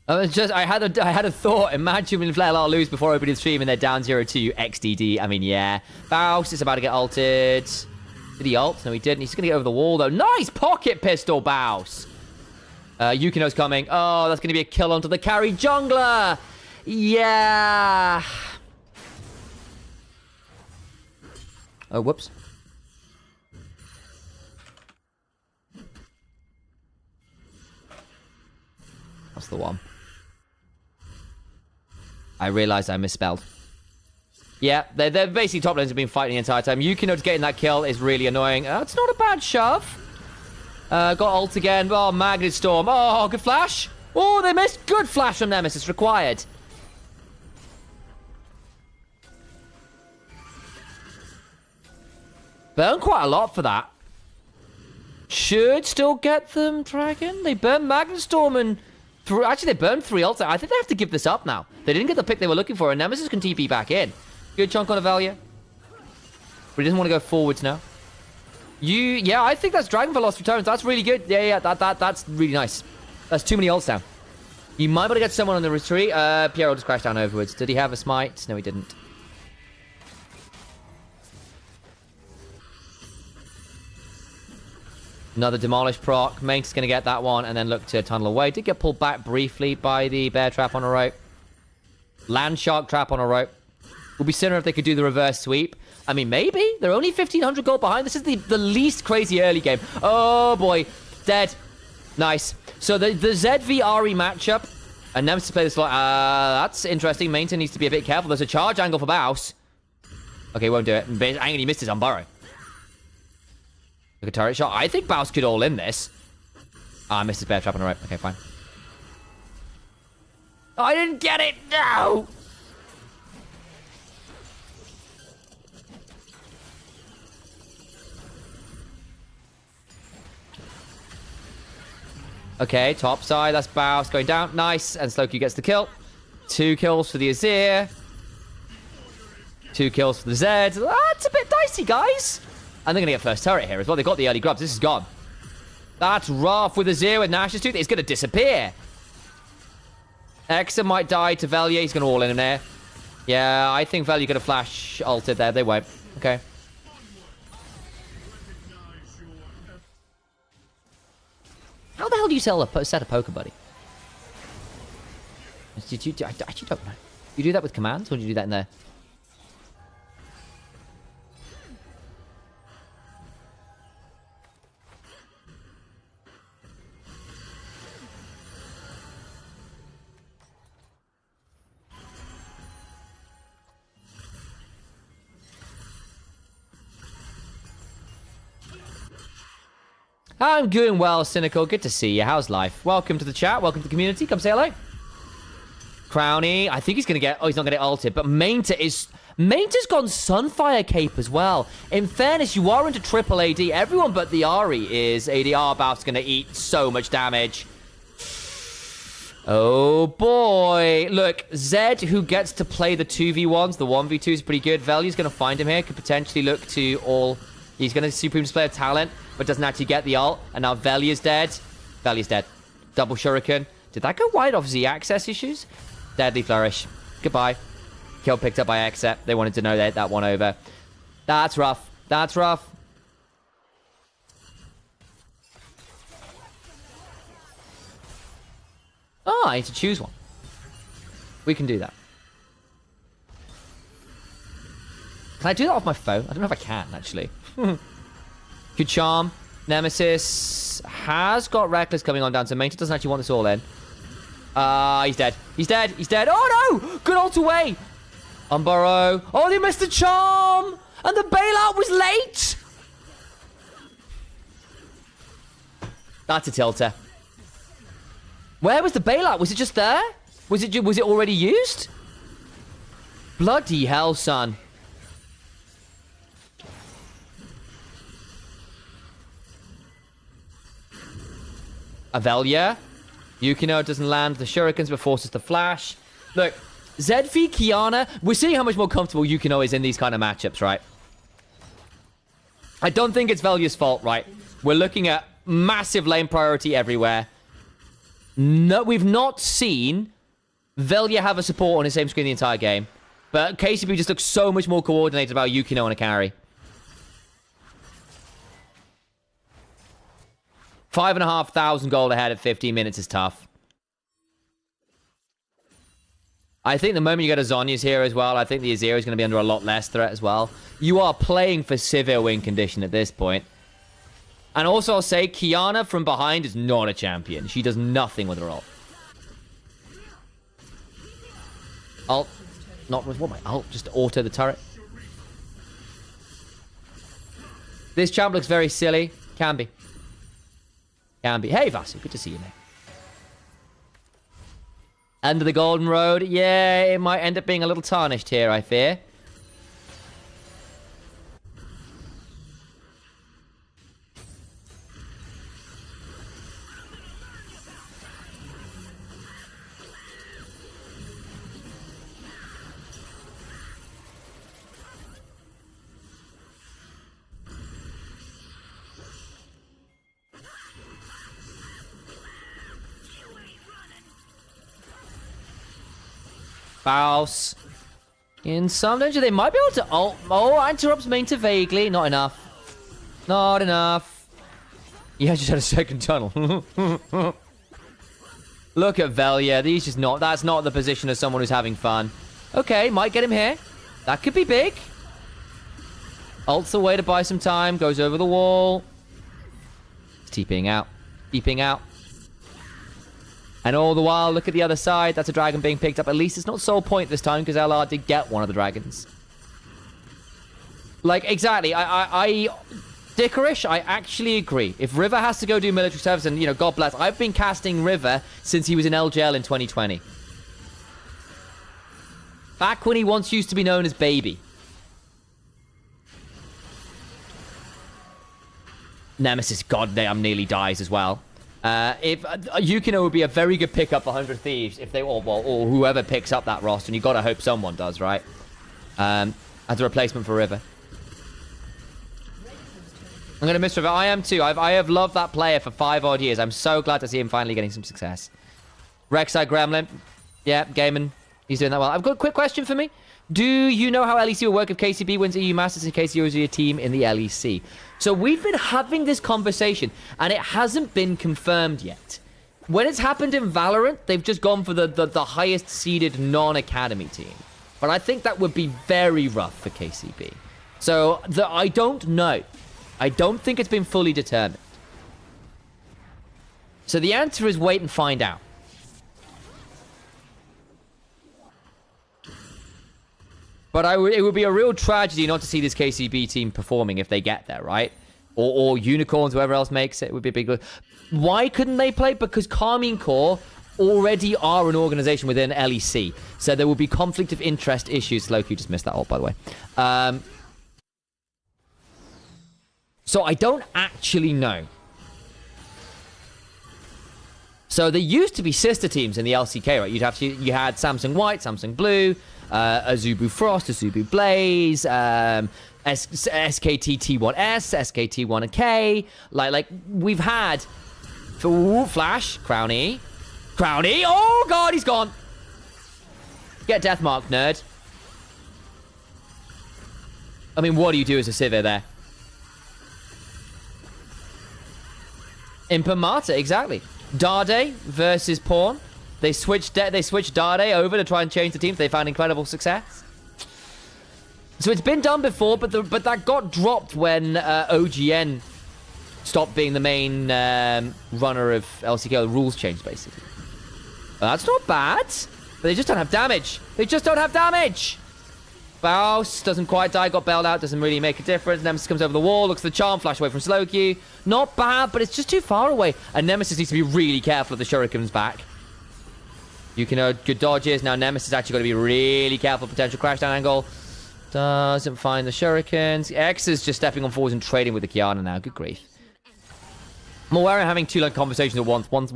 I had a thought. Imagine if LR lose before opening the stream and they're down 0-2 XDD. I mean, yeah. Baus is about to get ulted. Did he ult? No, he didn't. He's going to get over the wall, though. Nice pocket pistol, Baus. Yukino's coming. Oh, that's going to be a kill onto the carry jungler. Yeah. Oh, whoops. That's the one. I realized I misspelled. Yeah, they're basically top lanes have been fighting the entire time. Yukino's getting that kill is really annoying. It's not a bad shove. Got ult again. Oh, Magnet Storm. Oh, good flash. Oh, they missed. Good flash from Nemesis required. Burn quite a lot for that. Should still get them, Dragon. They burned Magnet Storm and... Actually, they burned 3 ults. I think they have to give this up now. They didn't get the pick they were looking for, and Nemesis can TP back in. Good chunk on Avelia. But he doesn't want to go forwards now. Yeah, I think that's Dragon Velocity Returns. That's really good. Yeah, that's really nice. That's too many ults down. You might be able to get someone on the retreat. Piero just crashed down overwards. Did he have a smite? No, he didn't. Another Demolish proc. Main's going to get that one and then look to tunnel away. Did get pulled back briefly by the Bear Trap on a rope. Land Shark Trap on a rope. Would be sooner if they could do the reverse sweep. I mean, maybe. They're only 1,500 gold behind. This is the least crazy early game. Oh, boy. Dead. Nice. So the ZV-RE matchup. And Nemesis play this lot. That's interesting. Maintain needs to be a bit careful. There's a charge angle for Baus. Okay, won't do it. And he missed his on Burrow. Look at turret shot. I think Baus could all in this. I missed his Bear Trap on the right. Okay, fine. Oh, I didn't get it. No. Okay, top side. That's Baus going down. Nice. And Slowky gets the kill. 2 kills for the Azir. 2 kills for the Zed. That's a bit dicey, guys. And they're going to get first turret here as well. They've got the early grubs. This is gone. That's rough with Azir with Nash's Tooth. It's going to disappear. Exa might die to Velia. He's going to all in him there. Yeah, I think Velia going to flash ulted there. They won't. Okay. How the hell do you set a poker, buddy? I actually don't know. You do that with commands, or do you do that in there? I'm doing well, Cynical. Good to see you. How's life? Welcome to the chat. Welcome to the community. Come say hello. Crowny. I think he's going to get... Oh, he's not going to get ulted. But Mainta's gone Sunfire Cape as well. In fairness, you are into triple AD. Everyone but the Ahri is ADR. Bath's going to eat so much damage. Oh, boy. Look, Zed, who gets to play the 2v1s, the 1v2 is pretty good. Velia's going to find him here. Could potentially look to all... He's going to Supreme Display of Talent, but doesn't actually get the ult. And now Velia's dead. Velia's dead. Double Shuriken. Did that go wide off Z access issues? Deadly Flourish. Goodbye. Kill picked up by Exet. They wanted to know that one over. That's rough. That's rough. Oh, I need to choose one. We can do that. Can I do that off my phone? I don't know if I can, actually. Good charm. Nemesis has got Reckless coming on down, so Mainta doesn't actually want this all in. He's dead. He's dead. He's dead. Oh, no! Good ult away. Unburrow. Oh, they missed the charm! And the bailout was late! That's a tilter. Where was the bailout? Was it just there? Was it already used? Bloody hell, son. Avelia. Yukino doesn't land the shurikens but forces the flash. Look, Zedfi, Kiana, we're seeing how much more comfortable Yukino is in these kind of matchups, right? I don't think it's Velia's fault, right? We're looking at massive lane priority everywhere. No, we've not seen Velia have a support on his same screen the entire game. But KCB just looks so much more coordinated about Yukino and a carry. 5,500 gold ahead at 15 minutes is tough. I think the moment you get a Zhonya's here as well, I think the Azir is going to be under a lot less threat as well. You are playing for severe win condition at this point. And also I'll say, Kiana from behind is not a champion. She does nothing with her ult. Ult. Not with what my ult, just auto the turret. This champ looks very silly. Can be. Can be. Hey, Vasu, good to see you, mate. End of the golden road. Yeah, it might end up being a little tarnished here, I fear. Bouse. In some danger, they might be able to ult. Oh, interrupts main to vaguely. Not enough. Not enough. Yeah, just had a second tunnel. Look at Velia. These just not. That's not the position of someone who's having fun. Okay, might get him here. That could be big. Ults the way to buy some time. Goes over the wall. TPing out. TPing out. And all the while, look at the other side. That's a dragon being picked up. At least it's not Soul Point this time, because LR did get one of the dragons. Like, exactly. Dickerish, I actually agree. If River has to go do military service, and, you know, God bless, I've been casting River since he was in LGL in 2020. Back when he once used to be known as Baby. Nemesis, goddamn, nearly dies as well. If Yukino would be a very good pickup for 100 Thieves if they or whoever picks up that roster, and you gotta hope someone does, right? As a replacement for River. I'm gonna miss River. I am too. I have loved that player for 5 odd years. I'm so glad to see him finally getting some success. Rek'Sai Gremlin. Yeah, gaming. He's doing that well. I've got a quick question for me. Do you know how LEC will work if KCB wins EU Masters in case you're a team in the LEC? So we've been having this conversation, and it hasn't been confirmed yet. When it's happened in Valorant, they've just gone for the highest seeded non-academy team. But I think that would be very rough for KCB. So I don't know. I don't think it's been fully determined. So the answer is wait and find out. But it would be a real tragedy not to see this KCB team performing if they get there, right? Or Unicorns, whoever else makes it. It would be a big... Why couldn't they play? Because Carmine Corps already are an organization within LEC. So there will be conflict of interest issues. Loki just missed that ult, by the way. So I don't actually know. So there used to be sister teams in the LCK, right? You had Samsung White, Samsung Blue... Azubu Frost, Azubu Blaze, SKT T1S, SKT T1K. Like we've had Flash, Crowny. Oh god, he's gone. Get death mark, nerd. I mean, what do you do as a Sivir there? Impamata, exactly. Dade versus Pawn. They switched Dade over to try and change the teams. They found incredible success. So it's been done before, but that got dropped when OGN stopped being the main runner of LCK. The rules changed, basically. Well, that's not bad. But they just don't have damage. They just don't have damage. Baus doesn't quite die. Got bailed out. Doesn't really make a difference. Nemesis comes over the wall. Looks for the charm. Flash away from Slowq. Not bad, but it's just too far away. And Nemesis needs to be really careful of the Shuriken's back. Yukino, good dodges. Now Nemesis is actually got to be really careful. Potential crash down angle. Doesn't find the Shurikens. X is just stepping on forwards and trading with the Kiana now. Good grief. I'm aware of having 2 like conversations at once. One's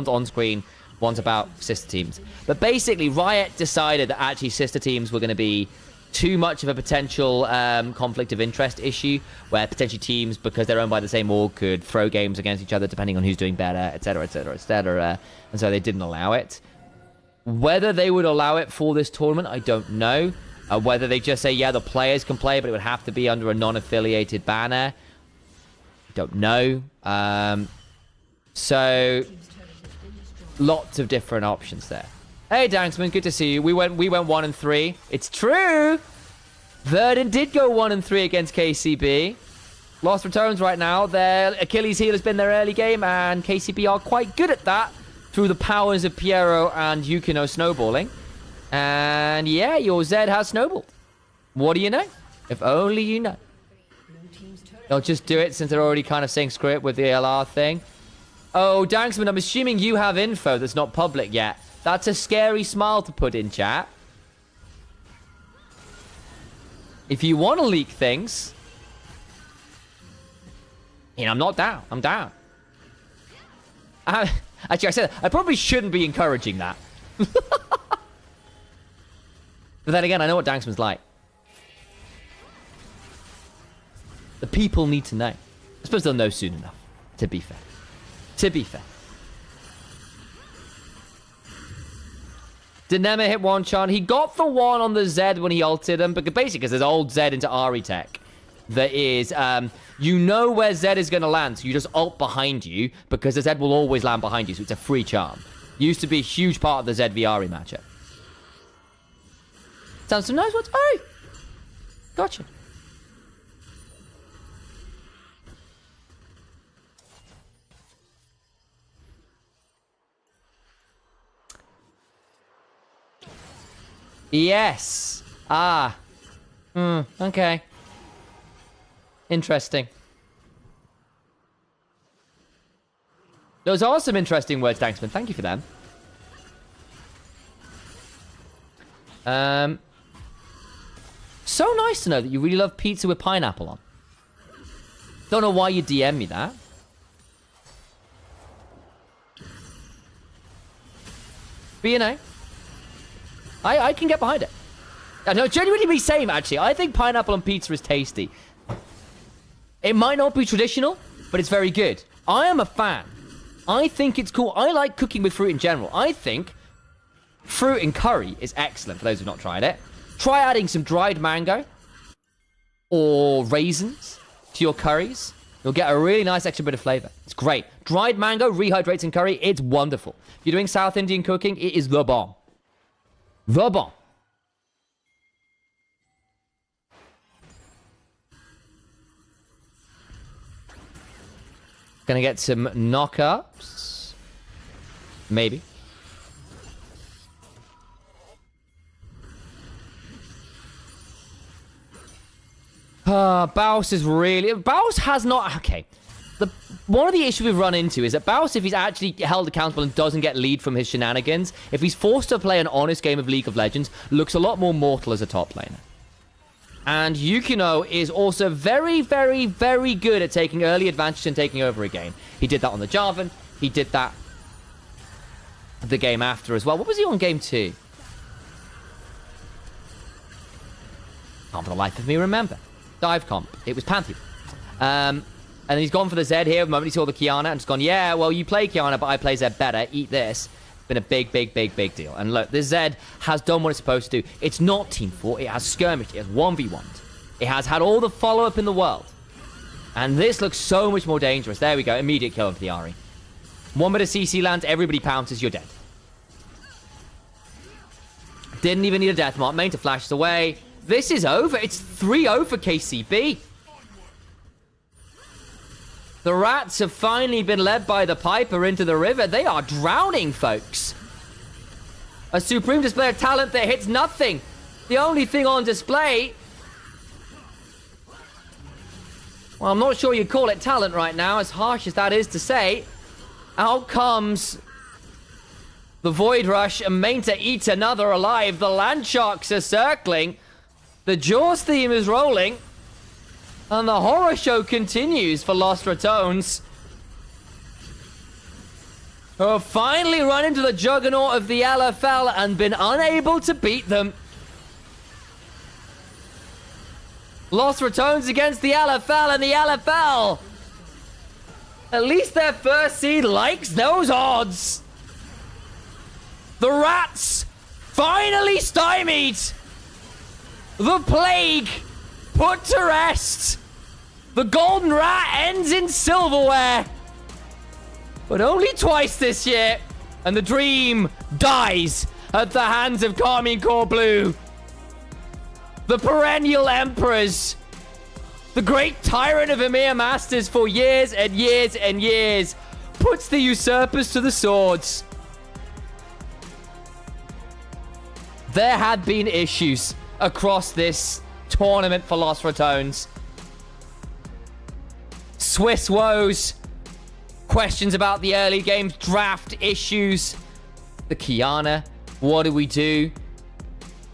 on screen. One's about sister teams. But basically, Riot decided that actually sister teams were going to be too much of a potential conflict of interest issue, where potentially teams, because they're owned by the same org, could throw games against each other depending on who's doing better, etc., etc., etc. And so they didn't allow it. Whether they would allow it for this tournament, I don't know. Whether they just say, yeah, the players can play, but it would have to be under a non-affiliated banner. I don't know. So, lots of different options there. Hey, Danksman, good to see you. We went 1-3. It's true. Verdant did go 1-3 against KCB. Lost returns right now. Their Achilles heel has been their early game, and KCB are quite good at that through the powers of Piero and Yukino snowballing. And yeah, your Zed has snowballed. What do you know? If only you know. They'll just do it since they're already kind of saying screw it with the LR thing. Oh, Danksman, I'm assuming you have info that's not public yet. That's a scary smile to put in, chat. If you want to leak things... You know, I'm not down. I'm down. Actually, I said I probably shouldn't be encouraging that. But then again, I know what Danksman's like. The people need to know. I suppose they'll know soon enough, to be fair. To be fair. Did Nema hit one chant? He got the one on the Zed when he ulted him, but basically because there's old Zed into Ari tech. That is, you know where Zed is going to land, so you just ult behind you, because the Zed will always land behind you, so it's a free charm. Used to be a huge part of the Zed v Ari matchup. Sounds some nice ones. Oh! Gotcha. Yes. Ah. Okay. Interesting. Those are some interesting words, Danksman. Thank you for them. So nice to know that you really love pizza with pineapple on. Don't know why you DM me that. But you know, I can get behind it. No, genuinely be same, actually. I think pineapple on pizza is tasty. It might not be traditional, but it's very good. I am a fan. I think it's cool. I like cooking with fruit in general. I think fruit in curry is excellent for those who've not tried it. Try adding some dried mango or raisins to your curries. You'll get a really nice extra bit of flavor. It's great. Dried mango rehydrates in curry. It's wonderful. If you're doing South Indian cooking, it is the bomb. The bomb. Gonna get some knockups. Maybe. Baus is really... Baus has not... Okay. One of the issues we've run into is that Baus, if he's actually held accountable and doesn't get lead from his shenanigans, if he's forced to play an honest game of League of Legends, looks a lot more mortal as a top laner. And Yukino is also very, very, very good at taking early advantage and taking over a game. He did that on the Jarvan. He did that the game after as well. What was he on game 2? Can't for the life of me remember. Dive comp. It was Pantheon. And he's gone for the Zed here. The moment he saw the Kiana and just gone, yeah, well, you play Kiana, but I play Zed better. Eat this. It's been a big, big, big, big deal. And look, this Zed has done what it's supposed to do. It's not team 4. It has skirmished. It has 1v1'd. It has had all the follow-up in the world. And this looks so much more dangerous. There we go. Immediate kill of the Ahri. 1 bit of CC lands. Everybody pounces. You're dead. Didn't even need a death mark. Main to flash away. This is over. It's 3-0 for KCB. The rats have finally been led by the Piper into the river. They are drowning, folks. A supreme display of talent that hits nothing. The only thing on display... Well, I'm not sure you'd call it talent right now, as harsh as that is to say. Out comes the Void Rush and main to eat another alive. The Land Sharks are circling. The Jaws theme is rolling. And the horror show continues for Lost Ratones, who have finally run into the juggernaut of the LFL and been unable to beat them. Lost Ratones against the LFL, and the LFL, at least their first seed, likes those odds. The Rats finally stymied. The Plague put to rest. The Golden Rat ends in silverware. But only twice this year. And the dream dies at the hands of Carmine Core Blue. The perennial emperors. The great tyrant of EMEA Masters for years and years and years. Puts the usurpers to the swords. There had been issues across this tournament for Lost Ratones. Swiss woes. Questions about the early games. Draft issues. The Kiana. What do we do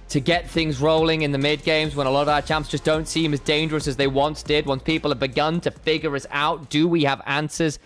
to get things rolling in the mid games when a lot of our champs just don't seem as dangerous as they once did? Once people have begun to figure us out, do we have answers?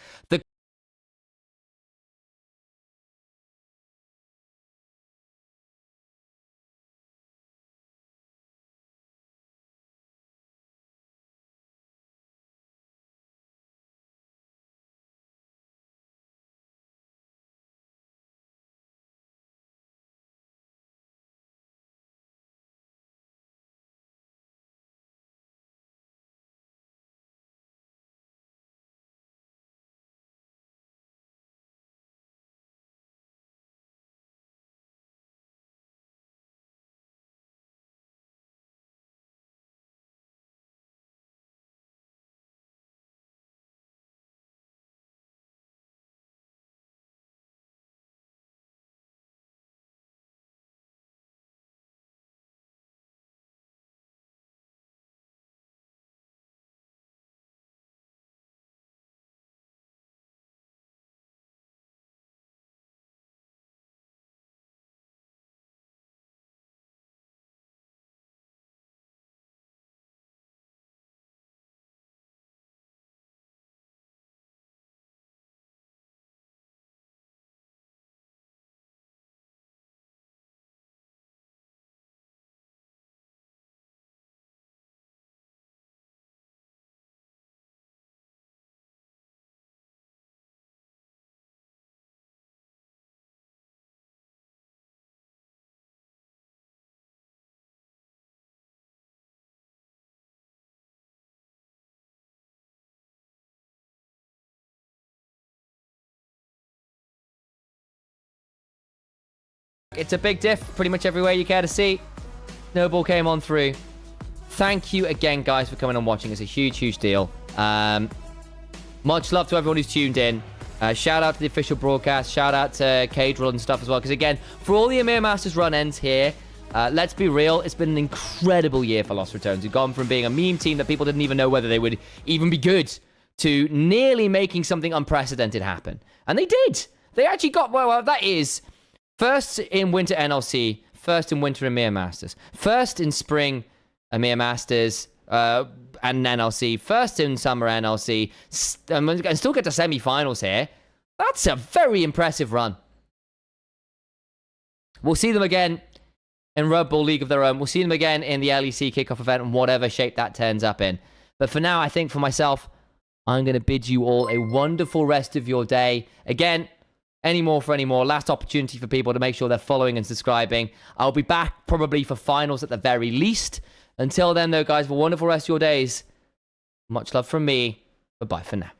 It's a big diff pretty much everywhere you care to see. Snowball came on through. Thank you again, guys, for coming and watching. It's a huge, huge deal. Much love to everyone who's tuned in. Shout out to the official broadcast. Shout out to Cadril and stuff as well. Because, again, for all the EMEA Masters run ends here, let's be real, it's been an incredible year for Lost Returns. We've gone from being a meme team that people didn't even know whether they would even be good to nearly making something unprecedented happen. And they did. They actually got, well, that is... First in Winter NLC, first in Winter EMEA Masters, first in Spring EMEA Masters and NLC, first in Summer NLC, and still get to semi-finals here. That's a very impressive run. We'll see them again in Red Bull League of their own. We'll see them again in the LEC kickoff event and whatever shape that turns up in. But for now, I think for myself, I'm going to bid you all a wonderful rest of your day. Again, any more for any more. Last opportunity for people to make sure they're following and subscribing. I'll be back probably for finals at the very least. Until then, though, guys, have a wonderful rest of your days. Much love from me. Bye-bye for now.